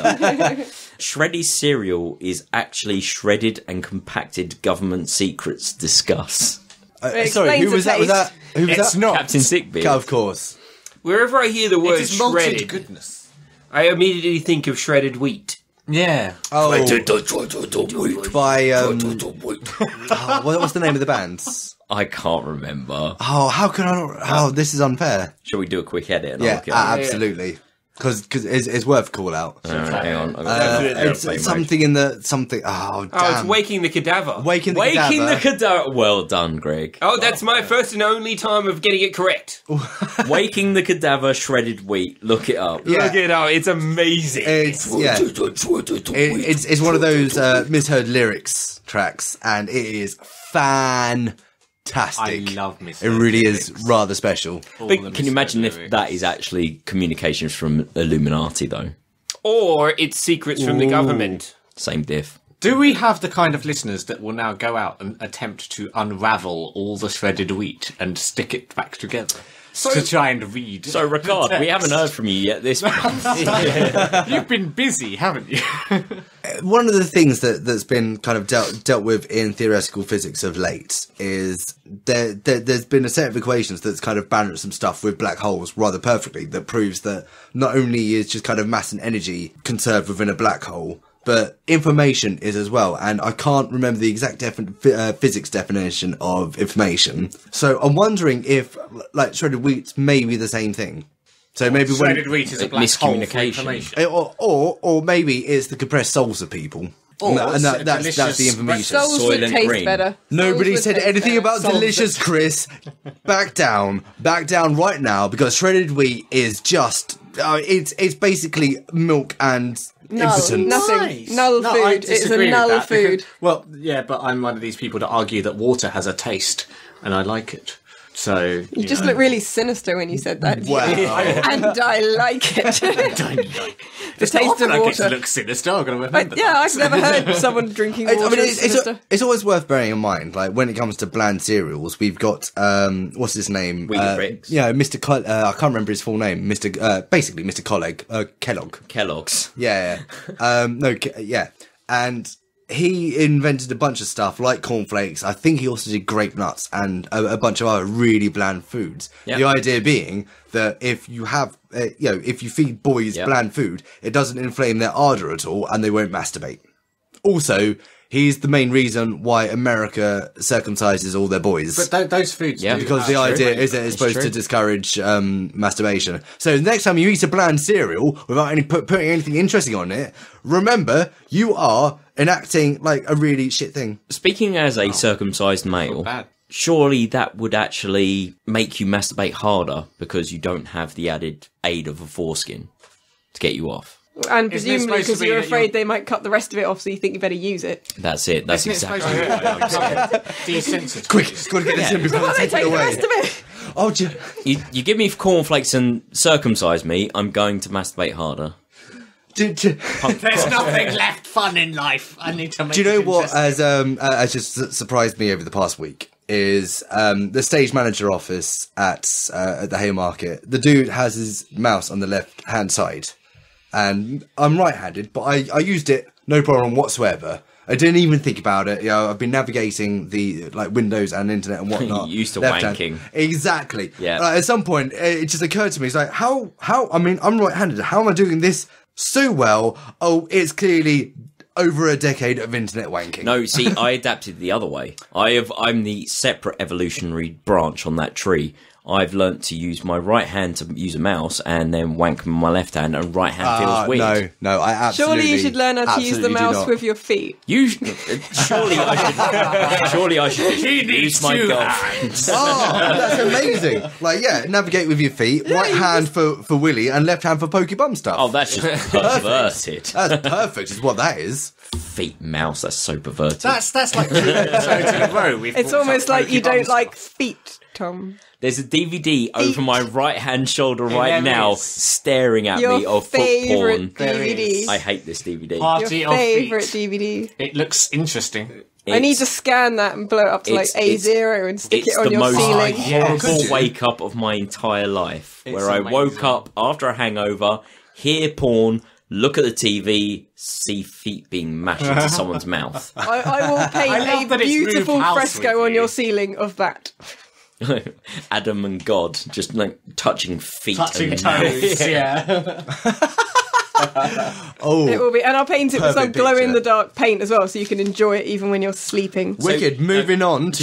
Shreddy cereal is actually shredded and compacted government secrets. Discuss. It Sorry, who explains was the that? Was taste. that? Who was It's that? not. Captain Sickbeard. Of course. Wherever I hear the It word is malted shredded, goodness. I immediately think of shredded wheat. Yeah. Oh, by what's the name of the band? I can't remember. Oh, how can I not? Oh, this is unfair. Shall we do a quick edit? And I'll Yeah, look it up? absolutely. Because it's worth a call out. Alright, hang on. It's something in the something. Oh, damn. Oh, it's waking the cadaver. Waking the Waking the cadaver. cadaver. Well done, Greg. Oh, that's my first and only time of getting it correct. Waking the cadaver, shredded wheat. Look it up. Yeah. Look it up. It's amazing. It's it's one of those misheard lyrics tracks, and it is fantastic. I love Miss. It really is rather special. But can you imagine if that is actually communications from Illuminati, though? Or it's secrets from the government. Same diff. Do we have the kind of listeners that will now go out and attempt to unravel all the shredded wheat and stick it back together to try and read? So, Ricard, we haven't heard from you yet this month. You've been busy, haven't you? One of the things that's been kind of dealt with in theoretical physics of late is there's been a set of equations that's kind of balanced some stuff with black holes rather perfectly, that proves that not only is just kind of mass and energy conserved within a black hole, but information is as well. And I can't remember the exact physics definition of information. So I'm wondering if, like, shredded wheat's maybe the same thing. So maybe shredded wheat is a black hole for miscommunication. information. or maybe it's the compressed souls of people. And that's the information. Souls Soil that and taste green. better. Nobody Souls said that taste anything better. about delicious, Chris. Back down right now, because shredded wheat is just it's basically milk and impotence. Nothing. Nice. Null No, food. I It's a disagree with null that food. because- well, yeah, but I'm one of these people that argue that water has a taste, and I like it. So You just look really sinister when you said that. Wow. And I like it. The taste often of I get to water. look sinister. I'm going to remember. that. I've never heard someone drinking water sinister. It's always worth bearing in mind, like when it comes to bland cereals, we've got what's his name? Weetabix. Mr. I can't remember his full name. Basically Mr. Kellogg. Kellogg's. Yeah. And he invented a bunch of stuff like cornflakes. I think he also did grape nuts and a bunch of other really bland foods. Yep. The idea being that if you have, if you feed boys bland food, it doesn't inflame their ardor at all and they won't masturbate. Also, he's the main reason why America circumcises all their boys. But those foods, Yeah. do Because have the idea sugar. is that it's supposed true. to discourage masturbation. So next time you eat a bland cereal without putting anything interesting on it, remember you are enacting like a really shit thing. Speaking as a circumcised male, bad. surely that would actually make you masturbate harder because you don't have the added aid of a foreskin to get you off. And Isn't it presumably supposed to because be you're that afraid they might cut the rest of it off, so you think you better use it. That's it. That's Isn't it exactly supposed what I'm saying. to be desensitized? Quick, gotta get this in before Well, they they take it take the away. rest of it. Oh, You give me cornflakes and circumcise me, I'm going to masturbate harder. There's nothing left fun in life. I need to make do you know it what interesting. has just surprised me over the past week is the stage manager office at the Haymarket. The dude has his mouse on the left hand side, and I'm right-handed, but I used it no problem whatsoever. I didn't even think about it. I've been navigating the Windows and internet and whatnot. You used to left-hand. wanking. Exactly. Yeah. At some point, it just occurred to me. It's like how I mean, I'm right-handed. How am I doing this so well? Oh, it's clearly over a decade of internet wanking. No, see, I adapted the other way. I'm the separate evolutionary branch on that tree. I've learnt to use my right hand to use a mouse and then wank with my left hand, and right hand feels weird. No, I absolutely. Surely you should learn how to use the absolutely do mouse not. with your feet. Surely I should use my girlfriend's. Oh, that's amazing! Navigate with your feet. Right hand for Willy and left hand for pokey bum stuff. Oh, that's just perverted. That's perfect. Is what that is. Feet mouse, that's so perverted. That's like 2 episodes in a row. It's almost like you don't like feet, Tom. There's a DVD over my right hand shoulder right there now is. staring at Your me of foot porn. favourite There DVD. is. I hate this DVD. Party Your of favourite feet. DVD. It looks interesting. I need to scan that and blow it up to like It's- A0 and stick It's it on the your most ceiling. horrible wake up of my entire life, where I woke amazing. up after a hangover, hear porn, look at the TV, see feet being mashed into someone's mouth. I will love paint a that it's beautiful moved house fresco with on you. your ceiling of that. Adam and God just like touching feet, Touching and toes, yeah. It will be, and I'll paint it with some Perfect glow in picture. the dark paint as well, so you can enjoy it even when you're sleeping. Wicked. Moving on to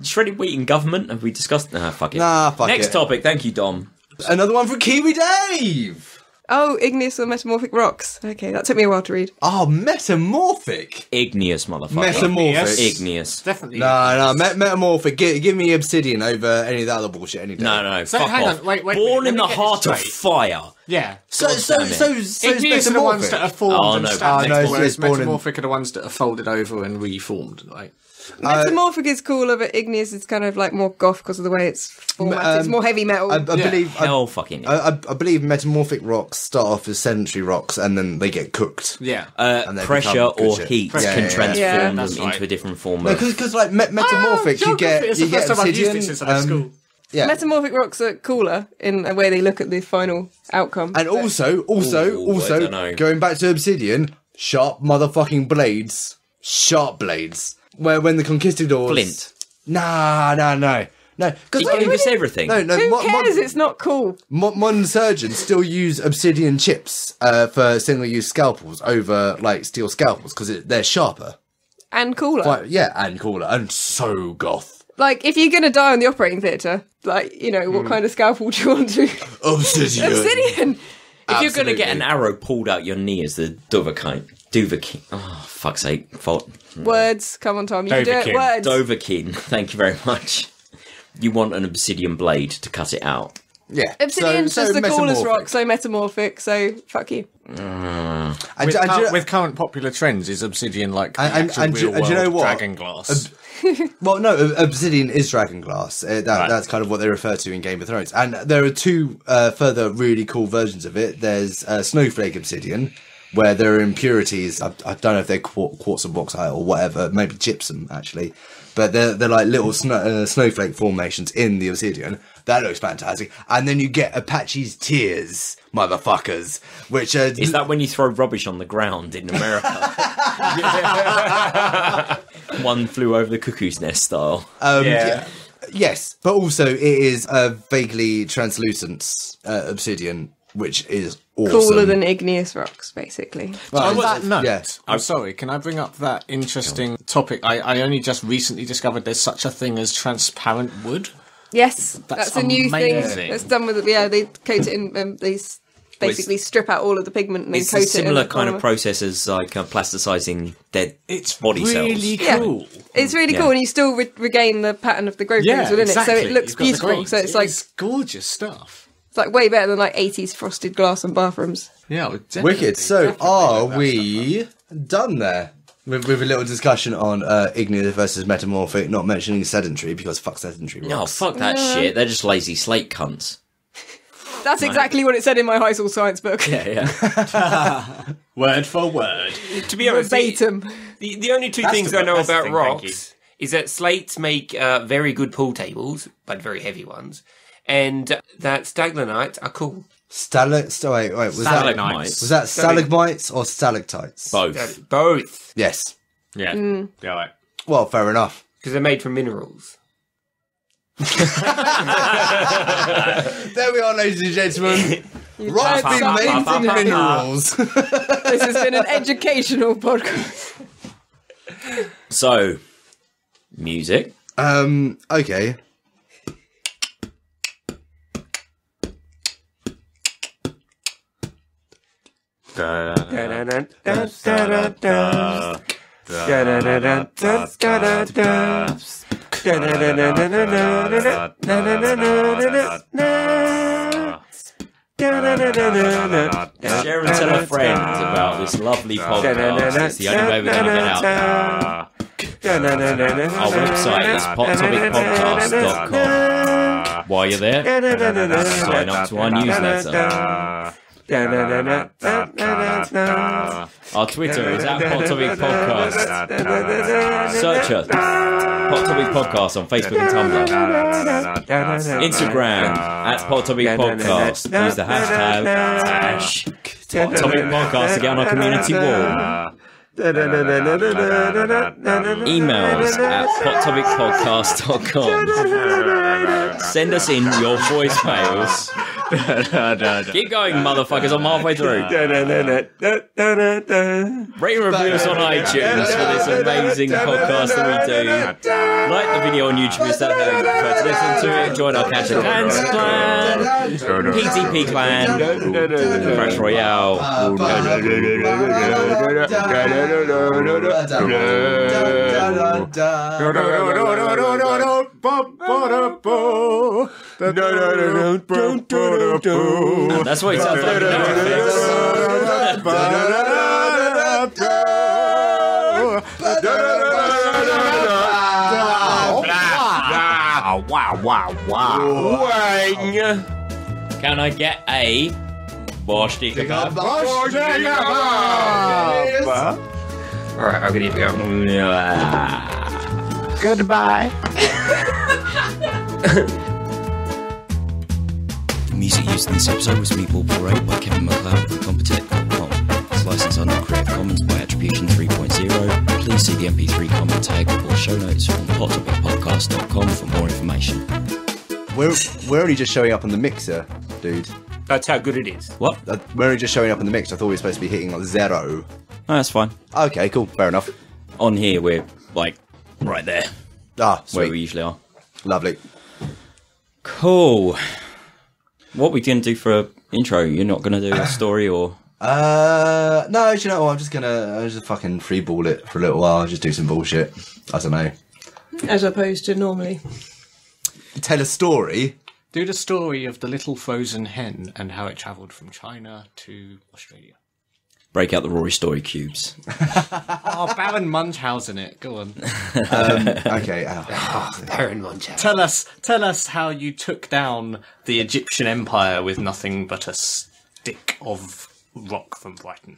shredded wheat in government. Have we discussed? Nah, fuck it. Nah, fuck Next it. topic. Thank you, Dom. another one from Kiwi Dave. Oh, igneous or metamorphic rocks. Okay, that took me a while to read. Oh, metamorphic. Igneous, motherfucker. Metamorphic. Igneous. Definitely. No, metamorphic. Give me obsidian over any of that other bullshit any day. No, So fuck hang off. on, wait, Born let in me the get heart this of straight. fire. Yeah. So Igneous are the ones that are formed Oh, and no, static, no, it's whereas born in- metamorphic are the ones that are folded over and reformed, right? Metamorphic is cooler, but igneous is kind of like more goth because of the way it's formatted. It's more heavy metal. I believe. Hell fucking. I believe metamorphic rocks start off as sedentary rocks and then they get cooked. Yeah. And they Pressure become good or shit. heat Yeah, can yeah, transform yeah. them That's into right. a different form. No, of... because metamorphic, you get It's the first time I've used obsidian. it since I left school. Yeah. Metamorphic rocks are cooler in a way they look at the final outcome. And also, Ooh, I don't know. going back to obsidian, sharp motherfucking blades. Sharp blades. Where when the conquistadors... Flint. Nah. No, because It gave us everything. No, Who cares? It's not cool. Modern surgeons still use obsidian chips for single-use scalpels over like steel scalpels because they're sharper. And cooler. Like, yeah, and cooler, and so goth. Like, if you're going to die on the operating theatre, like, you know, what kind of scalpel do you want to... Obsidian. Obsidian! If you're going to get an arrow pulled out your knee as the Dovahkiin... Oh, fuck's sake. Words. Come on, Tom. You can do it. Dovahkiin. Words. Dovahkiin. Thank you very much. You want an obsidian blade to cut it out. Yeah. Obsidian's so just the coolest metamorphic. rock, so metamorphic, so fuck you. With current popular trends, is obsidian like and do you know what? dragon glass? Well, no, obsidian is dragon glass. That's kind of what they refer to in Game of Thrones. And there are two further really cool versions of it. There's snowflake obsidian, where there are impurities. I don't know if they're quartz or bauxite or whatever, maybe gypsum actually. But they're like little snowflake formations in the obsidian. That looks fantastic. And then you get Apache's tears, motherfuckers, which are... Is that when you throw rubbish on the ground in America? One flew over the cuckoo's nest style. Yes, but also it is a vaguely translucent obsidian, which is awesome. Cooler than igneous rocks, basically. On that note, yes. I'm sorry, can I bring up that interesting topic? I only just recently discovered there's such a thing as transparent wood. Yes, that's a new amazing. thing. That's done with, they coat it in, they basically strip out all of the pigment and then It's coat a it in. similar kind of process as like plasticizing dead body really cells. cool. It's really cool, and you still regain the pattern of the growth rings within it, so it looks You've got the beautiful. grains. So it's like gorgeous stuff. it's like way better than like 80s frosted glass in bathrooms. Yeah, definitely, Wicked. So definitely are like that we done there? With a little discussion on igneous versus metamorphic, not mentioning sedentary, because fuck sedentary No, rocks. fuck that shit. They're just lazy slate cunts. That's exactly what it said in my high school science book. Yeah. word for word. To be honest, Verbatim. the only two things I know about rocks is that slates make very good pool tables, but very heavy ones, and that staglenites are cool. Was that stalagmites or stalactites? Both. Both, Yes. Yeah. Yeah, right. Well, fair enough. because they're made from minerals. There we are, ladies and gentlemen. Rocks tried being made from something. minerals. This has been an educational podcast. So, music. Okay. Share and tell a friend about this lovely podcast. It's the only way we're going to get out there. Our website is pottopicpodcast.com. While you're there, sign up to our newsletter. Our Twitter is at Hot Topic Podcast. Search us, Hot Topic Podcast on Facebook and Tumblr. Instagram at Hot Topic Podcast. Use the hashtag Hot Topic Podcast to get on our community wall. Emails at hottopicpodcast.com. Send us in your voicemails. Keep going, motherfuckers. I'm halfway through. Rate and review us on iTunes for this amazing podcast that we do. Like the video on YouTube if that's how you prefer to listen to it. Join our Catch and Clans clan, PTP clan, Crash Royale. That's what it sounds like. Wow. Can I get a Borsty kebab? Alright, I'm gonna need to go. Goodbye. The music used in this episode was Meatball Parade by Kevin MacLeod from Compotech.com. It's licensed under Creative Commons by Attribution 3.0. Please please see the MP3 comment tag or show notes on hottopicpodcast.com for more information. We're only just showing up on the mixer, dude. That's how good it is. What? We're only just showing up on the mixer. I thought we were supposed to be hitting like 0. No, that's fine. Okay, cool. Fair enough. On here, we're like right there Ah, where we sweet. usually are. Lovely. Cool. What we going to do for an intro? You're not going to do a story or... No, do you know what? I'll just fucking freeball it for a little while. Just do some bullshit. I don't know. As opposed to normally. Tell a story. Do the story of the little frozen hen and how it travelled from China to Australia. Break out the Rory Story cubes. Oh, Baron Munchausen it. Go on. Okay. Baron Munchausen. Tell us how you took down the Egyptian Empire with nothing but a stick of rock from Brighton.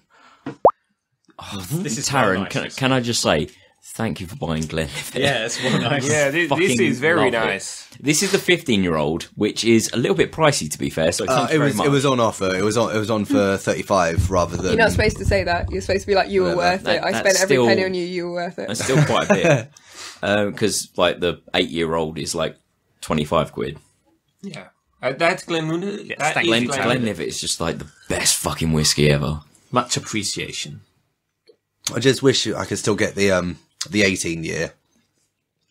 This is Taran. Can I just say, thank you for buying Glenlivet. Yeah, it's one nice. Yeah, this is very nice. This is the 15-year-old, which is a little bit pricey to be fair. So thank you very much. It was on offer. It was on for 35 rather than. You're not supposed to say that. You're supposed to be like, you were worth it. I spent every penny on you. You were worth it. That's still quite a bit. Because like the 8-year-old is like 25 quid. Yeah. That's Glenlivet. Glenlivet is just like the best fucking whiskey ever. Much appreciation. I just wish I could still get the 18 year.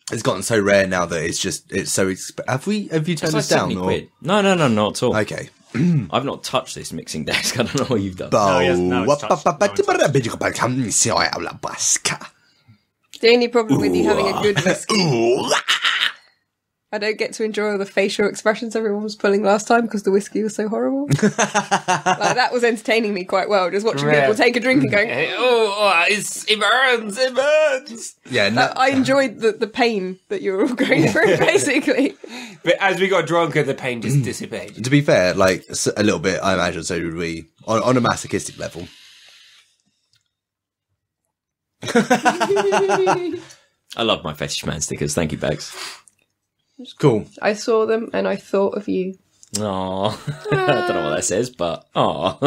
It's gotten so rare now that it's so. Have you turned this down? 70 quid. No, not at all. Okay. I've not touched this mixing desk. I don't know what you've done. The only problem with you having a good whiskey, I don't get to enjoy all the facial expressions everyone was pulling last time because the whiskey was so horrible. Like, that was entertaining me quite well, just watching people take a drink and going, It burns. Yeah, no, I enjoyed the pain that you were all going through, basically. But as we got drunker, the pain just dissipated. to be fair, like a little bit, I imagine so would we on a masochistic level. I love my fetish man stickers. Thank you, Bags. Cool. I saw them and I thought of you. Aw. I don't know what that says, but aw.